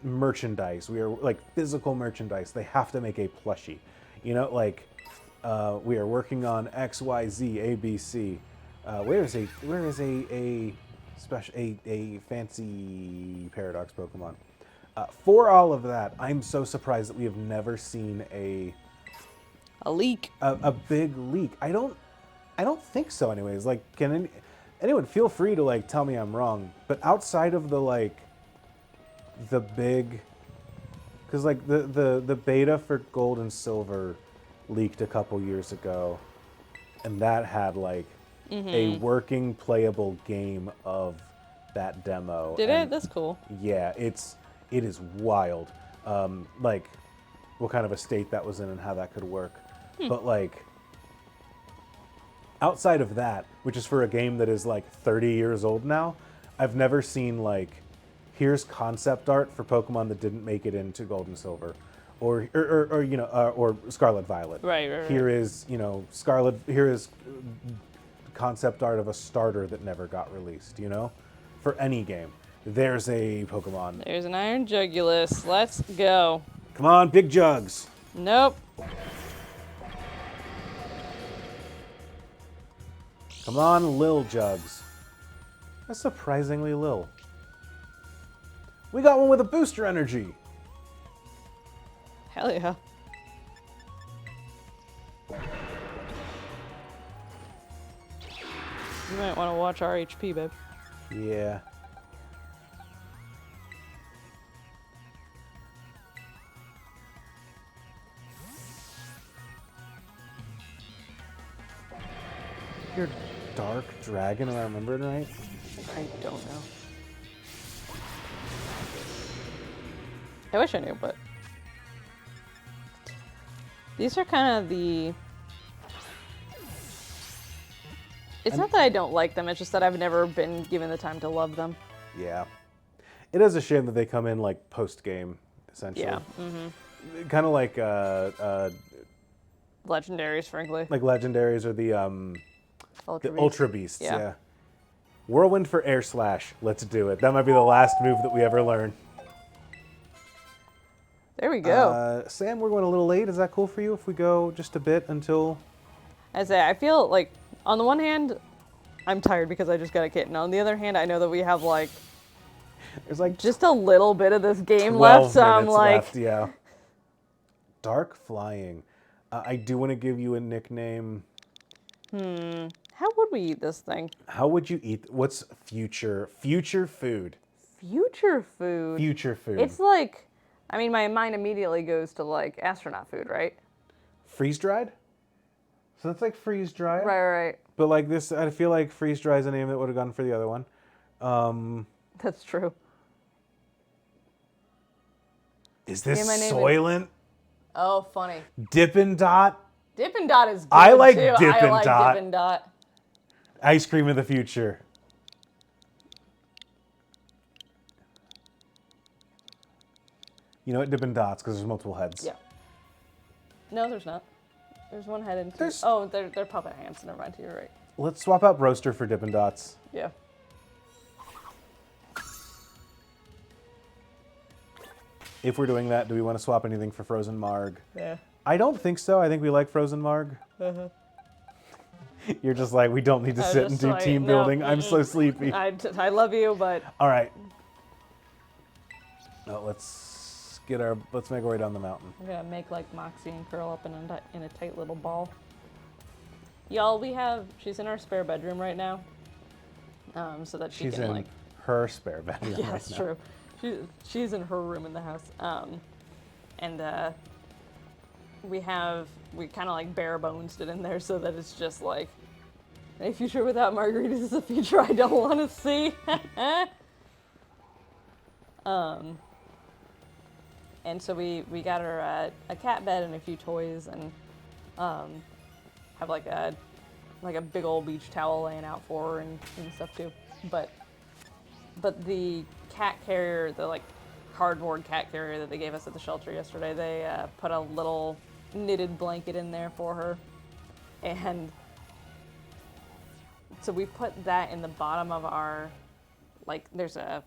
merchandise. We are like physical merchandise. They have to make a plushie. You know, like we are working on X, Y, Z, A, B, C. Where is a special a fancy Paradox Pokemon? For all of that, I'm so surprised that we have never seen a leak. a big leak. I don't think so. Anyways, like, can anyone feel free to like tell me I'm wrong? But outside of the big, because like the beta for Gold and Silver leaked a couple years ago, and that had like a working playable game of that demo. Did and it? That's cool. yeah, it is wild. Like what kind of a state that was in and how that could work. But like outside of that, which is for a game that is like 30 years old now, I've never seen like here's concept art for Pokemon that didn't make it into Gold and Silver, or you know, or Scarlet Violet. Right. Here is, you know, here is concept art of a starter that never got released, you know? For any game. There's a Pokemon. There's an Iron Jugulus. Let's go. Come on, big jugs. Nope. Come on, Lil Jugs. That's surprisingly Lil. We got one with a booster energy. Hell yeah. might want to watch RHP, babe. Yeah. Your dark dragon, am I remembering right? I don't know. I wish I knew, but these are kind of the. It's not that I don't like them, it's just that I've never been given the time to love them. Yeah. It is a shame that they come in like post-game, essentially. Yeah. Kind of like Legendaries, frankly. like legendaries or the Ultra Beast. Ultra Beasts, Yeah. yeah. Whirlwind for Air Slash. Let's do it. That might be the last move that we ever learn. There we go. Sam, we're going a little late. Is that cool for you if we go just a bit until... I feel like, on the one hand, I'm tired because I just got a kitten. On the other hand, I know that we have like There's like just a little bit of this game 12 left, so I'm minutes like, left, yeah. Dark Flying. I do want to give you a nickname. how would we eat this thing? How would you eat? What's future food? Future food. Future food. It's like, I mean, my mind immediately goes to like astronaut food, right? Freeze dried? So that's like freeze dried. Right. But like this, I feel like freeze dry is a name that would have gone for the other one. That's true. Is this Yeah, my name is- Soylent? Oh, funny. Dippin' Dot? Dippin' Dot is good I like too. Dippin' I like Dot. Dippin' Dot. Ice cream of the future. You know what? Dippin' Dots, because there's multiple heads. Yeah. No, there's not. There's one head and two. There's- Oh, they're puppet hands. Never mind. You're right. Let's swap out Roaster for Dippin' Dots. Yeah. If we're doing that, do we want to swap anything for Frozen Marg? Yeah. I don't think so. I think we like Frozen Marg. You're just like, we don't need to I sit and just do like, team no, building. I'm so sleepy. I love you, but All right. Oh, let's make our way down the mountain. I'm gonna make like Moxie and curl up in a tight little ball. Y'all, she's in our spare bedroom right now, so that she She's can in like. her spare bedroom Yeah, right that's now. true. She's in her room in the house, and we kind of like bare bones it in there so that it's just like a future without margaritas is a future I don't want to see. And so we got her a cat bed and a few toys and have like a big old beach towel laying out for her and stuff too. But the cat carrier, the like cardboard cat carrier that they gave us at the shelter yesterday, they put a little knitted blanket in there for her, and so we put that in the bottom of our, like, there's a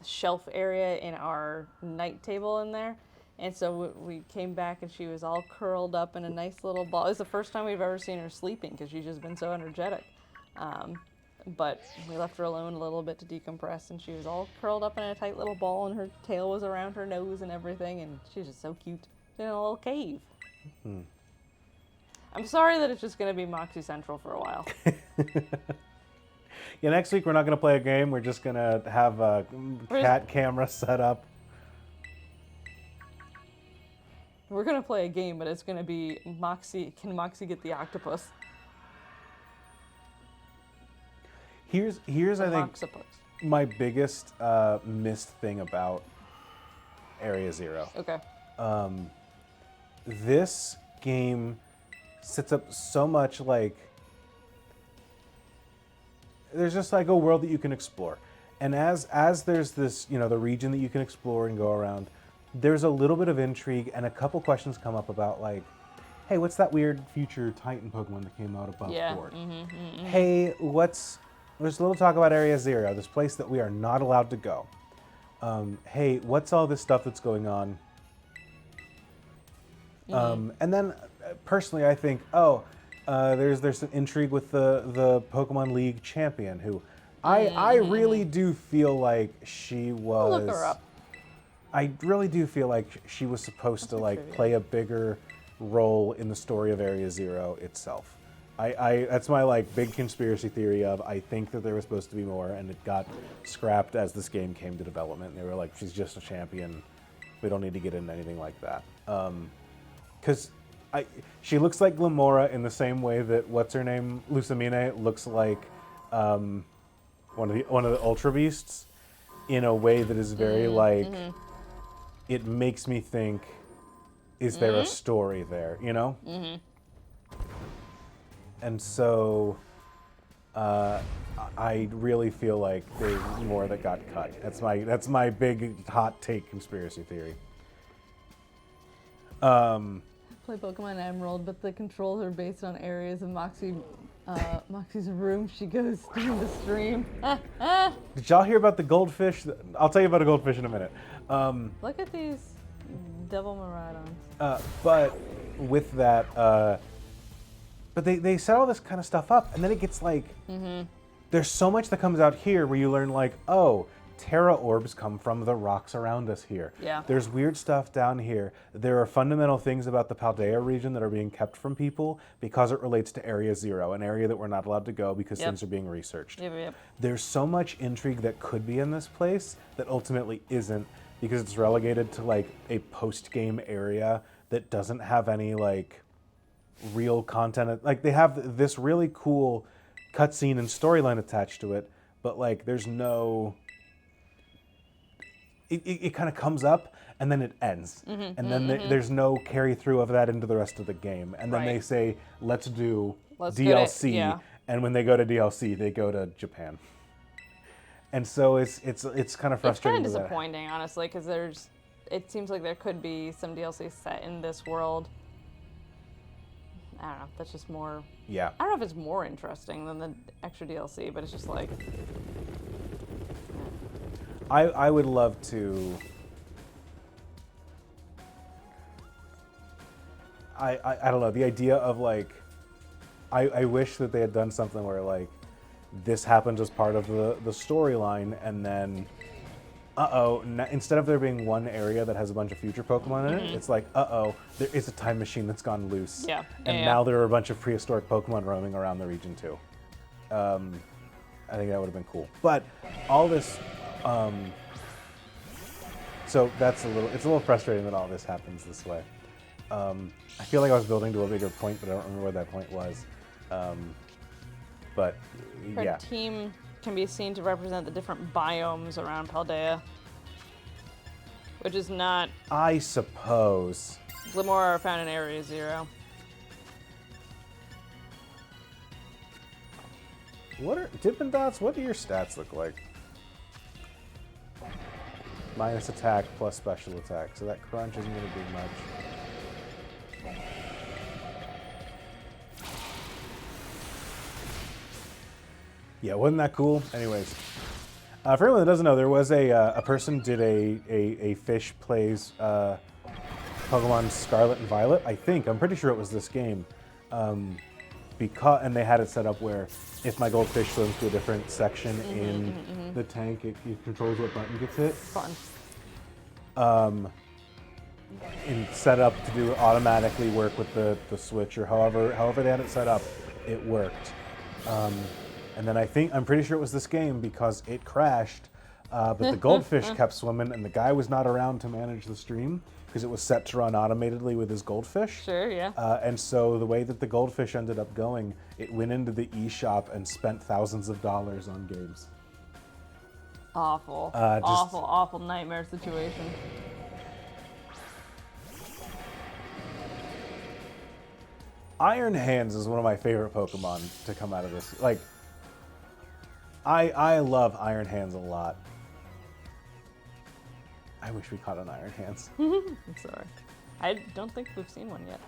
shelf area in our night table in there, and so we came back and she was all curled up in a nice little ball. It's the first time we've ever seen her sleeping because she's just been so energetic. But we left her alone a little bit to decompress, and she was all curled up in a tight little ball, and her tail was around her nose and everything, and she was just so cute in a little cave. I'm sorry that it's just going to be Moxie Central for a while. Yeah, next week we're not going to play a game. We're just going to have a cat camera set up. We're going to play a game, but it's going to be Moxie. Can Moxie get the octopus? Here's I think Moxipus. my biggest missed thing about Area Zero. Okay. This game sets up so much like there's just like a world that you can explore, and as there's this, you know, the region that you can explore and go around, there's a little bit of intrigue and a couple questions come up about like, hey, what's that weird future Titan Pokemon that came out above Yeah. board? Hey, there's a little talk about Area Zero, this place that we are not allowed to go. Hey, what's all this stuff that's going on? And then, personally, I think, there's some intrigue with the Pokemon League champion, who I really do feel like she was. I'll look her up. I really do feel like she was supposed to like play a bigger role in the story of Area Zero itself. I that's my like big conspiracy theory of I think that there was supposed to be more, and it got scrapped as this game came to development. And they were like, she's just a champion. We don't need to get into anything like that. Because she looks like Glamora in the same way that what's her name, Lusamine, looks like one of the Ultra Beasts, in a way that is very like. It makes me think, is there a story there? You know. And so, I really feel like there's more that got cut. That's my big hot take conspiracy theory. Play Pokemon Emerald, but the controls are based on areas of Moxie's room she goes during the stream. Did y'all hear about the goldfish? I'll tell you about a goldfish in a minute. Look at these Devil Miraidons. But with that, but they set all this kind of stuff up, and then it gets like, there's so much that comes out here where you learn like, oh, Terra orbs come from the rocks around us here. Yeah. There's weird stuff down here. There are fundamental things about the Paldea region that are being kept from people because it relates to Area 0, an area that we're not allowed to go because things are being researched. Yep. There's so much intrigue that could be in this place that ultimately isn't, because it's relegated to like a post-game area that doesn't have any like real content. Like they have this really cool cutscene and storyline attached to it, but like there's no... It kind of comes up and then it ends. And then there's no carry through of that into the rest of the game. And then they say, let's do DLC. And when they go to DLC, they go to Japan. And so it's kind of It's frustrating. kind of disappointing, honestly, because it seems like there could be some DLC set in this world. I don't know. That's just more. Yeah. I don't know if it's more interesting than the extra DLC, but it's just like. I would love to. I don't know, the idea of like, I wish that they had done something where like, this happens as part of the storyline, and then, instead of there being one area that has a bunch of future Pokemon in it, it's like, there is a time machine that's gone loose. Yeah. And now there are a bunch of prehistoric Pokemon roaming around the region too. I think that would have been cool. But all this, so it's a little frustrating that all this happens this way. I feel like I was building to a bigger point, but I don't remember what that point was. But Her yeah. team can be seen to represent the different biomes around Paldea, which is not. I suppose. Glamora are found in Area 0. What are Dippin' Dots? What do your stats look like? Minus attack plus special attack. So that crunch isn't going to do much. Yeah, wasn't that cool? Anyways, for anyone that doesn't know, there was a person did a fish plays Pokemon Scarlet and Violet. I'm pretty sure it was this game, and they had it set up where if my goldfish swims to a different section in the tank, it controls what button gets hit. Fun. And set up to do automatically work with the switch, or however they had it set up, it worked. And then I'm pretty sure it was this game because it crashed, but the goldfish kept swimming, and the guy was not around to manage the stream because it was set to run automatedly with his goldfish. Sure, yeah. And so the way that the goldfish ended up going, it went into the eShop and spent thousands of dollars on games. Awful. Awful nightmare situation. Iron Hands is one of my favorite Pokemon to come out of this. Like, I love Iron Hands a lot. I wish we caught an Iron Hands. I'm sorry. I don't think we've seen one yet.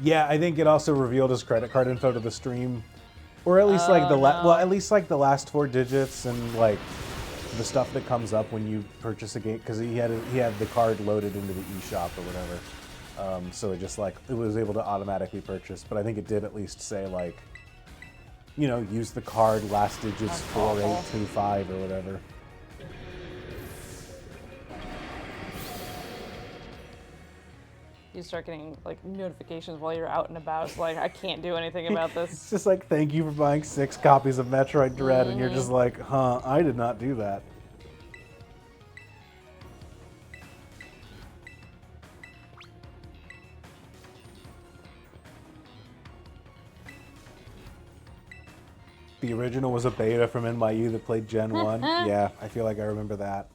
Yeah, I think it also revealed his credit card info to the stream, or at least like at least like the last 4 digits and like the stuff that comes up when you purchase a game, because he had the card loaded into the eShop or whatever, so it just like it was able to automatically purchase. But I think it did at least say like use the card, last digits 4825 or whatever. You start getting like notifications while you're out and about. It's like, I can't do anything about this. It's just like, thank you for buying 6 copies of Metroid Dread, and you're just like, huh, I did not do that. The original was a beta from NYU that played Gen 1. Yeah, I feel like I remember that.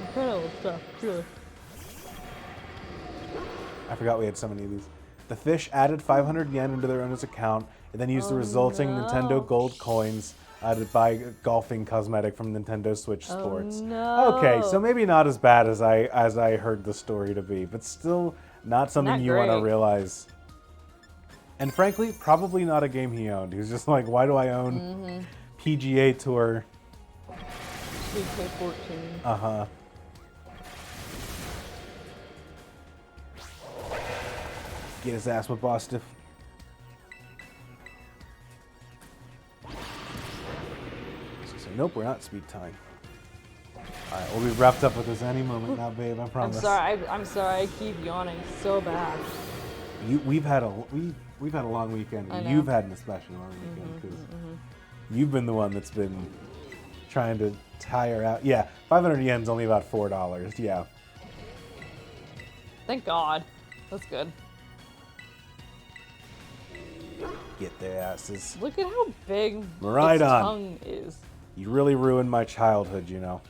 Incredible stuff, truly. I forgot we had so many of these. The fish added 500 yen into their owner's account and then used the resulting Nintendo Gold coins to buy golfing cosmetic from Nintendo Switch Sports. No. Okay, so maybe not as bad as I heard the story to be, but still not something Not you want to great. realize. And frankly, probably not a game he owned. He was just like, why do I own PGA Tour? 2K14. Uh-huh. Get his ass with Bostiff. So, nope, we're not speed time. Alright, we'll be wrapped up with this any moment now, babe, I I'm promise. sorry. I'm sorry. I keep yawning so bad. We've had a long weekend. I And know. you've had an especially long weekend because you've been the one that's been trying to tire out. Yeah, 500 yen's only about $4. Yeah. Thank God. That's good. Get their asses. Look at how big Right its on. tongue is. You really ruined my childhood, you know.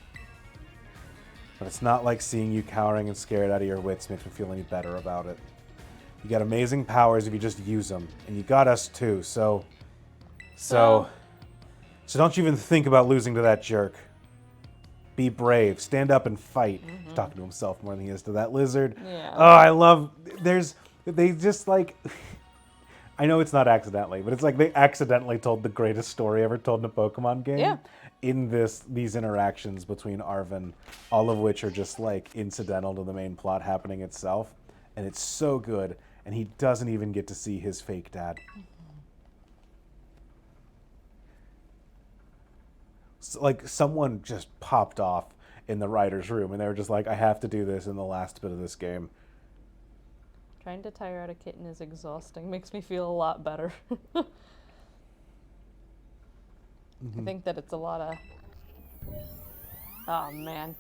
But it's not like seeing you cowering and scared out of your wits makes me feel any better about it. You got amazing powers if you just use them, and you got us too. So don't you even think about losing to that jerk. Be brave. Stand up and fight. He's talking to himself more than he is to that lizard. Yeah. Oh, I love. They just like. I know it's not accidentally, but it's like they accidentally told the greatest story ever told in a Pokemon game. Yeah. In these interactions between Arven, all of which are just like incidental to the main plot happening itself, and it's so good. And he doesn't even get to see his fake dad. So, like someone just popped off in the writer's room, and they were just like, "I have to do this in the last bit of this game." Trying to tire out a kitten is exhausting. Makes me feel a lot better. I think that it's a lot of... Oh, man.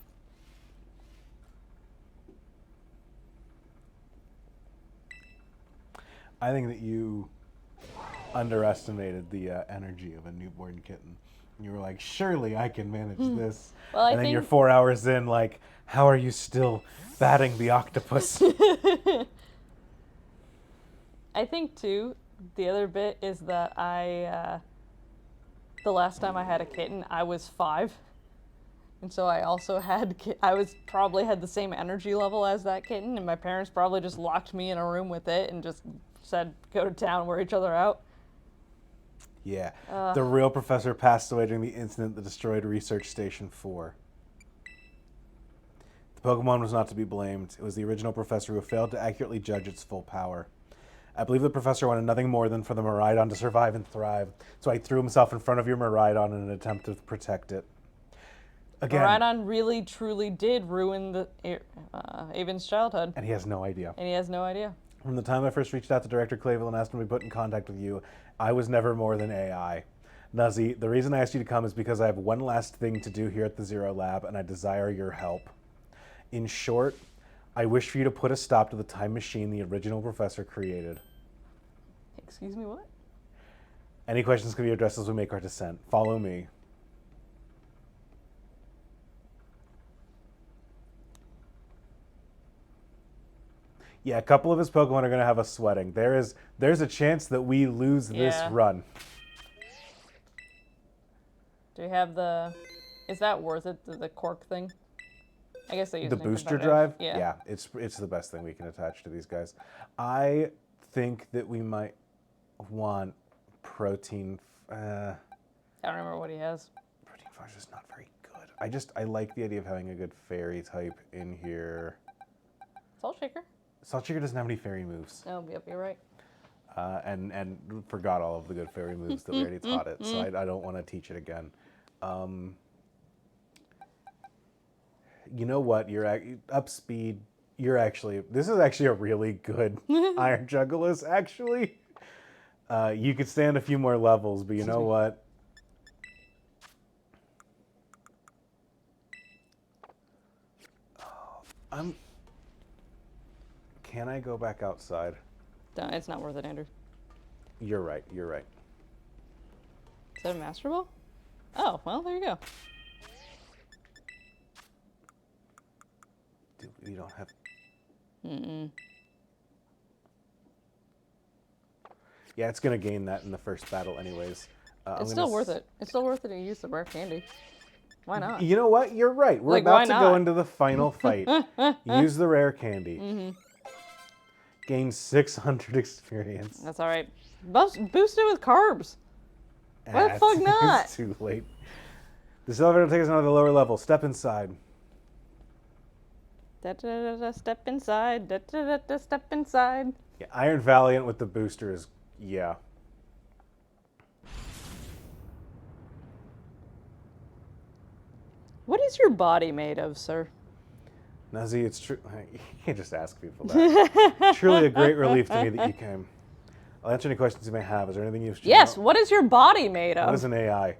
I think that you underestimated the energy of a newborn kitten. You were like, surely I can manage this. Well, I and then you're think- 4 hours in, like, how are you still batting the octopus? I think, too, the other bit is that the last time I had a kitten, I was 5. And so I also had, probably had the same energy level as that kitten, and my parents probably just locked me in a room with it and just said, go to town, wear each other out. Yeah. The real professor passed away during the incident that destroyed Research Station 4. The Pokemon was not to be blamed. It was the original professor who failed to accurately judge its full power. I believe the professor wanted nothing more than for the Miraidon to survive and thrive, so he threw himself in front of your Miraidon in an attempt to protect it. Again, Miraidon really, truly did ruin Avon's childhood, and he has no idea. and he has no idea. From the time I first reached out to Director Clayville and asked him to be put in contact with you, I was never more than AI. Nuzzy, the reason I asked you to come is because I have one last thing to do here at the Zero Lab, and I desire your help. In short, I wish for you to put a stop to the time machine the original professor created. Excuse me, what? Any questions can be addressed as we make our descent. Follow me. Yeah, a couple of his Pokemon are going to have us sweating. There's a chance that we lose this Yeah. run. Do we have the... Is that worth it, the cork thing? I guess they use The it in booster competitive. drive? Yeah. it's the best thing we can attach to these guys. I think that we might want protein. I don't remember what he has. Protein Fudge is not very good. I like the idea of having a good fairy type in here. Salt shaker. Salt Shaker doesn't have any fairy moves. Oh, yep, you're right. and forgot all of the good fairy moves that we already taught it. So I don't want to teach it again. You know what? Up speed. This is actually a really good Iron Juggalist, actually. You could stand a few more levels, but you know what? Can I go back outside? It's not worth it, Andrew. You're right. Is that a Master Ball? Oh, well, there you go. Dude, you don't have... Yeah, it's going to gain that in the first battle anyways. It's still worth it. It's still worth it to use the rare candy. Why not? You know what? You're right. We're about to go into the final fight. Use the rare candy. Gain 600 experience. That's all right. Boost it with carbs. Why the fuck not? It's too late. This elevator will take us on to the lower level. Step inside. Step inside. Step inside. Yeah, Iron Valiant with the booster is, yeah. What is your body made of, sir? Nazi, it's true. You can't just ask people that. Truly a great relief to me that you came. I'll answer any questions you may have. Is there anything you should Yes, know? what is your body made of? What is an AI?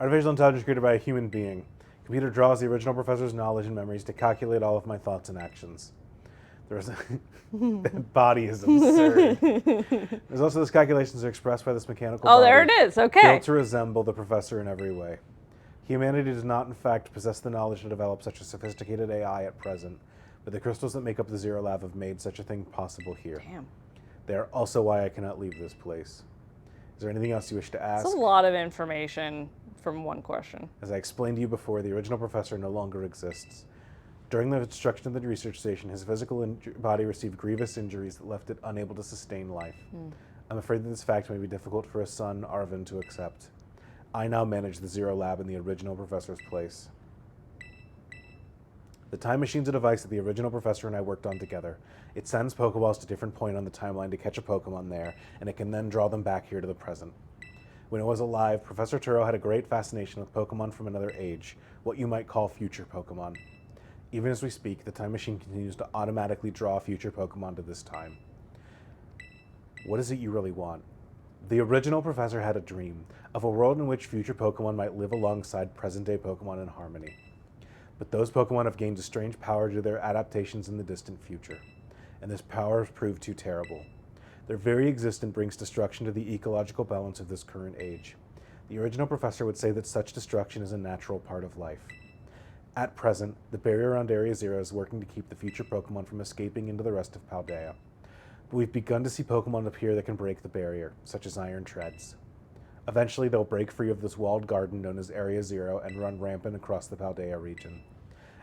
Artificial intelligence created by a human being. Computer draws the original professor's knowledge and memories to calculate all of my thoughts and actions. That body is absurd. There's also this calculations are expressed by this mechanical body. Oh, there it is. Okay. Built to resemble the professor in every way. Humanity does not, in fact, possess the knowledge to develop such a sophisticated AI at present, but the crystals that make up the Zero Lab have made such a thing possible here. Damn. They are also why I cannot leave this place. Is there anything else you wish to ask? That's a lot of information from one question. As I explained to you before, the original professor no longer exists. During the destruction of the research station, his physical body received grievous injuries that left it unable to sustain life. I'm afraid that this fact may be difficult for his son, Arvin, to accept. I now manage the Zero Lab in the original professor's place. The time machine's a device that the original professor and I worked on together. It sends Pokeballs to different points on the timeline to catch a Pokemon there, and it can then draw them back here to the present. When it was alive, Professor Turo had a great fascination with Pokemon from another age, what you might call future Pokemon. Even as we speak, the time machine continues to automatically draw future Pokemon to this time. What is it you really want? The original professor had a dream of a world in which future Pokemon might live alongside present-day Pokemon in harmony. But those Pokemon have gained a strange power due to their adaptations in the distant future, and this power has proved too terrible. Their very existence brings destruction to the ecological balance of this current age. The original professor would say that such destruction is a natural part of life. At present, the barrier around Area Zero is working to keep the future Pokemon from escaping into the rest of Paldea. But we've begun to see Pokemon appear that can break the barrier, such as Iron Treads. Eventually, they'll break free of this walled garden known as Area Zero and run rampant across the Paldea region.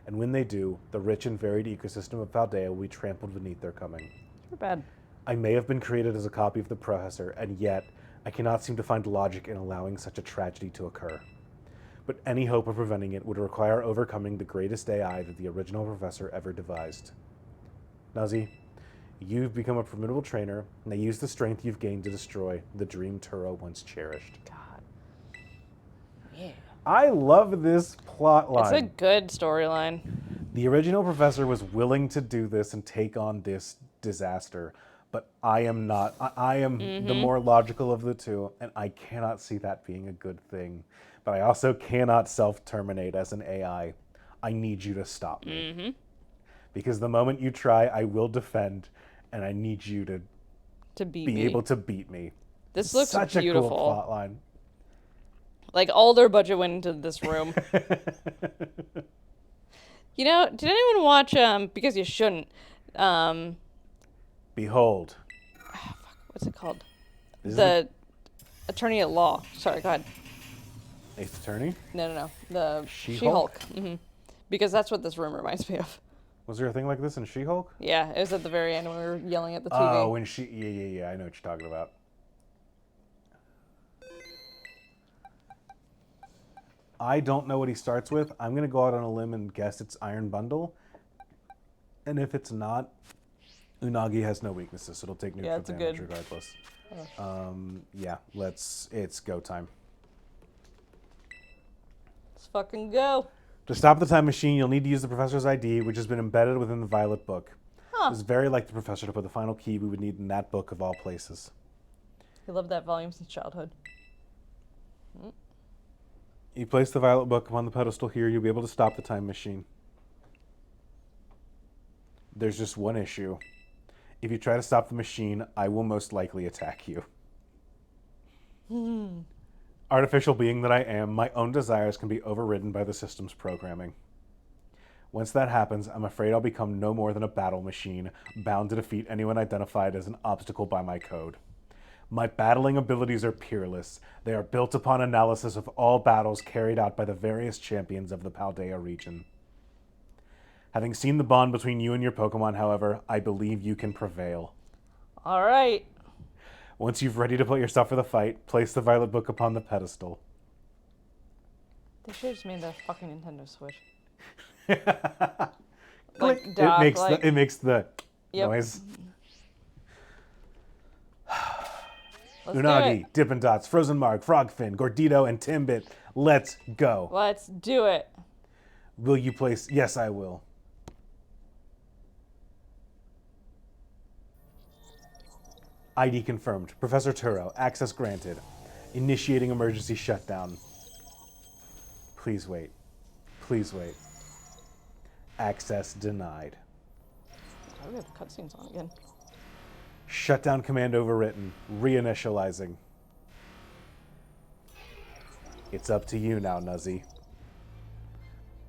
And when they do, the rich and varied ecosystem of Paldea will be trampled beneath their coming. Too bad. I may have been created as a copy of the professor, and yet I cannot seem to find logic in allowing such a tragedy to occur. But any hope of preventing it would require overcoming the greatest AI that the original professor ever devised. Nazi, you've become a formidable trainer, and I use the strength you've gained to destroy the dream Turo once cherished. God. Yeah. I love this plot line. It's a good storyline. The original professor was willing to do this and take on this disaster, but I am not. I am the more logical of the two, and I cannot see that being a good thing. But I also cannot self-terminate as an AI. I need you to stop me. Because the moment you try, I will defend, and I need you to be able to beat me. This looks Such beautiful. a cool plot line. Like, all their budget went into this room. You know, did anyone watch, because you shouldn't, Behold. what's it called? Is The Attorney at Law. Sorry, go ahead. Ace Attorney? No. The She-Hulk? She-Hulk. Because that's what this room reminds me of. Was there a thing like this in She-Hulk? Yeah, it was at the very end when we were yelling at the TV. Oh, when she... Yeah, I know what you're talking about. I don't know what he starts with. I'm going to go out on a limb and guess it's Iron Bundle. And if it's not, Unagi has no weaknesses, so it'll take neutral damage regardless. Yeah, it's go time. Let's fucking go. To stop the time machine, you'll need to use the professor's ID, which has been embedded within the Violet book. Huh. It's very like the professor to put the final key we would need in that book of all places. He loved that volume since childhood. You place the Violet book upon the pedestal here, you'll be able to stop the time machine. There's just one issue. If you try to stop the machine, I will most likely attack you. Artificial being that I am, my own desires can be overridden by the system's programming. Once that happens, I'm afraid I'll become no more than a battle machine, bound to defeat anyone identified as an obstacle by my code. My battling abilities are peerless. They are built upon analysis of all battles carried out by the various champions of the Paldea region. Having seen the bond between you and your Pokemon, however, I believe you can prevail. All right. Once you've ready to put yourself for the fight, place the Violet book upon the pedestal. They should have just made the fucking Nintendo Switch. Click. Dock, It makes the Yep. noise. Let's do Unagi, it. Dippin' Dots, Frozen Mark, Frogfin, Gordito, and Timbit. Let's go. Let's do it. Will you place? Yes, I will. ID confirmed. Professor Turo, access granted. Initiating emergency shutdown. Please wait. Please wait. Access denied. Oh, we have the cutscenes on again. Shutdown command overwritten. Reinitializing. It's up to you now, Nuzzy.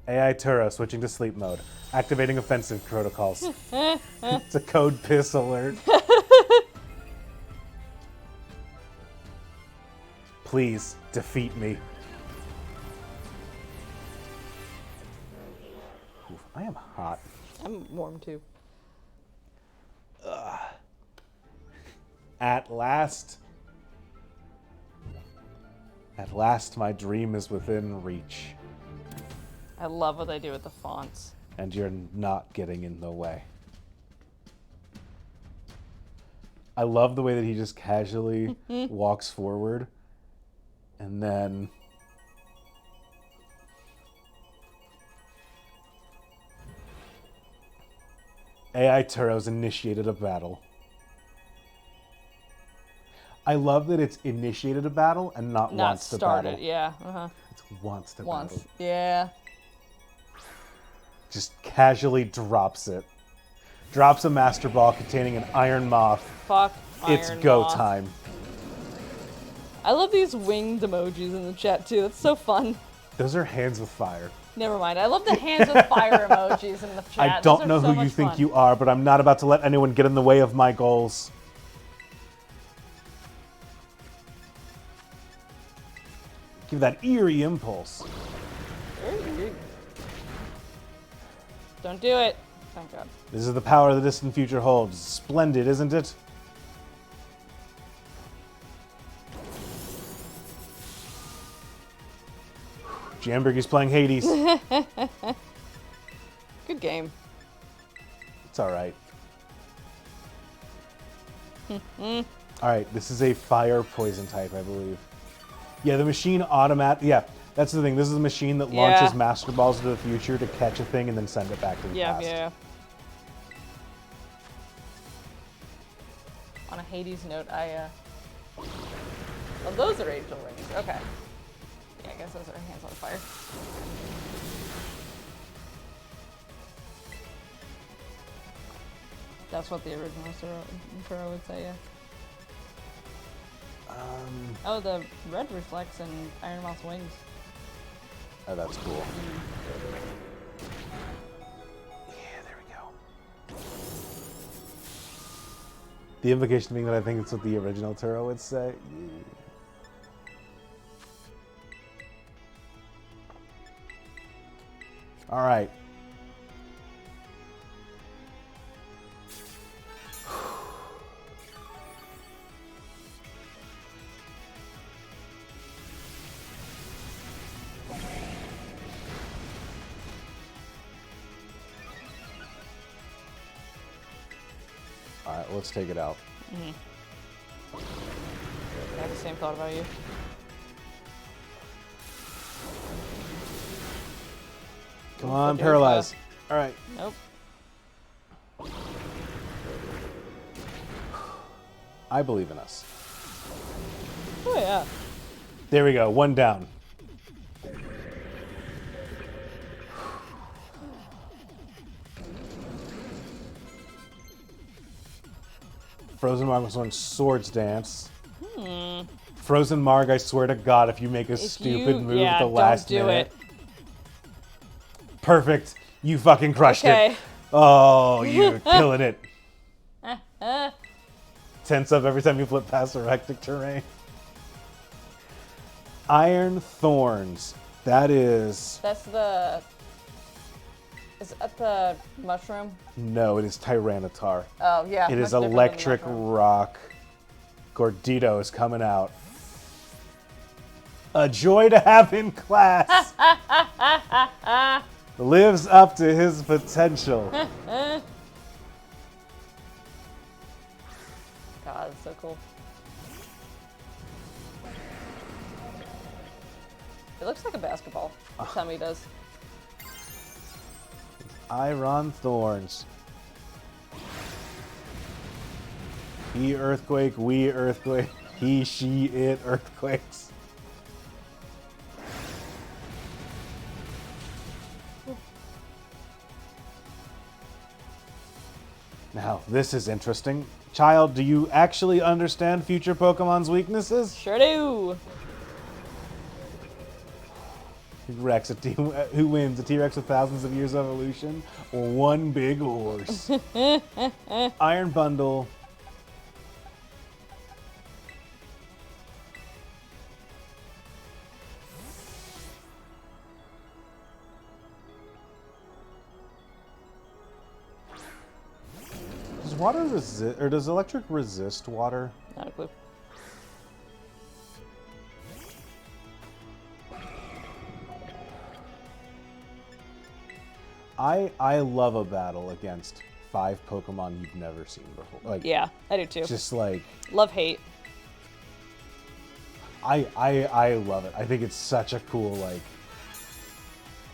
AI Turo switching to sleep mode. Activating offensive protocols. It's a code piss alert. Please defeat me. Oof, I am hot. I'm warm too. At last. At last, my dream is within reach. I love what they do with the fonts. And you're not getting in the way. I love the way that he just casually walks forward and then AI Turo's initiated a battle. I love that it's initiated a battle and not wants to started, battle. yeah. Uh-huh. It's wants to Once. battle. Yeah. Just casually drops it. Drops a Master Ball containing an Iron Moth. Fuck. It's Iron go Moth. time. I love these winged emojis in the chat too. That's so fun. Those are hands with fire. Never mind. I love the hands with fire emojis in the chat. I don't Those are know so who much you think fun. you are, but I'm not about to let anyone get in the way of my goals. Give that eerie impulse. Don't do it. Thank God. This is the power the distant future holds. Splendid, isn't it? Jambergy's playing Hades. Good game. It's alright. Alright, this is a fire poison type, I believe. Yeah, the machine yeah, that's the thing. This is a machine that launches Yeah. Master Balls into the future to catch a thing and then send it back to the Yeah, past. yeah. On a Hades note, oh, those are angel rings. Okay. Yeah, I guess those are hands on fire. That's what the original Turo would say, yeah. Oh, the red reflects in Iron Moth's wings. Oh, that's cool. Yeah, there we go. The implication being that I think it's what the original Turo would say. All right. All right, let's take it out. the same thought about you. Come on, You're paralyze. All right. Nope. I believe in us. Oh yeah. There we go. One down. Frozen Marg was on Swords Dance. Frozen Marg, I swear to God, if you make a stupid move at the last don't do minute. it. Perfect. You fucking crushed Okay. it. Oh, you're killing it. Tense up every time you flip past a hectic terrain. Iron Thorns. That is... That's the... Is that the mushroom? No, it is Tyranitar. Oh, yeah. It is much different than electric mushroom. rock. Gordito is coming out. A joy to have in class. Lives up to his potential. God, it's so cool. It looks like a basketball. Every time he does. Iron Thorns. He earthquake, we earthquake. He, she, it earthquakes. Now, this is interesting. Child, do you actually understand future Pokemon's weaknesses? Sure do. Rex, who wins? A T-Rex with thousands of years of evolution, or one big horse? Iron Bundle. Does water resist, or does electric resist water? Not a clue. I love a battle against 5 Pokemon you've never seen before. Like, Yeah, I do too. just like Love hate. I love it. I think it's such a cool like.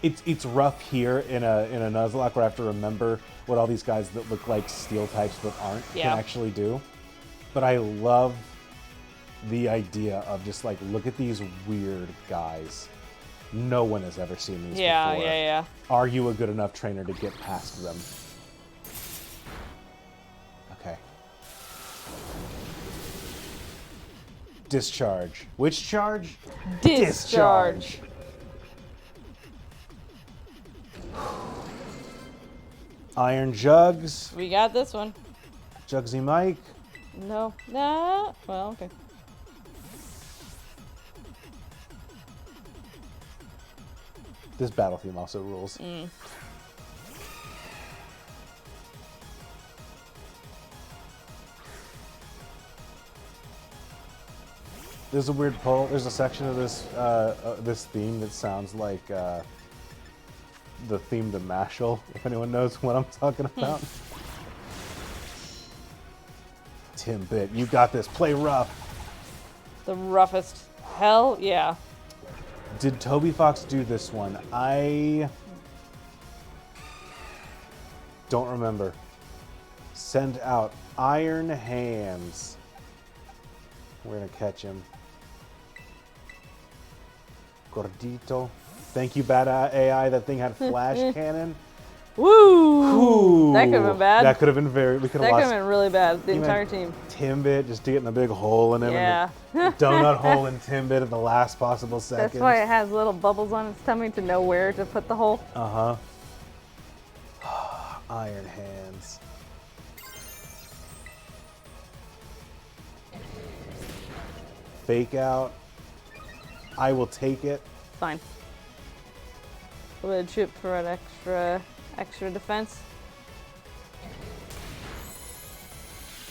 It's rough here in a Nuzlocke where I have to remember what all these guys that look like steel types but aren't Yeah. can actually do. But I love the idea of just like look at these weird guys. No one has ever seen these Yeah, before. yeah. Are you a good enough trainer to get past them? Okay. Discharge. Which charge? Discharge. Iron Jugs. We got this one. Jugsy Mike. No. Nah. Well, okay. This battle theme also rules. There's a weird pull. There's a section of this this theme that sounds like the theme to Mashal, if anyone knows what I'm talking about. Timbit, you got this. Play rough. The roughest. Hell yeah. Did Toby Fox do this one? I don't remember. Send out Iron Hands. We're gonna catch him. Gordito. Thank you, bad AI. That thing had flash cannon. Woo! Ooh, That could have been bad. That could have been very. We could That have could have lost been really bad. The You entire meant team. Timbit just getting a big hole in him. Yeah. And the donut hole in Timbit at the last possible second. That's why it has little bubbles on its tummy to know where to put the hole. Uh huh. Iron Hands. Fake out. I will take it. Fine. A little chip for an extra defense.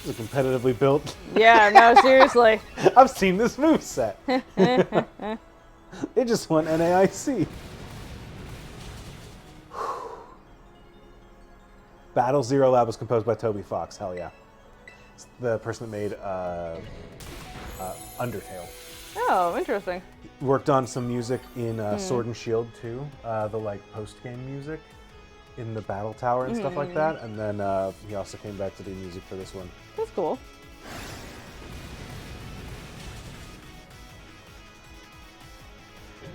Is it competitively built? Yeah, no, seriously. I've seen this moveset. It just won NAIC. Battle Zero Lab was composed by Toby Fox. Hell yeah. It's the person that made Undertale. Oh, interesting. Worked on some music in Sword and Shield too, the like post-game music in the battle tower and stuff like that. And then he also came back to do music for this one. That's cool.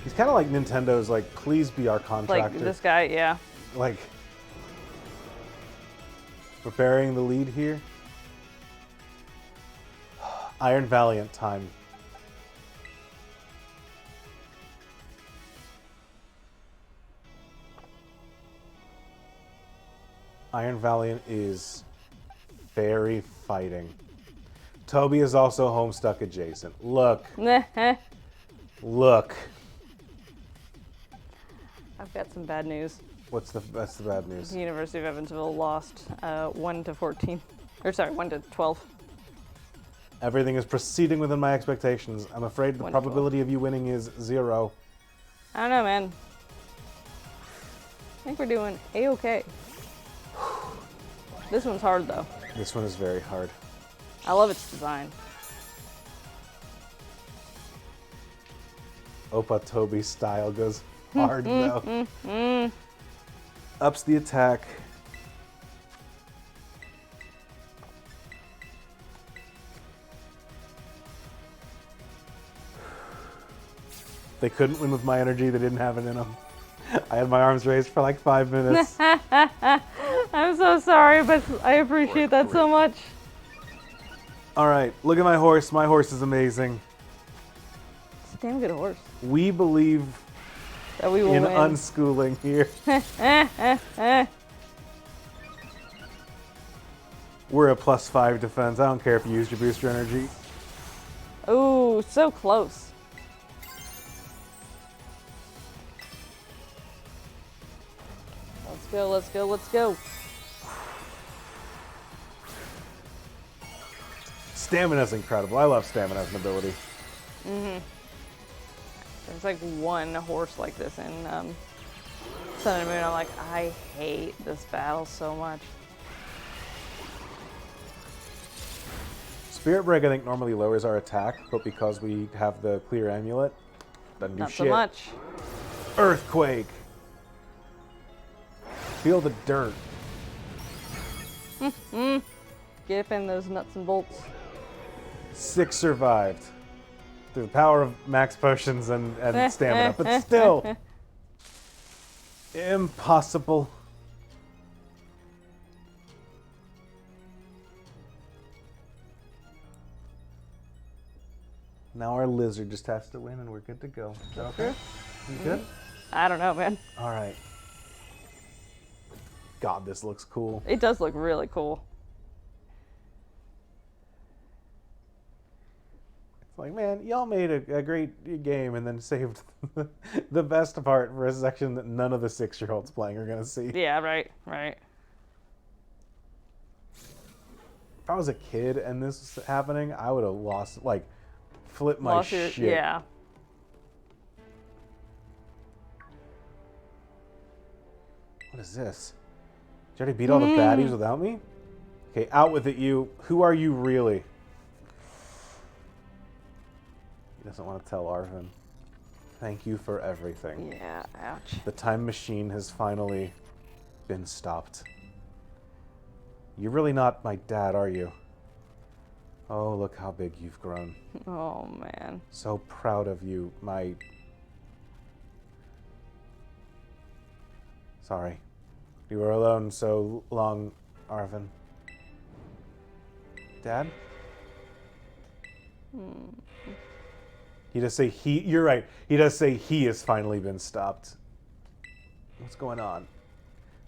He's kind of like Nintendo's like, please be our contractor. Like this guy, yeah. Like, we're burying the lead here. Iron Valiant time. Iron Valiant is very fighting. Toby is also Homestuck adjacent. Look. Look. I've got some bad news. That's the bad news? The University of Evansville lost 1 to 14. Or sorry, 1 to 12. Everything is proceeding within my expectations. I'm afraid the probability of you winning is 0. I don't know, man. I think we're doing A-okay. This one's hard, though. This one is very hard. I love its design. Opa Toby style goes hard, though. Ups the attack. They couldn't win with my energy. They didn't have it in them. I had my arms raised for like 5 minutes. I'm so sorry, but I appreciate that so much. All right, look at my horse. My horse is amazing. It's a damn good horse. We believe That we will in win. unschooling here. We're a +5 defense. I don't care if you used your booster energy. Ooh, so close. Let's go, let's go, let's go. Stamina's incredible. I love stamina as an ability. There's like one horse like this in Sun and Moon. I'm like, I hate this battle so much. Spirit Break, I think, normally lowers our attack, but because we have the clear amulet, doesn't do Not shit. so much. Earthquake. Feel the dirt. Get up in those nuts and bolts. 6 survived. Through the power of max potions and stamina, but still. Impossible. Now our lizard just has to win and we're good to go. Is that okay? You good? I don't know, man. All right. God, this looks cool. It does look really cool. It's like, man, y'all made a great game and then saved the best part for a section that none of the 6-year-olds playing are going to see. Yeah, right, right. If I was a kid and this was happening, I would have lost, like, flipped my shit. Yeah. What is this? Did you already beat all the baddies without me? Okay, out with it, you. Who are you really? He doesn't want to tell Arvin. Thank you for everything. Yeah, ouch. The time machine has finally been stopped. You're really not my dad, are you? Oh, look how big you've grown. Oh, man. So proud of you, my... Sorry. You were alone so long, Arvin. Dad? He does say he... You're right. He does say he has finally been stopped. What's going on?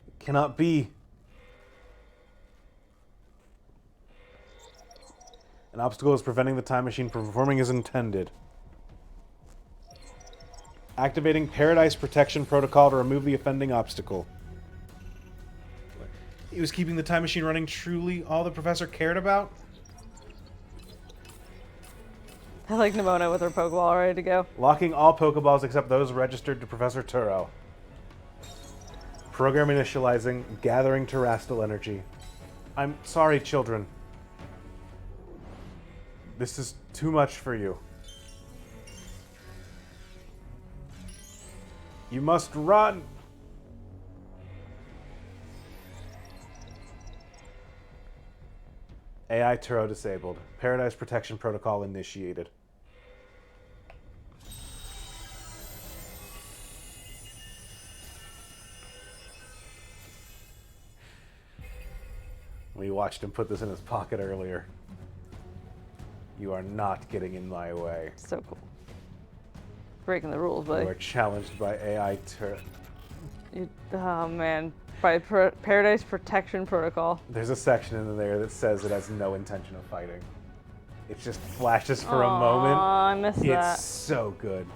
It cannot be. An obstacle is preventing the time machine from performing as intended. Activating Paradise Protection Protocol to remove the offending obstacle. He was keeping the time machine running truly all the professor cared about? I like Nimona with her Pokeball ready to go. Locking all Pokeballs except those registered to Professor Turo. Program initializing, gathering Terastal energy. I'm sorry, children. This is too much for you. You must run. AI Turo disabled. Paradise Protection Protocol initiated. We watched him put this in his pocket earlier. You are not getting in my way. So cool. Breaking the rules, You buddy. are challenged by AI Turo. Oh man, by Paradise Protection Protocol. There's a section in there that says it has no intention of fighting. It just flashes for a Aw, moment. I missed that. It's so good.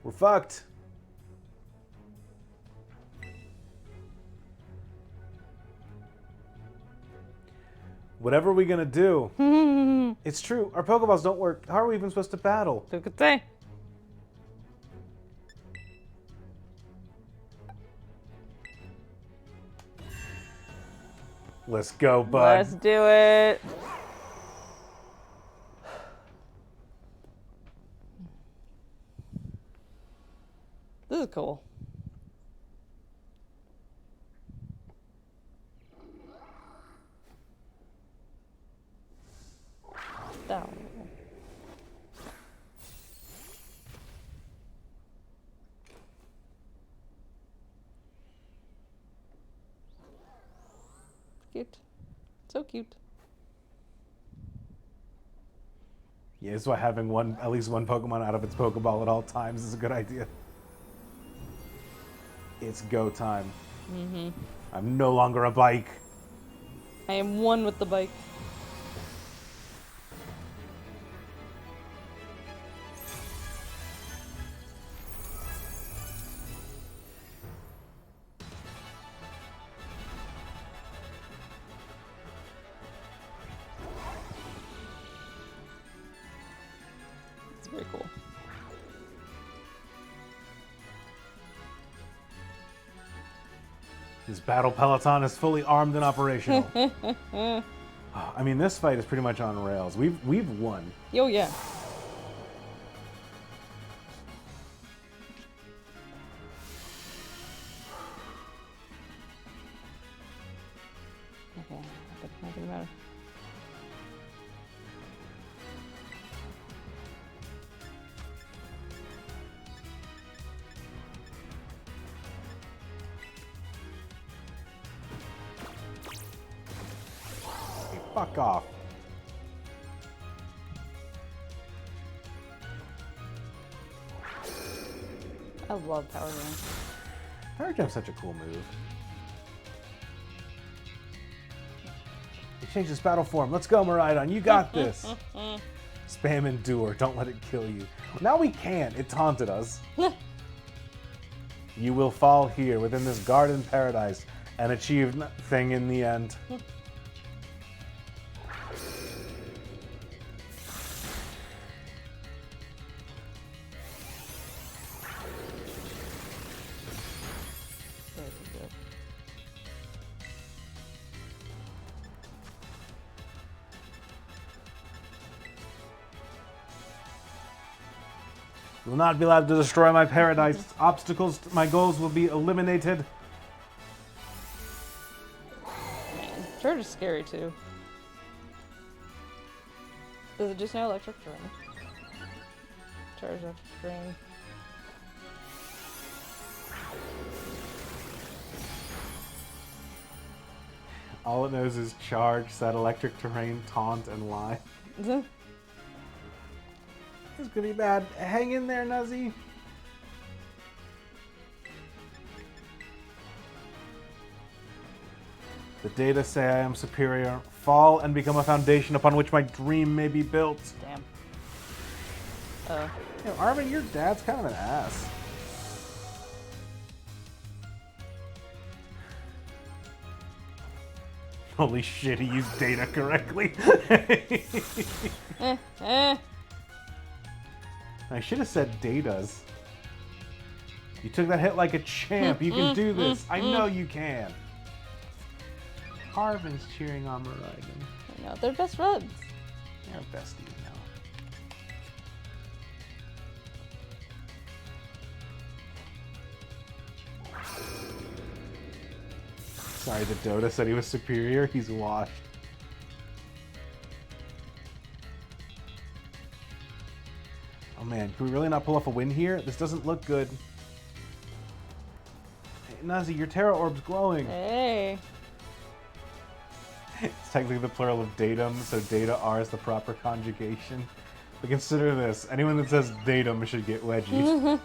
We're fucked. Whatever are we gonna do? It's true. Our Pokeballs don't work. How are we even supposed to battle? So good thing. Let's go, bud. Let's do it. This is cool. Down. Cute. So cute. Yeah, that's why having at least one Pokemon out of its Pokeball at all times is a good idea. It's go time. Mm-hmm. I'm no longer a bike. I am one with the bike. It's very cool. This battle peloton is fully armed and operational. I mean, this fight is pretty much on rails. We've won. Yo, yeah. Okay, nothing matter. Hey, fuck off. I love Power Jam. Power Jam's such a cool move. You changed this battle form. Let's go, Miraidon. You got this. Spam Endure. Don't let it kill you. Now we can. It taunted us. You will fall here within this garden paradise and achieve nothing in the end. You will not be allowed to destroy my paradise. Obstacles to my goals will be eliminated. Charge is scary too. Does it just know electric terrain? Charge electric terrain. All it knows is charge, set electric terrain, taunt, and lie. This is gonna be bad. Hang in there, Nuzzy. The data say I am superior. Fall and become a foundation upon which my dream may be built. Damn. Yo, Arvin, your dad's kind of an ass. Holy shit, he used data correctly. I should have said datas. You took that hit like a champ. You can do this. I know you can. Arvin's cheering on Maragan. I know, they're best friends. They're besties now. Sorry, the Dota said he was superior. He's washed. Oh man, can we really not pull off a win here? This doesn't look good. Hey, Nazi, your Terra Orb's glowing. Hey. It's technically the plural of datum, so data R is the proper conjugation. But consider this, anyone that says datum should get wedgied.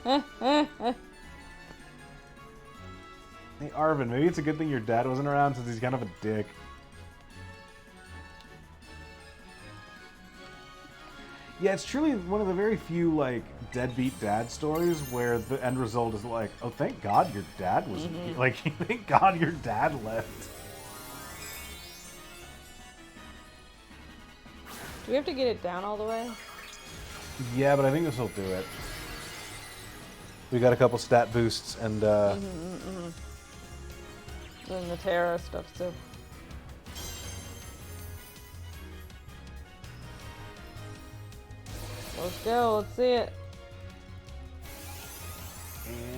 Hey Arvin, maybe it's a good thing your dad wasn't around since he's kind of a dick. Yeah, it's truly one of the very few, like, deadbeat dad stories where the end result is like, oh, thank God your dad wasn't here. Like, thank God your dad left. Do we have to get it down all the way? Yeah, but I think this will do it. We got a couple stat boosts and, And the Terra stuff, too. Let's go, let's see it.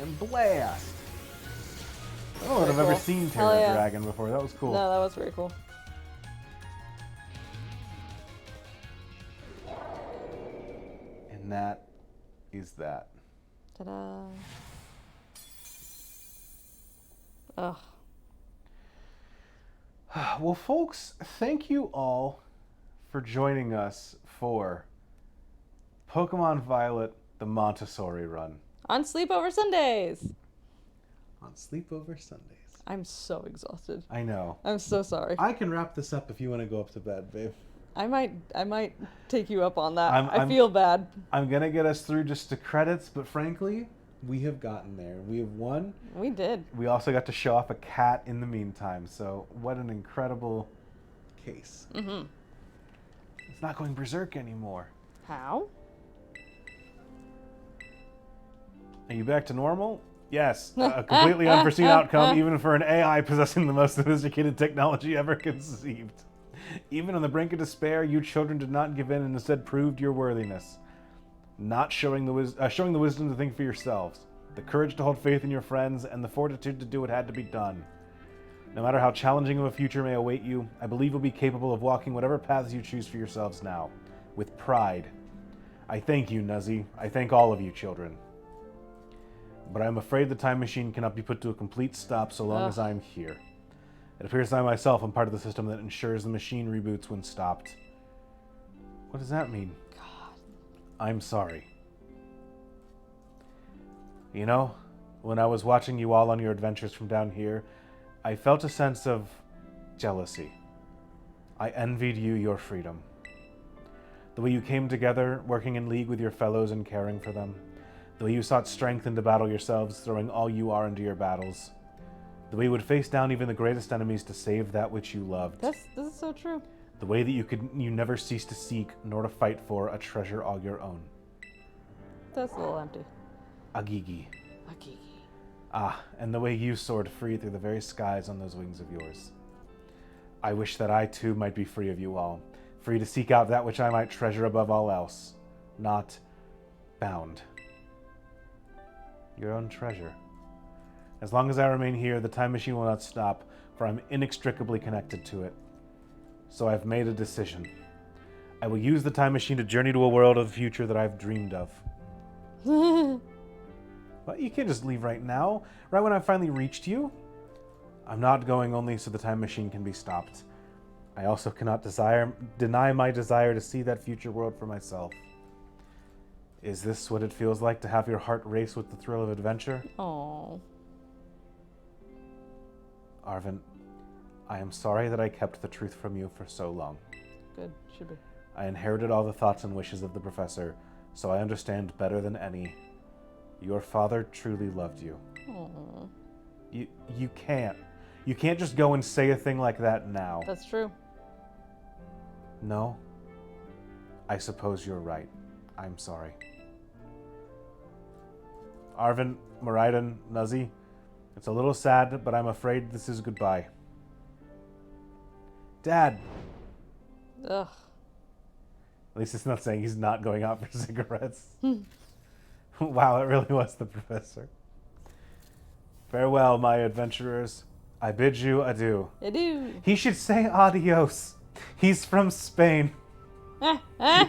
and blast. I don't know that I've Pretty ever cool. seen Hell Terra yeah. Dragon before. That was cool. No, that was very cool. And that is that. Ta-da. Ugh. Well, folks, thank you all for joining us for Pokemon Violet, the Montessori run On Sleepover Sundays. on Sleepover Sundays. I'm so exhausted. I know. I'm so sorry. I can wrap this up if you want to go up to bed, babe. I might take you up on that. I I'm- feel bad. I'm going to get us through just to credits, but frankly, we have gotten there. We have won. We did. We also got to show off a cat in the meantime, so what an incredible case. Mm-hmm. It's not going berserk anymore. How? Are you back to normal? Yes. A completely unforeseen outcome, even for an AI possessing the most sophisticated technology ever conceived. Even on the brink of despair, you children did not give in and instead proved your worthiness. Not showing the wisdom to think for yourselves, the courage to hold faith in your friends, and the fortitude to do what had to be done. No matter how challenging of a future may await you, I believe you'll be capable of walking whatever paths you choose for yourselves now, with pride. I thank you, Nuzzy. I thank all of you, children. But I'm afraid the time machine cannot be put to a complete stop so long as I'm here. It appears I myself am part of the system that ensures the machine reboots when stopped. What does that mean? God. I'm sorry. You know, when I was watching you all on your adventures from down here, I felt a sense of jealousy. I envied you your freedom. The way you came together, working in league with your fellows and caring for them. The way you sought strength into battle yourselves, throwing all you are into your battles. The way you would face down even the greatest enemies to save that which you loved. This is so true. The way that you never cease to seek, nor to fight for, a treasure all your own. That's a little empty. Agigi. Akiki. Ah, and the way you soared free through the very skies on those wings of yours. I wish that I too might be free of you all, free to seek out that which I might treasure above all else, not bound. Your own treasure. As long as I remain here, the time machine will not stop, for I'm inextricably connected to it. So I've made a decision. I will use the time machine to journey to a world of the future that I've dreamed of. But you can't just leave right now, right when I've finally reached you. I'm not going only so the time machine can be stopped. I also cannot deny my desire to see that future world for myself. Is this what it feels like to have your heart race with the thrill of adventure? Oh. Arvin, I am sorry that I kept the truth from you for so long. Good. Should be. I inherited all the thoughts and wishes of the professor, so I understand better than any. Your father truly loved you. Oh. You can't. You can't just go and say a thing like that now. That's true. No. I suppose you're right. I'm sorry. Arvin, Moraiden, Nuzzy, it's a little sad, but I'm afraid this is goodbye. Dad. Ugh. At least it's not saying he's not going out for cigarettes. Wow, it really was the professor. Farewell, my adventurers. I bid you adieu. Adieu. He should say adios. He's from Spain.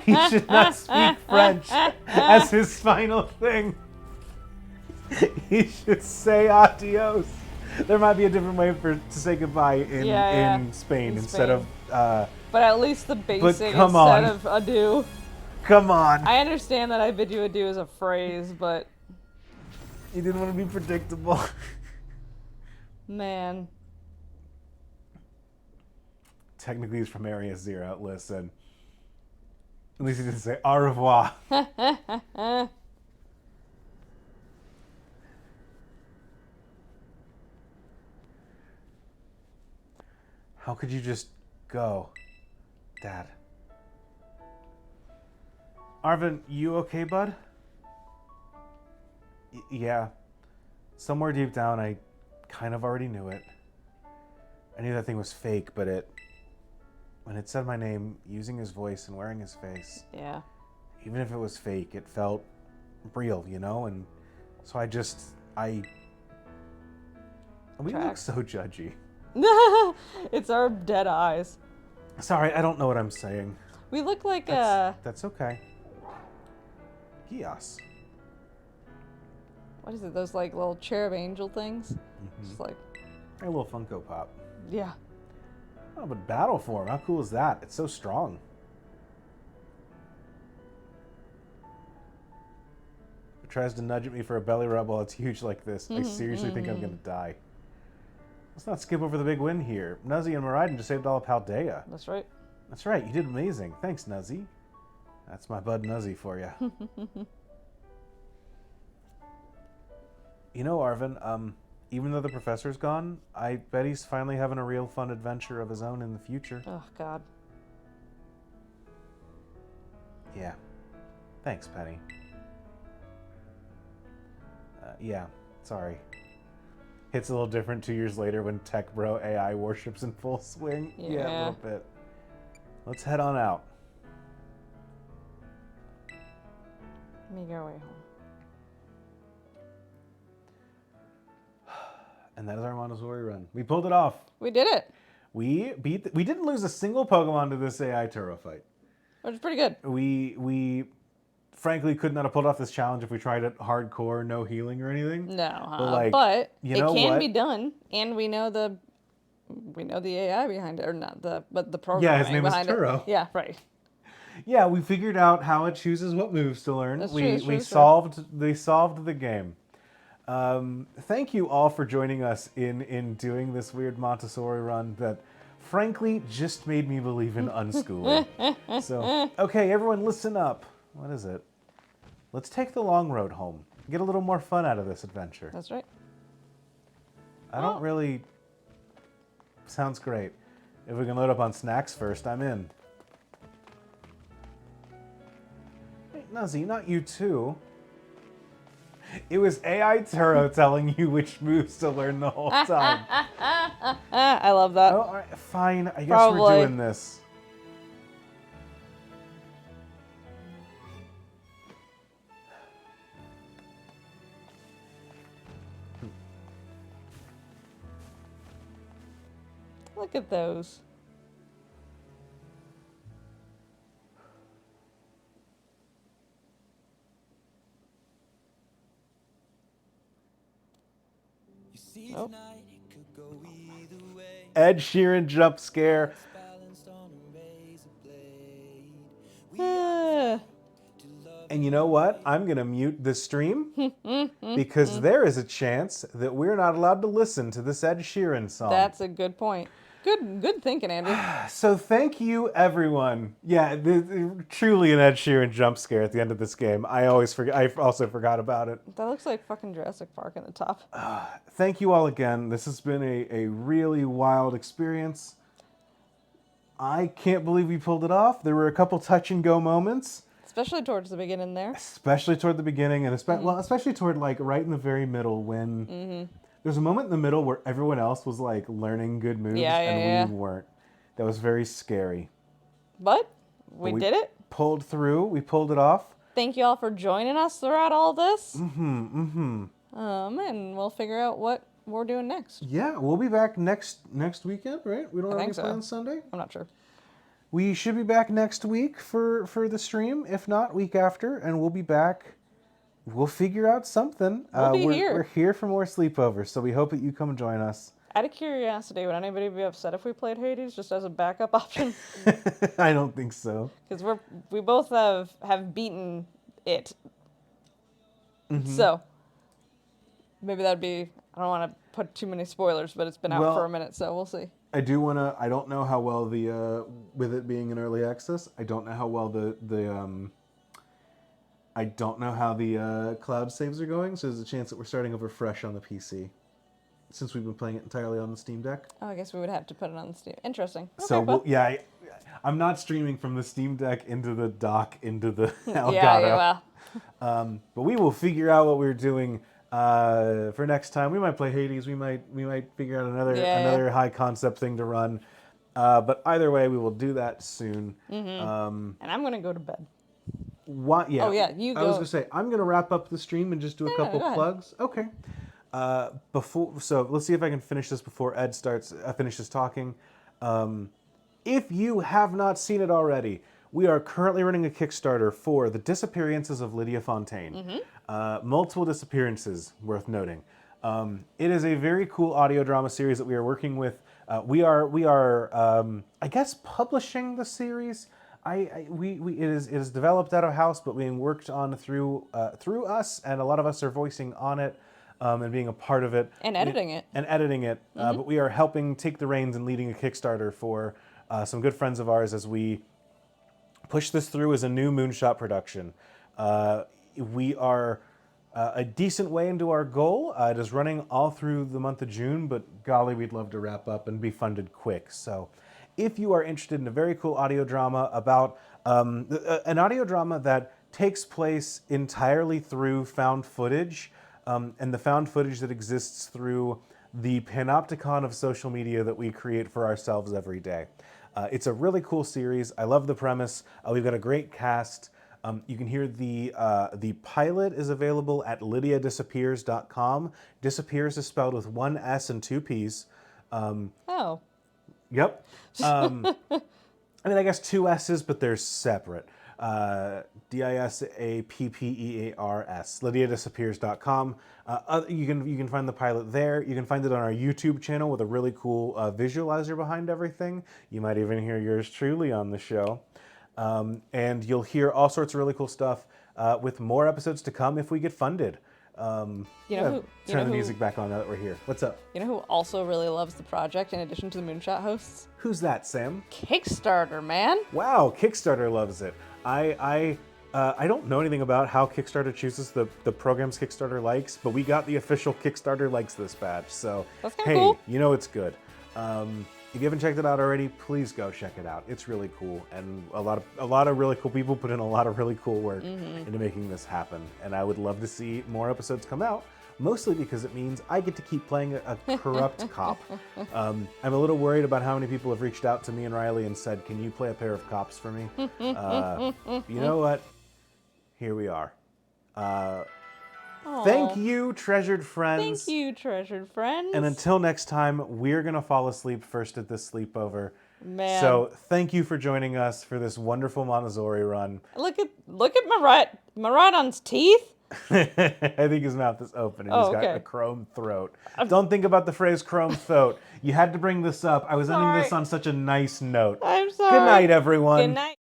He should not speak French as his final thing. He should say adios. There might be a different way to say goodbye in Spain instead of... but at least the basic come instead on. of adieu. Come on. I understand that I bid you adieu is a phrase, but... You didn't want to be predictable. Man. Technically, he's from Area Zero. Listen. At least he didn't say au revoir. How could you just go, Dad? Arvin, you okay, bud? Yeah. Somewhere deep down, I kind of already knew it. I knew that thing was fake, but when it said my name, using his voice and wearing his face, Yeah. even if it was fake, it felt real, you know? And so we look so judgy. It's our dead eyes. Sorry, I don't know what I'm saying. We look like That's okay. Gios. what is it? Those like little cherub angel things? Just like, A little Funko Pop. yeah. Oh, but battle form, how cool is that? It's so strong. If it tries to nudge at me for a belly rub while it's huge like this, I seriously think I'm gonna die. Let's not skip over the big win here. Nuzzy and Moraiden just saved all of Paldea. That's right. That's right, you did amazing. Thanks, Nuzzy. That's my bud Nuzzy for you. You know, Arvin, even though the professor's gone, I bet he's finally having a real fun adventure of his own in the future. Oh, God. Yeah. Thanks, Penny. Yeah, sorry. Hits a little different 2 years later when Tech Bro AI warships in full swing. Yeah, a Yeah. little bit. Let's head on out. Make our way home. And that is our Montessori run. We pulled it off. We did it, We didn't lose a single Pokemon to this AI Turo fight. which is pretty good. We frankly could not have pulled off this challenge if we tried it hardcore, no healing or anything. No, But, but you it know can what? be done, and we know the AI behind it, or not but the program. Yeah, his name is behind Turo. It. Yeah, right. Yeah, we figured out how it chooses what moves to learn. That's we true, that's true, we that's true. solved the game. Thank you all for joining us in doing this weird Montessori run that frankly just made me believe in unschooling. So, okay, everyone listen up. What is it? Let's take the long road home. Get a little more fun out of this adventure. That's right. I don't really... Sounds great. If we can load up on snacks first, I'm in. Hey, Nuzzy, not you too. It was AI Turo telling you which moves to learn the whole time. I love that. Oh, all right, fine. I guess Probably. we're doing this. Look at those. Oh. Ed Sheeran jump scare. Ah. And you know what? I'm going to mute the stream because there is a chance that we're not allowed to listen to this Ed Sheeran song. That's a good point. Good thinking, Andrew. So thank you, everyone. Yeah, truly an Ed Sheeran jump scare at the end of this game. I also forgot about it. That looks like fucking Jurassic Park in the top. Thank you all again. This has been a really wild experience. I can't believe we pulled it off. There were a couple touch and go moments. especially towards the beginning there. Especially toward the beginning, and especially toward like right in the very middle when there's a moment in the middle where everyone else was like learning good moves and we weren't. That was very scary. But we did it. Pulled through. We pulled it off. Thank you all for joining us throughout all this. And we'll figure out what we're doing next. Yeah, we'll be back next weekend, right? We don't have any so. plans Sunday? I'm not sure. We should be back next week for the stream, if not week after, and we'll be back. We'll figure out something. We're here for more sleepovers, so we hope that you come join us. Out of curiosity, would anybody be upset if we played Hades just as a backup option? I don't think so. Because we both have beaten it. So maybe that'd be. I don't want to put too many spoilers, but it's been out for a minute, so we'll see. I do want to. I don't know how well with it being in early access. I don't know how well I don't know how the cloud saves are going. So there's a chance that we're starting over fresh on the PC, since we've been playing it entirely on the Steam Deck. Oh, I guess we would have to put it on the Steam. Interesting. Okay, So I'm not streaming from the Steam Deck into the dock into the Elgato. Yeah. But we will figure out what we're doing. For next time, we might play Hades. We might figure out another high concept thing to run. But either way, we will do that soon. And I'm gonna go to bed. What? Yeah. Oh yeah, you go. I was gonna say I'm gonna wrap up the stream and just do a couple plugs. Okay. So let's see if I can finish this before Ed finishes talking. If you have not seen it already, we are currently running a Kickstarter for The Disappearances of Lydia Fontaine. Multiple disappearances, worth noting. It is a very cool audio drama series that we are working with. We are I guess publishing the series. It is developed out of house, but being worked on through us, and a lot of us are voicing on it. And being a part of it. And editing it. But we are helping take the reins and leading a Kickstarter for some good friends of ours as we push this through as a new Moonshot production. We are a decent way into our goal. It is running all through the month of June, but golly, we'd love to wrap up and be funded quick. So if you are interested in a very cool audio drama about an audio drama that takes place entirely through found footage, and the found footage that exists through the panopticon of social media that we create for ourselves every day. It's a really cool series. I love the premise. We've got a great cast. You can hear the pilot is available at lydiadisappears.com. Disappears is spelled with one S and two P's. Yep. I mean, I guess two S's, but they're separate. DISAPPEARS, lydiadisappears.com. You can find the pilot there. You can find it on our YouTube channel with a really cool visualizer behind everything. You might even hear yours truly on the show. And you'll hear all sorts of really cool stuff with more episodes to come if we get funded. Turn the music back on now that we're here. What's up? You know who also really loves the project in addition to the Moonshot hosts? Who's that, Sam? Kickstarter, man. Wow, Kickstarter loves it. I don't know anything about how Kickstarter chooses the programs Kickstarter likes, but we got the official Kickstarter likes this badge. So that's hey, cool. You know it's good. If you haven't checked it out already, please go check it out. It's really cool, and a lot of really cool people put in a lot of really cool work into making this happen. And I would love to see more episodes come out, mostly because it means I get to keep playing a corrupt cop. I'm a little worried about how many people have reached out to me and Riley and said, "Can you play a pair of cops for me?" You know what? Here we are. Thank you, treasured friends. Thank you, treasured friends. And until next time, we're going to fall asleep first at this sleepover. Man. So thank you for joining us for this wonderful Montessori run. Look at Maradon's teeth. I think his mouth is open and he's got a chrome throat. Don't think about the phrase chrome throat. You had to bring this up. I was ending this on such a nice note. I'm sorry. Good night, everyone. Good night.